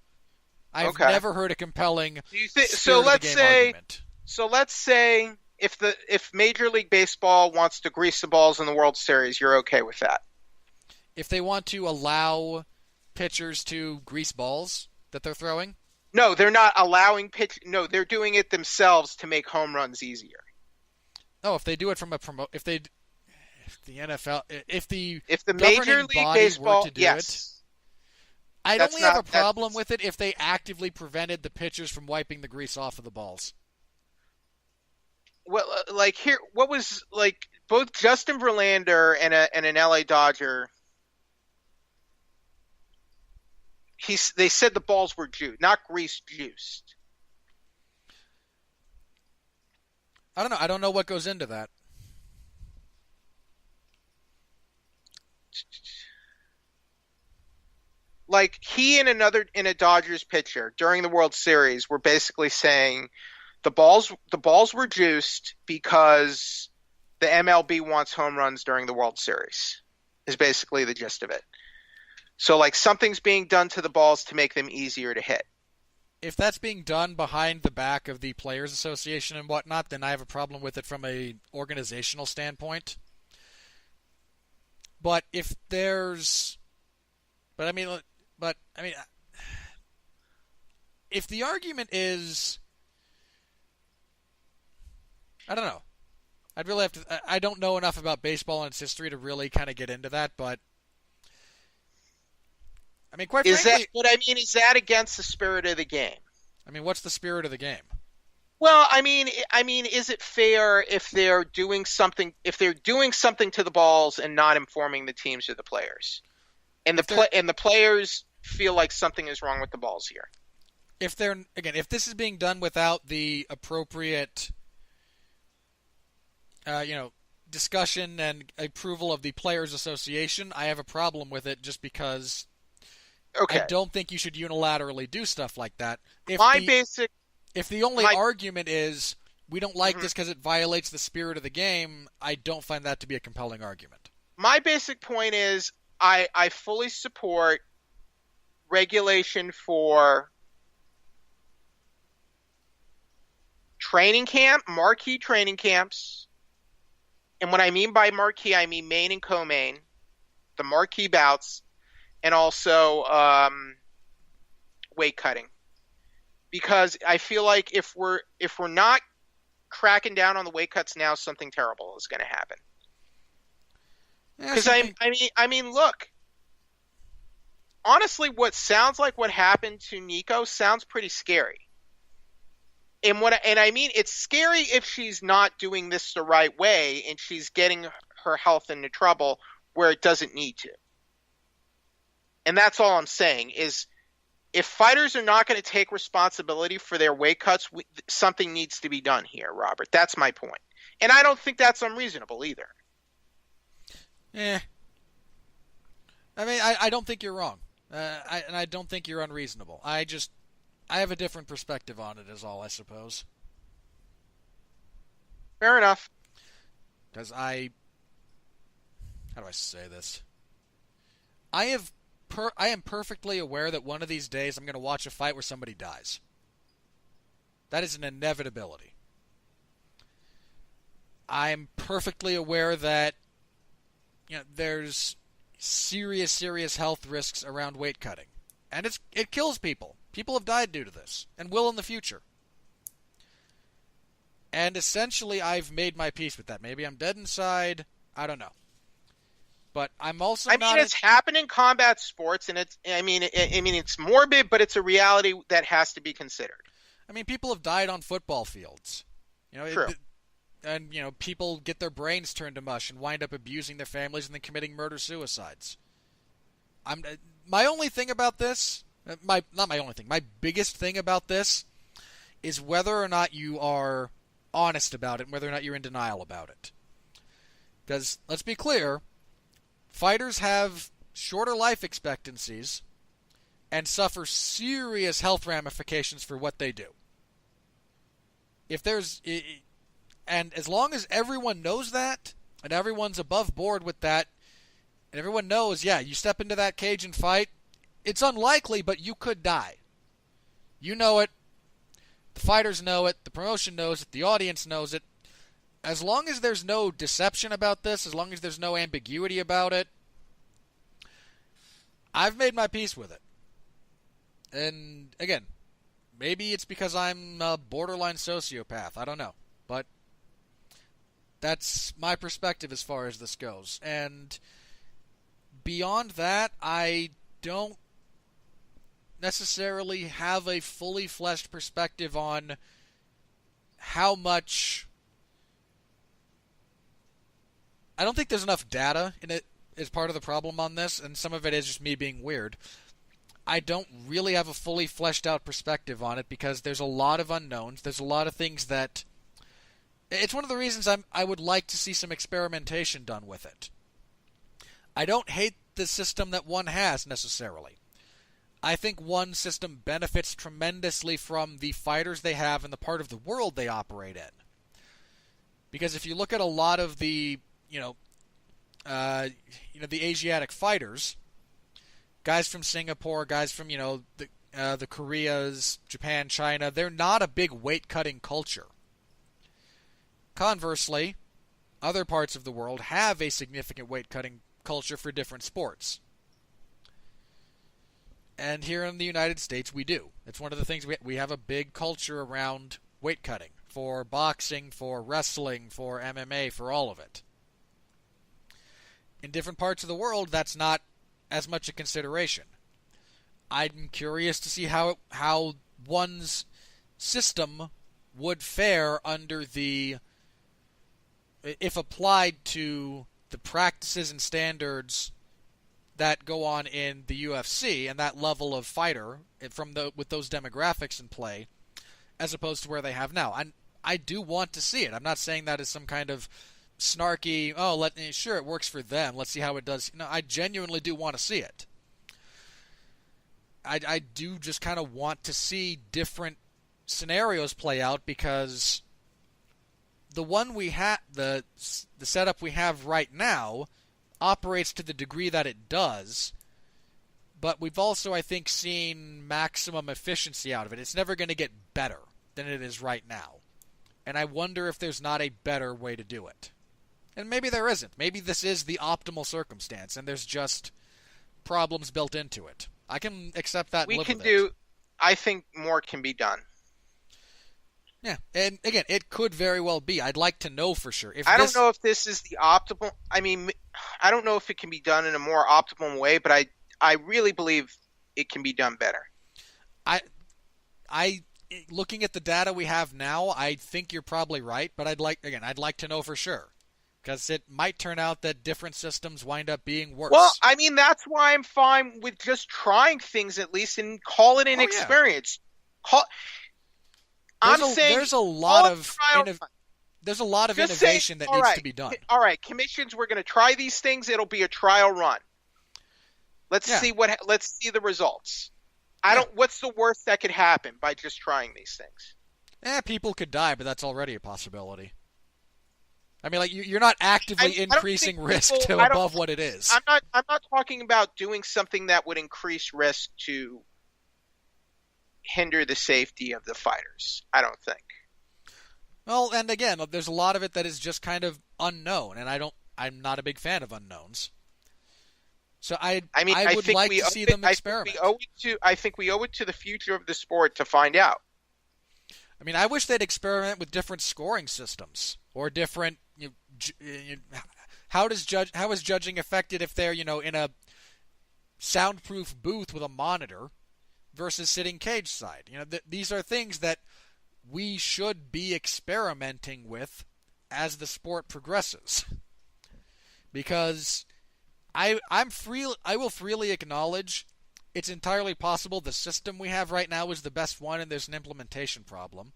I've Okay. never heard a compelling Do you think spirit so? of the Let's game say argument. if Major League Baseball wants to grease the balls in the World Series, you're okay with that? If they want to allow pitchers to grease balls that they're throwing, No, they're not allowing pitch. No, they're doing it themselves to make home runs easier. if they do it from if the NFL, If the governing Major League body Baseball, were to do yes, I'd that's only have not a problem that's with it if they actively prevented the pitchers from wiping the grease off of the balls. well, like here, what was like both Justin Verlander and an LA Dodger. They said the balls were juiced, not grease juiced. I don't know. I don't know what goes into that. Like he and a Dodgers pitcher during the World Series were basically saying the balls were juiced because the MLB wants home runs during the World Series. Is basically the gist of it. So like something's being done to the balls to make them easier to hit. If that's being done behind the back of the Players Association and whatnot, then I have a problem with it from a organizational standpoint. But if there's, but I mean, if the argument is, I don't know. I'd really have to. I don't know enough about baseball and its history to really kind of get into that, but I mean, quite Is that? frankly, But I mean, is that against the spirit of the game? I mean, what's the spirit of the game? Well, I mean, is it fair if they're doing something to the balls and not informing the teams or the players, and the players feel like something is wrong with the balls here? If this is being done without the appropriate, discussion and approval of the Players Association, I have a problem with it just because I Okay. don't think you should unilaterally do stuff like that. My basic If the only my argument is we don't like Mhm. this because it violates the spirit of the game, I don't find that to be a compelling argument. my basic point is I fully support regulation for marquee training camps. And what I mean by marquee, I mean main and co-main, the marquee bouts, and also weight cutting. Because I feel like if we're not cracking down on the weight cuts now, something terrible is going to happen. Yeah, Because something- I mean, look, honestly, what sounds like what happened to Nico sounds pretty scary. And I mean, it's scary if she's not doing this the right way and she's getting her health into trouble where it doesn't need to. And that's all I'm saying is if fighters are not going to take responsibility for their weight cuts, something needs to be done here, Robert. That's my point. And I don't think that's unreasonable either. I mean, I don't think you're wrong. And I don't think you're unreasonable. I have a different perspective on it, is all, I suppose. Fair enough. Because how do I say this? I am perfectly aware that one of these days I'm going to watch a fight where somebody dies. That is an inevitability. I'm perfectly aware that there's serious health risks around weight cutting. And it kills people. People have died due to this, and will in the future. And essentially, I've made my peace with that. Maybe I'm dead inside. I don't know. But I'm also I not. mean, it's happened in combat sports, and it's morbid, but it's a reality that has to be considered. I mean, people have died on football fields. You know, True. and people get their brains turned to mush and wind up abusing their families and then committing murder-suicides. My only thing about this, not my only thing, my biggest thing about this is whether or not you are honest about it and whether or not you're in denial about it. Because, let's be clear, fighters have shorter life expectancies and suffer serious health ramifications for what they do. And as long as everyone knows that, and everyone's above board with that, and everyone knows, yeah, you step into that cage and fight, it's unlikely, but you could die. You know it. The fighters know it. The promotion knows it. The audience knows it. As long as there's no deception about this, as long as there's no ambiguity about it, I've made my peace with it. And, again, maybe it's because I'm a borderline sociopath. I don't know. But that's my perspective as far as this goes. And beyond that, I don't necessarily have a fully fleshed perspective on how much... I don't think there's enough data in it as part of the problem on this, and some of it is just me being weird. I don't really have a fully fleshed out perspective on it because there's a lot of unknowns. There's a lot of things that... It's one of the reasons I would like to see some experimentation done with it. I don't hate the system that one has, necessarily. I think one system benefits tremendously from the fighters they have and the part of the world they operate in. Because if you look at a lot of the, the Asiatic fighters, guys from Singapore, guys from, the Koreas, Japan, China, they're not a big weight-cutting culture. Conversely, other parts of the world have a significant weight-cutting culture for different sports. And here in the United States, we do. It's one of the things we have a big culture around weight cutting for boxing, for wrestling, for MMA, for all of it. In different parts of the world, that's not as much a consideration. I'm curious to see how one's system would fare under if applied to the practices and standards that go on in the UFC and that level of fighter with those demographics in play, as opposed to where they have now. I do want to see it. I'm not saying that as some kind of snarky, sure, it works for them, let's see how it does. No, I genuinely do want to see it. I do just kind of want to see different scenarios play out because the one we have, the setup we have right now, operates to the degree that it does, but we've also, I think, seen maximum efficiency out of it. It's never going to get better than it is right now. And I wonder if there's not a better way to do it. And maybe there isn't. Maybe this is the optimal circumstance, and there's just problems built into it. I can accept that and live with it. I think more can be done. Yeah, and again, it could very well be. I'd like to know for sure. I don't know if this is the optimal... I mean, I don't know if it can be done in a more optimal way, but I really believe it can be done better. I looking at the data we have now, I think you're probably right, but I'd like to know for sure. Because it might turn out that different systems wind up being worse. Well, I mean, that's why I'm fine with just trying things at least and call it an experience. There's a lot of innovation that needs to be done. All right, commissions, we're going to try these things. It'll be a trial run. Let's see the results. What's the worst that could happen by just trying these things? People could die, but that's already a possibility. I mean, like you're not actively increasing risk to above what it is. I'm not talking about doing something that would increase risk to hinder the safety of the fighters. I don't think. Well, and again, there's a lot of it that is just kind of unknown, and I'm not a big fan of unknowns. So I I mean, I would like to see them experiment. I think we owe it to the future of the sport to find out. I mean, I wish they'd experiment with different scoring systems or different. How is judging affected if they're in a soundproof booth with a monitor versus sitting cage side? These are things that we should be experimenting with as the sport progresses. Because I will freely acknowledge it's entirely possible the system we have right now is the best one and there's an implementation problem.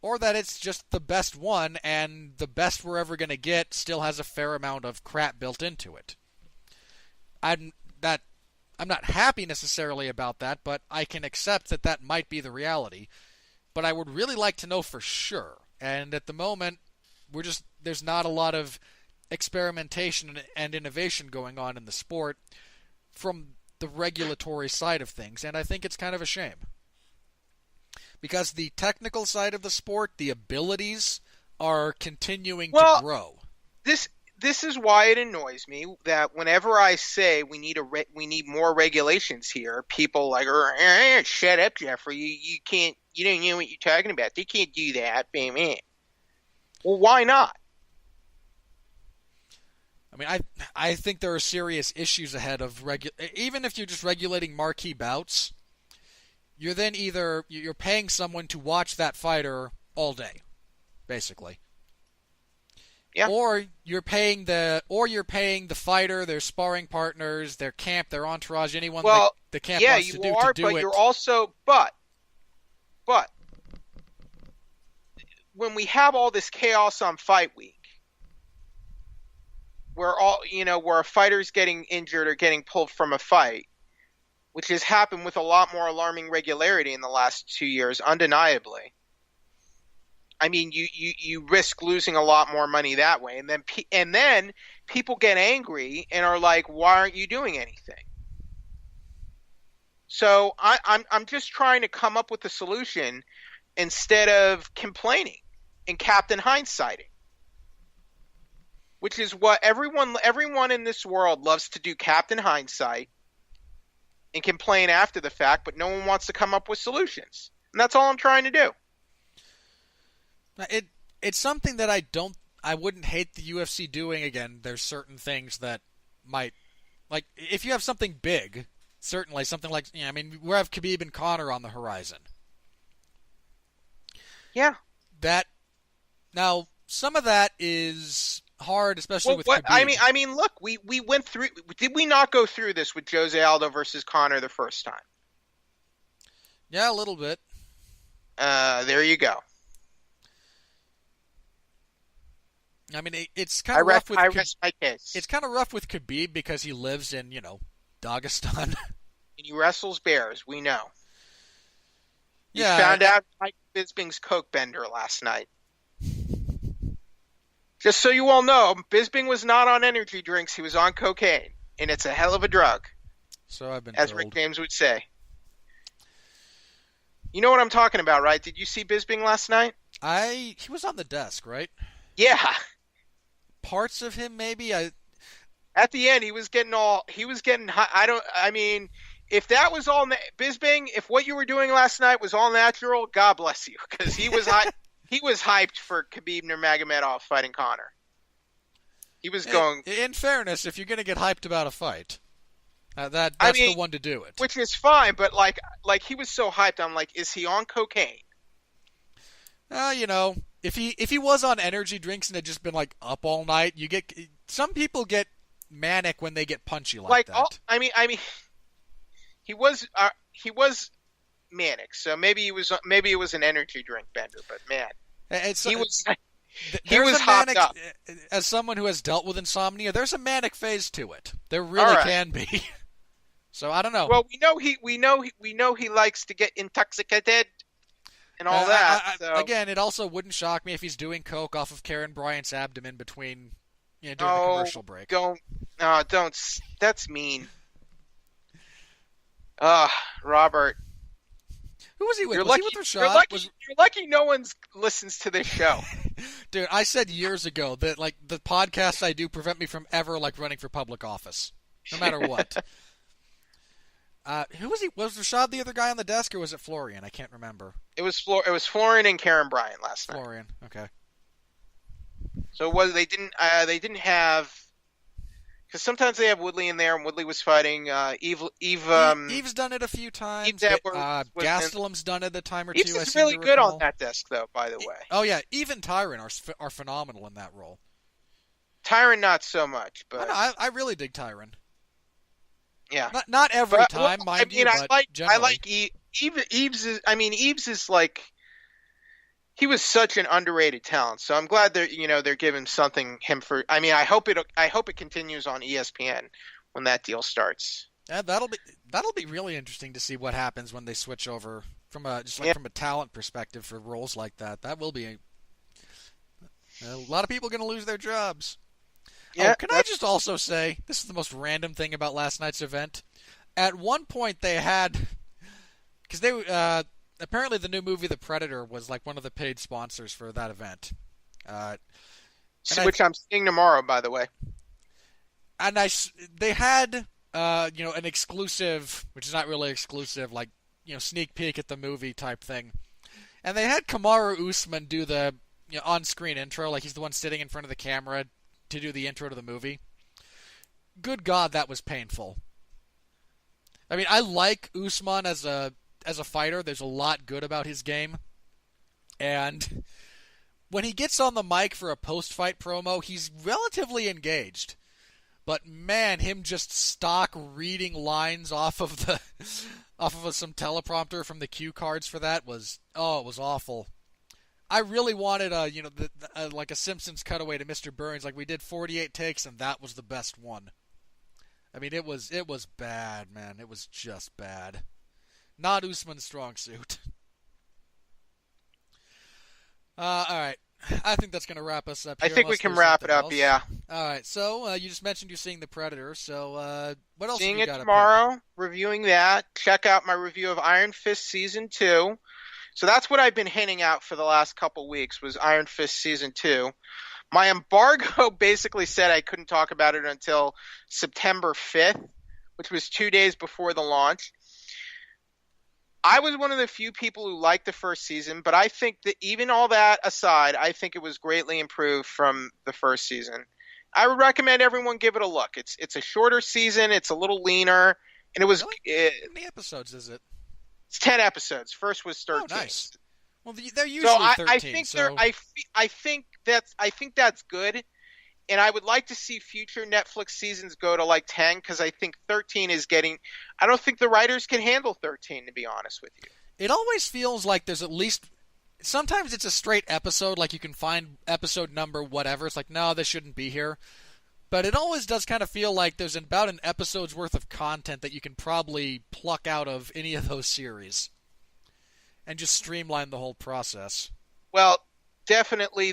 Or that it's just the best one and the best we're ever going to get still has a fair amount of crap built into it. I'm not happy necessarily about that, but I can accept that that might be the reality. But I would really like to know for sure. And at the moment, there's not a lot of experimentation and innovation going on in the sport from the regulatory side of things, and I think it's kind of a shame. Because the technical side of the sport, the abilities, are continuing to grow. This is why it annoys me that whenever I say we need more regulations here, people like, shut up, Jeffrey. You don't know what you're talking about. They can't do that. Well, why not? I mean, I think there are serious issues ahead of even if you're just regulating marquee bouts, you're then you're paying someone to watch that fighter all day, basically. Yeah. Or you're paying the fighter, their sparring partners, their camp, their entourage, anyone the camp wants to do are, to do but it. You're also but when we have all this chaos on fight week, where a fighter's getting injured or getting pulled from a fight, which has happened with a lot more alarming regularity in the last 2 years, undeniably. I mean, you risk losing a lot more money that way, and then people get angry and are like, "Why aren't you doing anything?" So I'm just trying to come up with a solution instead of complaining and Captain Hindsighting. Which is what everyone in this world loves to do, Captain Hindsight, and complain after the fact, but no one wants to come up with solutions. And that's all I'm trying to do. It's something that I wouldn't hate the UFC doing. Again, there's certain things that might, like, if you have something big, certainly something like, we have Khabib and Conor on the horizon. Yeah. Now, some of that is hard, especially with Khabib. I mean, look, we went through. Did we not go through this with Jose Aldo versus Conor the first time? Yeah, a little bit. There you go. I mean, it's kind of rough with. I rest my case. It's kind of rough with Khabib because he lives in Dagestan. And he wrestles bears. We know. Yeah, you found out Mike Bisping's coke bender last night. Just so you all know, Bisping was not on energy drinks. He was on cocaine, and it's a hell of a drug. So I've been as told. Rick James would say. You know what I'm talking about, right? Did you see Bisping last night? He was on the desk, right? Yeah. Parts of him, maybe. At the end, he was getting high. If that was all Bisping, if what you were doing last night was all natural, God bless you, because he was high. He was hyped for Khabib Nurmagomedov fighting Conor. He was going. In fairness, if you're going to get hyped about a fight, that's the one to do it. Which is fine, but like he was so hyped, I'm like, is he on cocaine? If he was on energy drinks and had just been like up all night, some people get manic when they get punchy like that. He was manic, so maybe it was an energy drink bender, but man, he was hopped up. As someone who has dealt with insomnia, there's a manic phase to it. There really can be. So I don't know. Well, we know he likes to get intoxicated and all that. Again, it also wouldn't shock me if he's doing coke off of Karen Bryant's abdomen during the commercial break. Don't. That's mean. Robert. Who was he with? You're was lucky, he with Rashad? You're lucky no one listens to this show. Dude, I said years ago that the podcasts I do prevent me from ever running for public office. no matter what. Who was he? Was Rashad the other guy on the desk, or was it Florian? I can't remember. It was Florian and Karen Bryant last night. Florian. Okay. So it was they didn't have, because sometimes they have Woodley in there, and Woodley was fighting Eve. Eve's done it a few times. Gastelum's done it a time or two. Eve's is really good on that desk, though. By the way. Oh yeah, Eve and Tyron are phenomenal in that role. Tyron not so much, but I really dig Tyron. Yeah. Not every time, mind you, but generally. I like Eves is like, he was such an underrated talent. So I'm glad they're giving him for. I mean, I hope it continues on ESPN when that deal starts. Yeah, that'll be really interesting to see what happens when they switch over from a talent perspective for roles like that. That will be a lot of people going to lose their jobs. Yeah, can I just also say, this is the most random thing about last night's event. At one point they had, because they apparently the new movie The Predator was like one of the paid sponsors for that event. Which I'm seeing tomorrow, by the way. And they had an exclusive, which is not really exclusive, like sneak peek at the movie type thing. And they had Kamaru Usman do the on-screen intro, like he's the one sitting in front of the camera to do the intro to the movie. Good God, that was painful. I mean, I like Usman as a fighter. There's a lot good about his game. And when he gets on the mic for a post-fight promo, he's relatively engaged. But man, him just stock reading lines off of some teleprompter from the cue cards for that was awful. I really wanted like a Simpsons cutaway to Mr. Burns, like we did 48 takes and that was the best one. I mean, it was bad, man. It was just bad. Not Usman's strong suit. All right. I think that's going to wrap us up here. I think we can wrap it up, yeah. All right. So, you just mentioned you're seeing The Predator. So, what else seeing have you got it tomorrow, reviewing that. Check out my review of Iron Fist Season 2. So that's what I've been hinting out for the last couple weeks was Iron Fist Season 2. My embargo basically said I couldn't talk about it until September 5th, which was 2 days before the launch. I was one of the few people who liked the first season, but I think that even all that aside, I think it was greatly improved from the first season. I would recommend everyone give it a look. It's a shorter season, it's a little leaner, and it was. Really? How many episodes is it? It's 10 episodes. First was 13. Oh, nice. Well, they're usually 13. I think that's good, and I would like to see future Netflix seasons go to like 10 because I think 13 is getting. I don't think the writers can handle 13, to be honest with you. It always feels like there's at least. Sometimes it's a straight episode, like you can find episode number whatever. It's like, no, this shouldn't be here. But it always does kind of feel like there's about an episode's worth of content that you can probably pluck out of any of those series and just streamline the whole process. Well, definitely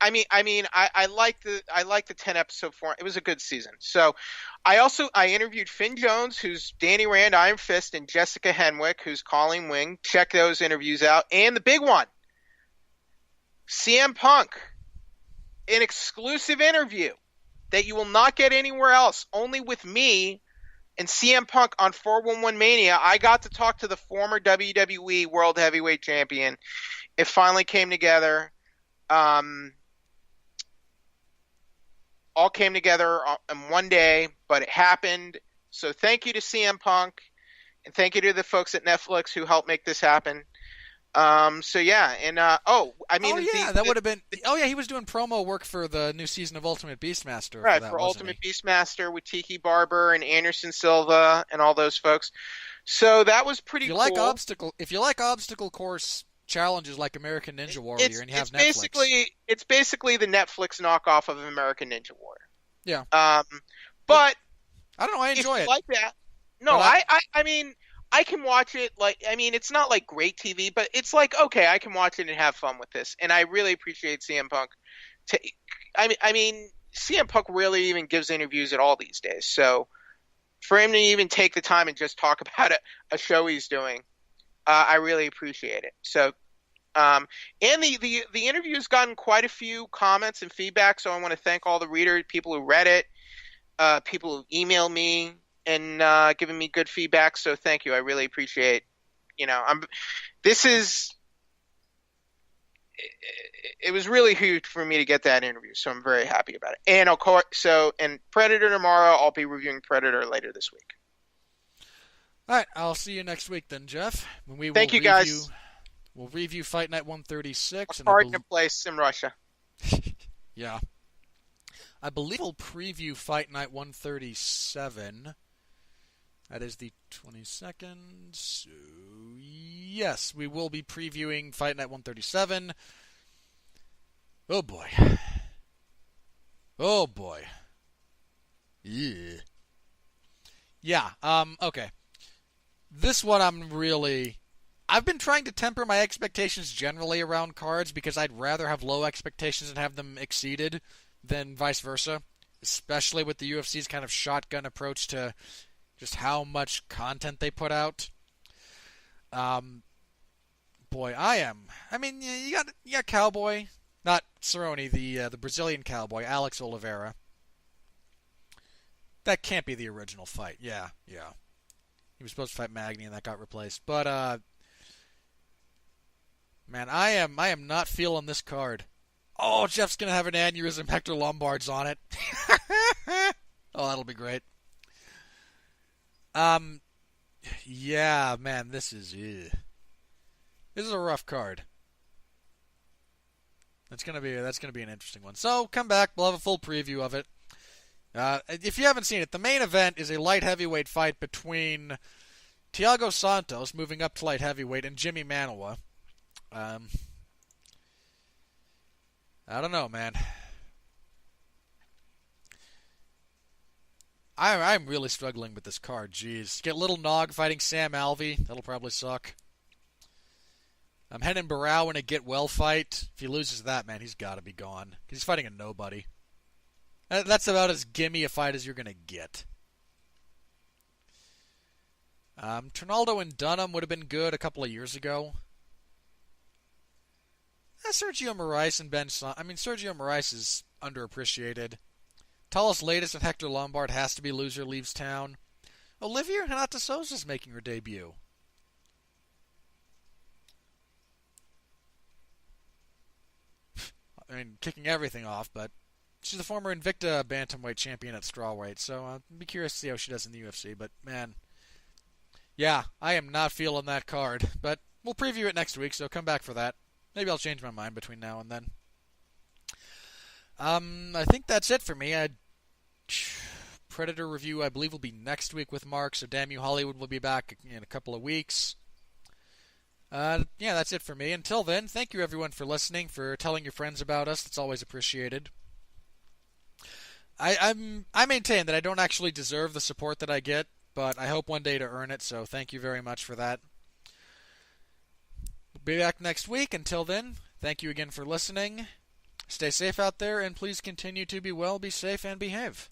I like the 10 episode form. It was a good season. So I interviewed Finn Jones, who's Danny Rand, Iron Fist, and Jessica Henwick, who's Colleen Wing. Check those interviews out. And the big one, CM Punk. An exclusive interview that you will not get anywhere else, only with me and CM Punk on 411 Mania. I got to talk to the former WWE World Heavyweight Champion. It finally came together. All came together in one day, but it happened. So thank you to CM Punk, and thank you to the folks at Netflix who helped make this happen. So yeah, and that would have been. Oh yeah, he was doing promo work for the new season of Ultimate Beastmaster. Right, for Ultimate Beastmaster with Tiki Barber and Anderson Silva and all those folks. So that was pretty cool. If you like obstacle course challenges like American Ninja Warrior, and you have Netflix, it's basically the Netflix knockoff of American Ninja Warrior. Yeah. But I don't know. I enjoy it like that. No, I mean. I can watch it it's not like great TV, but it's like, okay, I can watch it and have fun with this. And I really appreciate CM Punk. CM Punk really even gives interviews at all these days. So for him to even take the time and just talk about a show he's doing, I really appreciate it. So, and the interview has gotten quite a few comments and feedback. So I want to thank all the people who read it. people who email me and giving me good feedback. So thank you. I really appreciate. I'm. This is. It was really huge for me to get that interview, so I'm very happy about it. And of course, and Predator tomorrow. I'll be reviewing Predator later this week. All right, I'll see you next week then, Jeff. When we will Thank you, review, guys. we'll review Fight Night 136, and Hard to place in Russia. yeah, I believe we'll preview Fight Night 137. That is the 22nd. So, yes, we will be previewing Fight Night 137. Oh boy. Oh boy. Yeah. Yeah, okay. This one I've been trying to temper my expectations generally around cards because I'd rather have low expectations and have them exceeded than vice versa, especially with the UFC's kind of shotgun approach to just how much content they put out. Boy, I mean, you got Cowboy, not Cerrone, the Brazilian Cowboy, Alex Oliveira. That can't be the original fight. Yeah, yeah. He was supposed to fight Magny and that got replaced. But man, I am not feeling this card. Oh, Jeff's gonna have an aneurysm. Hector Lombard's on it. Oh, that'll be great. Um, yeah, man, this is a rough card. That's gonna be an interesting one. So come back. We'll have a full preview of it. If you haven't seen it, the main event is a light heavyweight fight between Thiago Santos, moving up to light heavyweight, and Jimmy Manuwa. I don't know, man. I'm really struggling with this card. Jeez, get Little Nog fighting Sam Alvey. That'll probably suck. I'm Henan Barrow in a get well fight. If he loses that, man, he's got to be gone. He's fighting a nobody. That's about as gimme a fight as you're gonna get. Trinaldo and Dunham would have been good a couple of years ago. Sergio Moraes and Sergio Moraes is underappreciated. Tallest latest and Hector Lombard has to be loser leaves town. Olivia Renata Souza's making her debut. I mean, kicking everything off, but she's the former Invicta bantamweight champion at strawweight, so I'll be curious to see how she does in the UFC. But man, yeah, I am not feeling that card. But we'll preview it next week, so come back for that. Maybe I'll change my mind between now and then. I think that's it for me. Predator review, I believe, will be next week with Mark, so Damn You Hollywood will be back in a couple of weeks. Yeah, that's it for me. Until then, thank you everyone for listening, for telling your friends about us. It's always appreciated. I maintain that I don't actually deserve the support that I get, but I hope one day to earn it, so thank you very much for that. We'll be back next week. Until then, thank you again for listening. Stay safe out there, and please continue to be well, be safe, and behave.